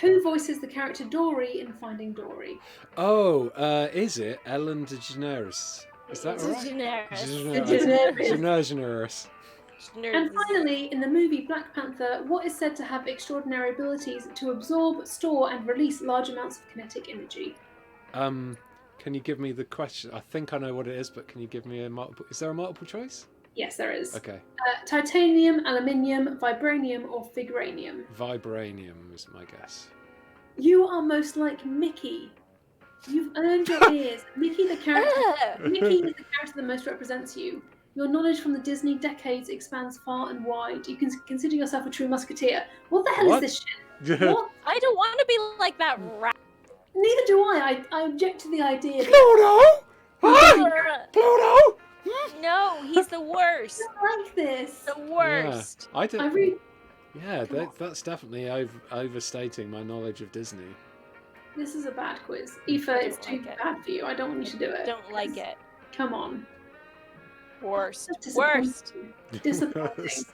Who voices the character Dory in Finding Dory? Oh, is it Ellen DeGeneres? Is that right? DeGeneres. And finally, in the movie Black Panther, what is said to have extraordinary abilities to absorb, store, and release large amounts of kinetic energy? Can you give me the question? I think I know what it is, but can you give me a multiple? Is there a multiple choice? Yes, there is. Okay. Titanium, aluminium, vibranium, or vibranium? Vibranium is my guess. You are most like Mickey. You've earned your ears. Mickey is the character that most represents you. Your knowledge from the Disney decades expands far and wide. You can consider yourself a true musketeer. What the hell is this shit? What? I don't want to be like that rat. Neither do I. I object to the idea. Pluto! Pluto! No, he's the worst. I don't like this. The worst. Yeah, I don't. I really... Yeah, that's definitely overstating my knowledge of Disney. This is a bad quiz. Aoife, it's too bad for you. I don't want you to do it. Don't like it. Come on. Worst. That's Worst. Disappointing.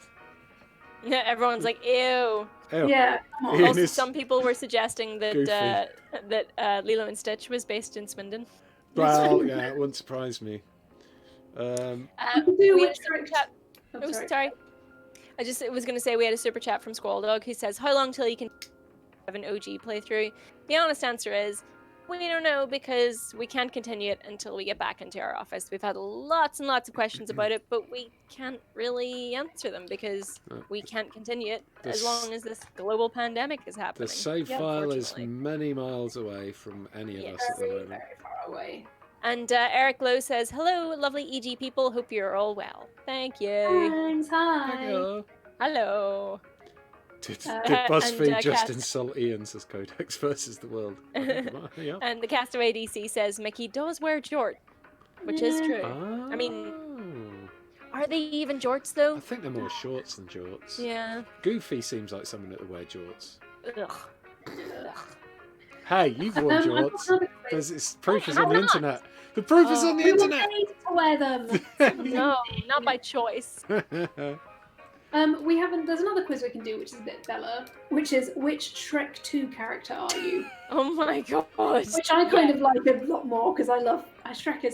Yeah, everyone's like, ew. Ew. Yeah, come on. Ian Also, is some people were suggesting that Lilo and Stitch was based in Swindon. Well, yeah, it wouldn't surprise me. You can do We had it a super correct. chat. Oh, Oh, sorry. sorry. I was going to say we had a super chat from Squall Dog who says, how long till you can have an OG playthrough? The honest answer is, we don't know because we can't continue it until we get back into our office. We've had lots and lots of questions about it, but we can't really answer them because we can't continue it as long as this global pandemic is happening. The save file is unfortunately. many miles away from any of us at the Very, moment. very far away. And Eric Lowe says, hello, lovely EG people. Hope you're all well. Thank you. Thanks, hi. Hello. Hello. Did and, BuzzFeed just Cass- insult Ian, says Codex versus the world? Yeah. And the Castaway DC says, Mickey does wear jorts, which is true. Oh. I mean, are they even jorts though? I think they're more shorts than jorts. Yeah. Goofy seems like someone that would wear jorts. Ugh. Hey, you've worn I've got jorts. another quiz. There's proof is I'm on the not. internet. The proof is on the We were internet. paid to wear them. No, not by choice. There's another quiz we can do, which is a bit better, which is which Shrek 2 character are you? Oh my god. Which I kind of like a lot more because I love Shrek.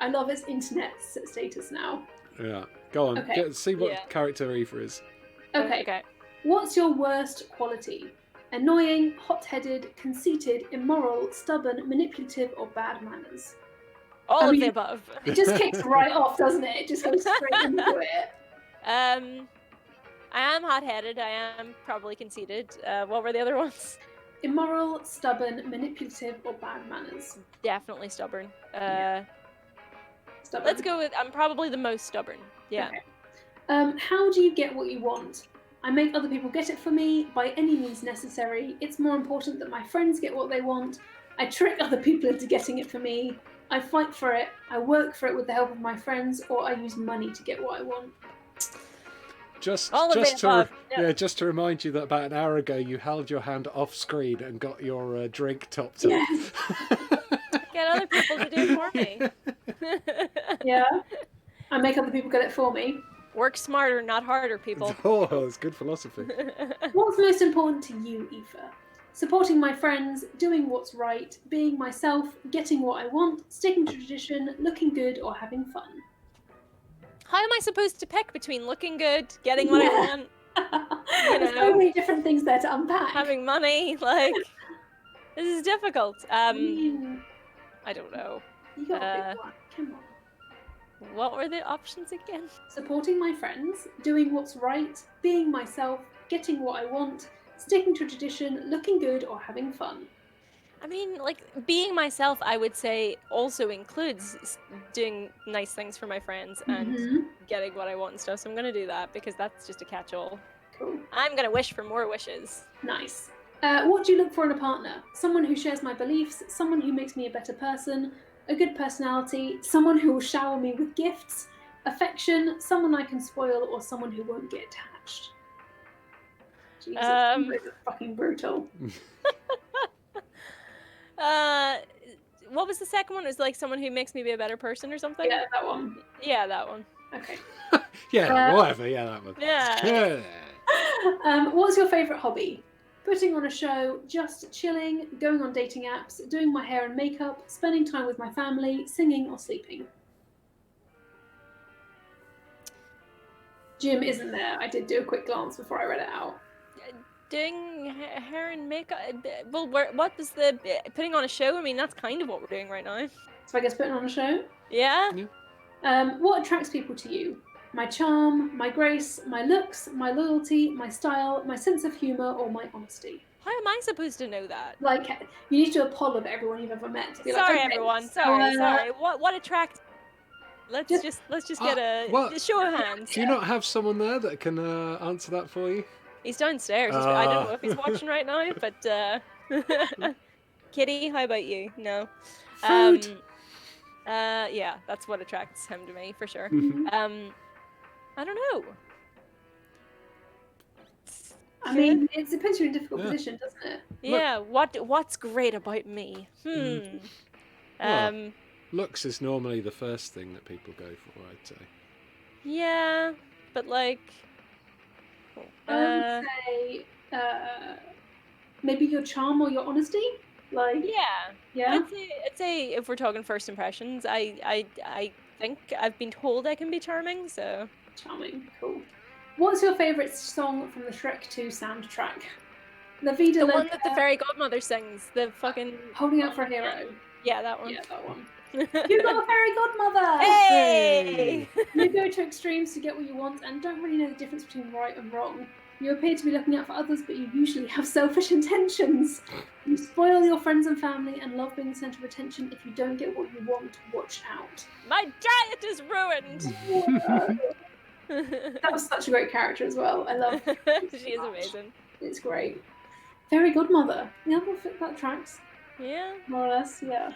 I love its internet status now. Yeah, go on. Okay. See what Yeah. character Aoife is. Okay. What's your worst quality? Annoying, hot-headed, conceited, immoral, stubborn, manipulative, or bad manners? All I of mean- the above. It just kicks right off, doesn't it? It just goes straight into it. I am hot-headed. I am probably conceited. What were the other ones? Immoral, stubborn, manipulative, or bad manners? Definitely stubborn. Stubborn. Let's go with. I'm probably the most stubborn. Yeah. Okay. How do you get what you want? I make other people get it for me by any means necessary. It's more important that my friends get what they want. I trick other people into getting it for me. I fight for it. I work for it with the help of my friends, or I use money to get what I want. Just All of the to above. Yep. just to remind you that about an hour ago you held your hand off screen and got your drink topped up. Yes. Get other people to do it for me. Yeah. I make other people get it for me. Work smarter, not harder, people. Oh, it's good philosophy. What's most important to you, Aoife? Supporting my friends, doing what's right, being myself, getting what I want, sticking to tradition, looking good, or having fun. How am I supposed to pick between looking good, getting what I Yeah. want, There's so many different things there to unpack. having money? Like, this is difficult. I mean, I don't know. you got to uh, pick one. Come on. What were the options again? Supporting my friends, doing what's right, being myself, getting what I want, sticking to tradition, looking good, or having fun. I mean, like, being myself, I would say, also includes doing nice things for my friends and getting what I want and stuff. So I'm gonna do that because that's just a catch-all. Cool. I'm gonna wish for more wishes. Nice. What do you look for in a partner? Someone who shares my beliefs, someone who makes me a better person, a good personality, someone who will shower me with gifts, affection, someone I can spoil, or someone who won't get attached. Jesus, those are fucking brutal. What was the second one? It was like someone who makes me be a better person or something? Yeah, that one. Yeah, that one. Okay. Yeah, whatever. Yeah, that one. Yeah. What's your favourite hobby? Putting on a show, just chilling, going on dating apps, doing my hair and makeup, spending time with my family, singing or sleeping. Jim isn't there. I did do a quick glance before I read it out. Doing hair and makeup. Well, what was the putting on a show? I mean, that's kind of what we're doing right now. So I guess putting on a show. Yeah. What attracts people to you? My charm, my grace, my looks, my loyalty, my style, my sense of humour, or my honesty. How am I supposed to know that? Like, you need to do a poll of everyone you've ever met. To be Sorry, like, okay, everyone. so, Sorry. What attracts? Let's just get a show of hands. Do you not have someone there that can answer that for you? He's downstairs. I don't know if he's watching right now, but Kitty, how about you? No. Food. Yeah, that's what attracts him to me for sure. I don't know. I mean, it depends. You're in a difficult position, doesn't it? Yeah. What's great about me? Well, looks is normally the first thing that people go for, I'd say. Yeah, but like. I would say maybe your charm or your honesty. Like. Yeah. I'd say if we're talking first impressions, I think I've been told I can be charming, so. Charming, cool. What's your favourite song from the Shrek 2 soundtrack? The one that the fairy godmother sings. The fucking. Holding Out for a Hero. Yeah, that one. Yeah, that one. You got a fairy godmother! Hey! You go to extremes to get what you want and don't really know the difference between right and wrong. You appear to be looking out for others, but you usually have selfish intentions. You spoil your friends and family and love being the centre of attention. If you don't get what you want, watch out. My diet is ruined! That was such a great character as well. I love her. She is amazing. It's great. Fairy godmother. Yeah, that tracks. Yeah. More or less, yeah.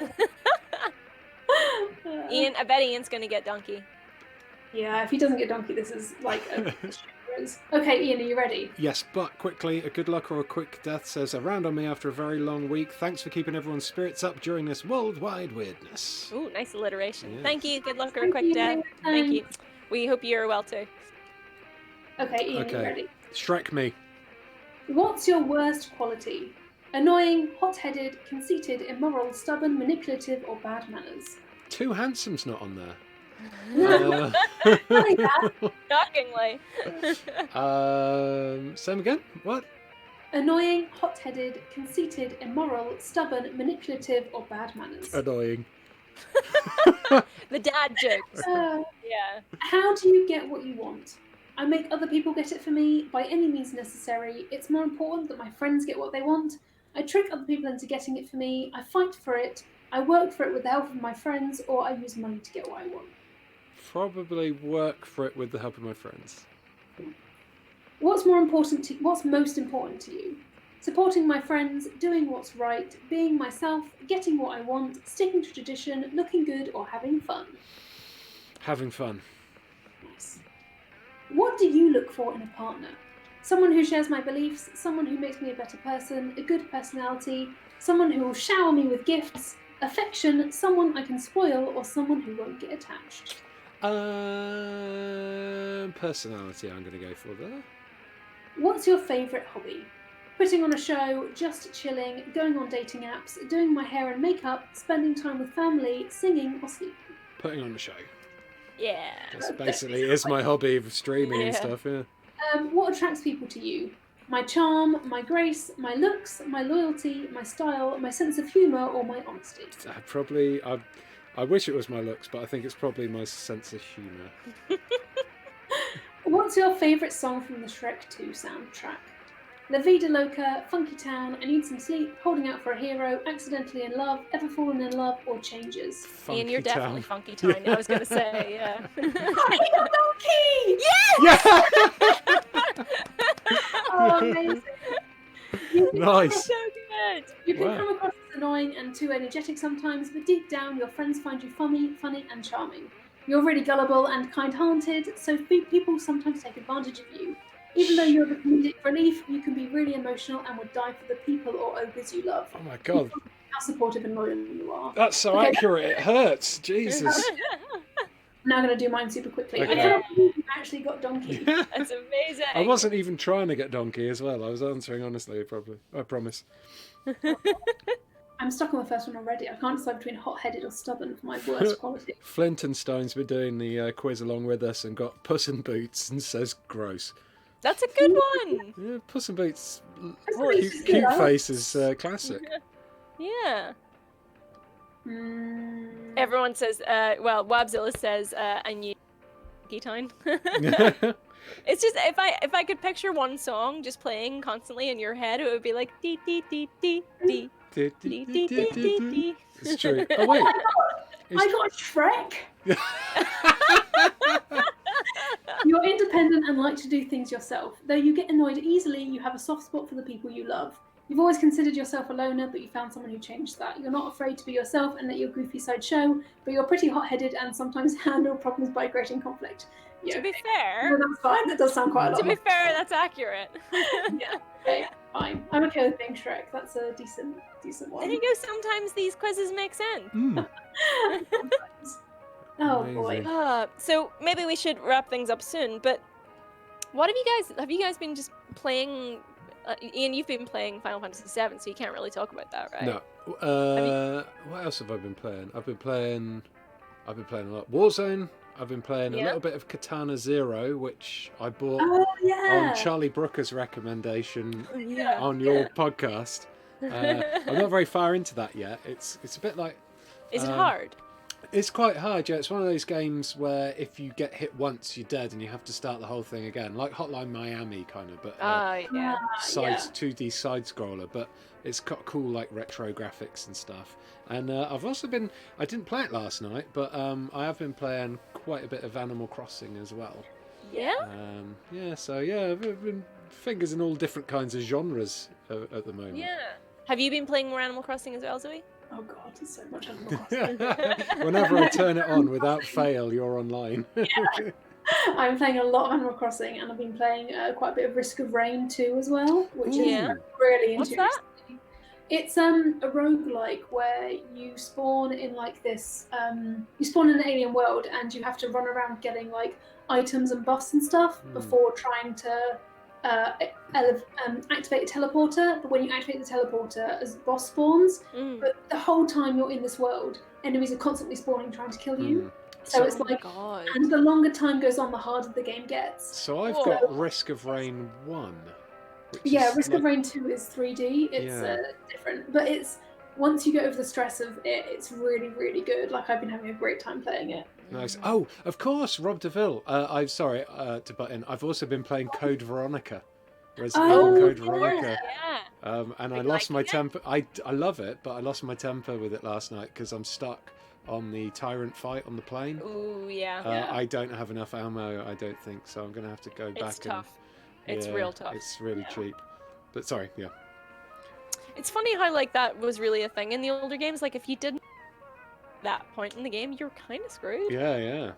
Ian, I bet Ian's gonna get donkey. Yeah, if he doesn't get donkey, this is like a Okay, Ian, are you ready? Yes, but quickly, a good luck or a quick death says, around on me after a very long week. Thanks for keeping everyone's spirits up during this worldwide weirdness. Ooh, nice alliteration. Yes. Thank you, good luck or a quick death. Thank you. We hope you're well too. Okay, Ian, are you ready? Shrek me. What's your worst quality? Annoying, hot-headed, conceited, immoral, stubborn, manipulative, or bad manners? Too Handsome's not on there. Shockingly. Same again? What? Annoying, hot-headed, conceited, immoral, stubborn, manipulative, or bad manners? Annoying. The dad jokes. Yeah. How do you get what you want? I make other people get it for me by any means necessary. It's more important that my friends get what they want. I trick other people into getting it for me. I fight for it. I work for it with the help of my friends, or I use money to get what I want. Probably work for it with the help of my friends. What's most important to you? Supporting my friends, doing what's right, being myself, getting what I want, sticking to tradition, looking good, or having fun? Having fun. Nice. What do you look for in a partner? Someone who shares my beliefs, someone who makes me a better person, a good personality, someone who will shower me with gifts, affection, someone I can spoil, or someone who won't get attached? Personality I'm going to go for there. What's your favourite hobby? Putting on a show, just chilling, going on dating apps, doing my hair and makeup, spending time with family, singing or sleeping? Putting on a show. Yeah. That's basically is my hobby of streaming and stuff, yeah. What attracts people to you? My charm, my grace, my looks, my loyalty, my style, my sense of humour, or my honesty? I wish it was my looks, but I think it's probably my sense of humour. What's your favourite song from the Shrek 2 soundtrack? La Vida Loca, Funky Town, I Need Some Sleep, Holding Out for a Hero, Accidentally in Love, Ever Fallen in Love, or Changes? Ian, you're Funky definitely Town. Funky Town. I was going to say, yeah. Donkey! Yes! Oh, amazing. Nice. So good. You can Wow. come across as annoying and too energetic sometimes, but deep down your friends find you funny, and charming. You're really gullible and kind-hearted, so people sometimes take advantage of you. Even though you're the comedic relief, you can be really emotional and would die for the people or ogres you love. Oh my god. How supportive and loyal you are. That's so accurate, it hurts. Jesus. I'm now going to do mine super quickly. Okay. I cannot believe you actually got Donkey. That's amazing. I wasn't even trying to get Donkey as well. I was answering honestly, probably. I promise. I'm stuck on the first one already. I can't decide between hot-headed or stubborn for my worst quality. Flint and Stone's been doing the quiz along with us and got Puss in Boots and says gross. That's a good one. Yeah, Puss in Boots, Puss in Boots is cute, good, cute I like face is classic. Yeah. Mm. Everyone says, well, Wabzilla says, I knew Funky Town. It's just if I could picture one song just playing constantly in your head, it would be like dee dee dee dee dee dee dee dee dee dee. It's true. Oh wait, I got Shrek. You're independent and like to do things yourself. Though you get annoyed easily, you have a soft spot for the people you love. You've always considered yourself a loner, but you found someone who changed that. You're not afraid to be yourself and let your goofy side show, but you're pretty hot-headed and sometimes handle problems by creating conflict. Yeah, To be okay. fair, Well, that's fine. That does sound quite a lot. to be fair, that's accurate. Yeah, okay, fine. I'm okay with being Shrek. That's a decent one. There you go. Sometimes these quizzes make sense. Mm. Oh Amazing. boy. So maybe we should wrap things up soon. But what have you guys been just playing? Ian, you've been playing Final Fantasy VII, so you can't really talk about that, right? No. What else have I been playing? I've been playing a lot. Warzone. I've been playing a little bit of Katana Zero, which I bought Oh yeah. on Charlie Brooker's recommendation Yeah. on your podcast. I'm not very far into that yet. It's a bit like. Is it hard? It's quite hard, yeah. It's one of those games where if you get hit once, you're dead, and you have to start the whole thing again, like Hotline Miami, kind of, but Yeah. Yeah. 2D side scroller. But it's got cool like retro graphics and stuff. And I've also been. I didn't play it last night, but I have been playing quite a bit of Animal Crossing as well. Yeah. So I've been fingers in all different kinds of genres at the moment. Yeah. Have you been playing more Animal Crossing as well, Zoe? Oh god, it's so much Animal Crossing. Whenever I turn it on without fail, you're online. I'm playing a lot of Animal Crossing, and I've been playing quite a bit of Risk of Rain 2 as well, which Yeah. is really What's interesting. that? It's a roguelike where you spawn in like this you spawn in an alien world and you have to run around getting like items and buffs and stuff before trying to activate a teleporter. But when you activate the teleporter, as boss spawns, but the whole time you're in this world, enemies are constantly spawning trying to kill you. So it's like, God. and the longer time goes on, the harder the game gets. So I've Whoa. got Risk of Rain 1. Yeah, Risk of Rain 2 is 3D. It's different, but it's once you get over the stress of it, it's really, really good. Like I've been having a great time playing it. Nice. Oh, of course, Rob DeVille. I'm sorry to butt in. I've also been playing Code Veronica. Resident Evil Code Veronica. Yeah. And I You lost like my it? temper. I love it, but I lost my temper with it last night because I'm stuck on the tyrant fight on the plane. Ooh, yeah. I don't have enough ammo, I don't think, so I'm going to have to go back. It's tough. It's yeah, real tough. It's really cheap. But sorry, yeah. It's funny how like that was really a thing in the older games. Like if you didn't that point in the game, you're kind of screwed. Yeah.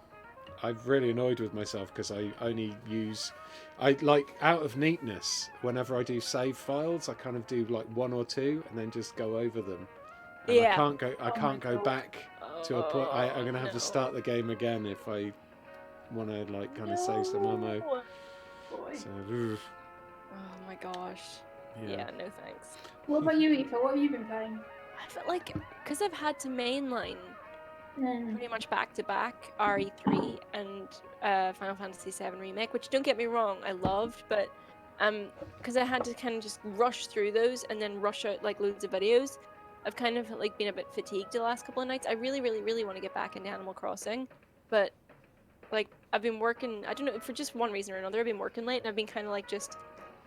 I'm really annoyed with myself because I only use, out of neatness, whenever I do save files, I kind of do like one or two and then just go over them. And Yeah. I can't go back to a point. I'm gonna have to start the game again if I want to like kind of save some ammo. Boy. So, Oh my gosh. Yeah, no thanks. What about you, Aoife? What have you been playing? I felt like because I've had to mainline pretty much back to back RE3 and Final Fantasy VII Remake, which don't get me wrong, I loved, but because I had to kind of just rush through those and then rush out like loads of videos, I've kind of like been a bit fatigued the last couple of nights. I really, really, really want to get back into Animal Crossing, but like I've been working. I don't know, for just one reason or another. I've been working late, and I've been kind of like just.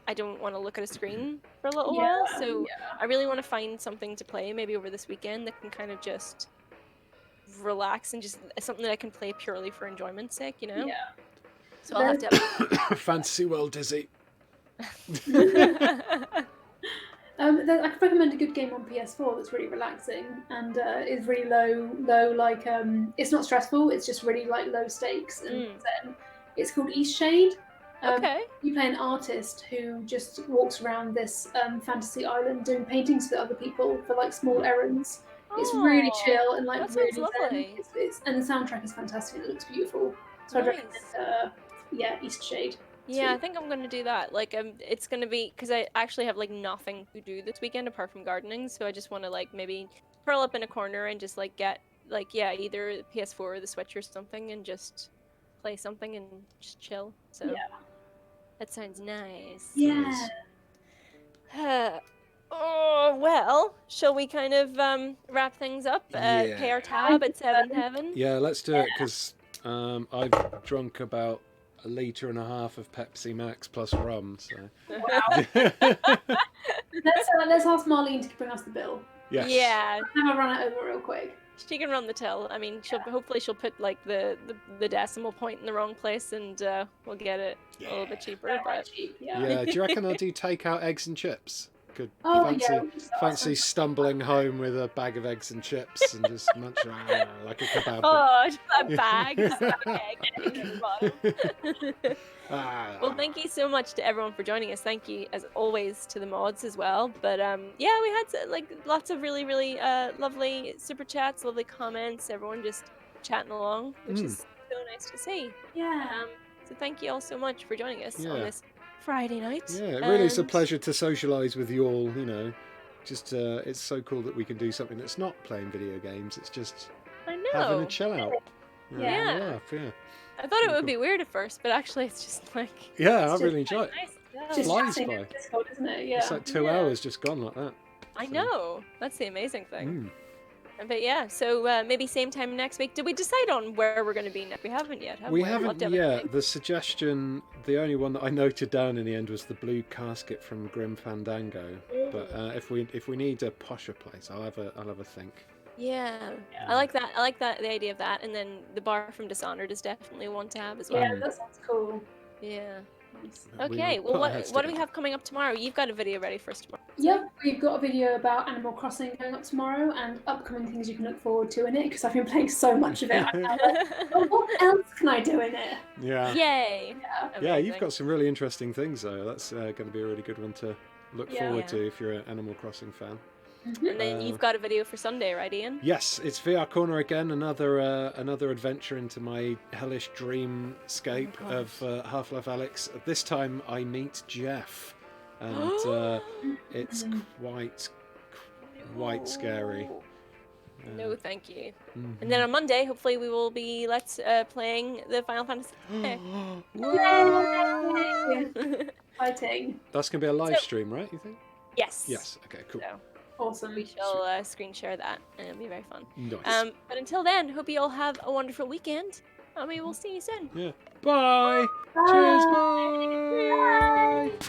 I don't want to look at a screen for a little while, so I really want to find something to play maybe over this weekend that can kind of just relax and just something that I can play purely for enjoyment's sake, you know? Yeah. So I'll have to. Fantasy World Dizzy. I could recommend a good game on PS4 that's really relaxing and is really low. Like it's not stressful. It's just really like low stakes. And it's called Eastshade. Okay. You play an artist who just walks around this fantasy island doing paintings for other people for like small errands. It's really chill and like that really sounds lovely. and the soundtrack is fantastic. It looks beautiful. So I'd recommend Eastshade. Yeah, I think I'm gonna do that. Like, it's gonna be because I actually have like nothing to do this weekend apart from gardening. So I just want to like maybe curl up in a corner and just like get like either the PS4 or the Switch or something and just play something and just chill. So that sounds nice. Yeah. Oh well, shall we kind of wrap things up? Pay our tab at 7 Heaven. Yeah, let's do it because I've drunk about 1.5 liters of Pepsi Max plus rum. So Wow. let's ask Marlene to bring us the bill. yes. Yeah. I'll run it over real quick. She can run the till. I mean, hopefully she'll put like the decimal point in the wrong place, and we'll get it a little bit cheaper. But Cheap, Yeah. Do you reckon I'll do takeout eggs and chips? Could Oh, fancy stumbling home with a bag of eggs and chips and just munching like a kebab. oh, just that bag, just that egg in the bottom. Well, thank you so much to everyone for joining us. Thank you, as always, to the mods as well. But yeah, we had like lots of really, really lovely super chats, lovely comments. Everyone just chatting along, which is so nice to see. Yeah. So thank you all so much for joining us on this Friday night. Yeah, it really is a pleasure to socialise with you all. You know, just it's so cool that we can do something that's not playing video games. It's just having a chill out. Yeah. Yeah. I thought it would be weird at first, but actually it's just like... Yeah, I really enjoy it. Nice. Just flies chatting by. in Discord, isn't it? Yeah. It's like 2 hours just gone like that. I know. That's the amazing thing. But yeah, so maybe same time next week. Did we decide on where we're going to be next? We haven't yet, have we? We haven't yet. The suggestion, the only one that I noted down in the end was the blue casket from Grim Fandango. But if we need a posher place, I'll have a think. Yeah, I like that. I like the idea of that. And then the bar from Dishonored is definitely one to have as well. Yeah, that sounds cool. Yeah. Okay, well, what do we have coming up tomorrow? You've got a video ready for us tomorrow. Yep, we've got a video about Animal Crossing going up tomorrow and upcoming things you can look forward to in it because I've been playing so much of it. I'm like, oh, what else can I do in it? Yeah. Yay! Yeah, you've got some really interesting things though. That's going to be a really good one to look forward to if you're an Animal Crossing fan. And then you've got a video for Sunday, right, Ian? Yes, it's VR Corner again. Another adventure into my hellish dreamscape of Half-Life Alyx. This time I meet Jeff, and it's quite scary. No, thank you. And then on Monday, hopefully, we will be playing the Final Fantasy. Fighting. That's going to be a live stream, right? You think? Yes. Yes. Okay. Cool. So, awesome. we shall screen share that, and it'll be very fun. Nice. But until then, hope you all have a wonderful weekend, and we will see you soon. Yeah. Bye. Bye. Cheers. Bye.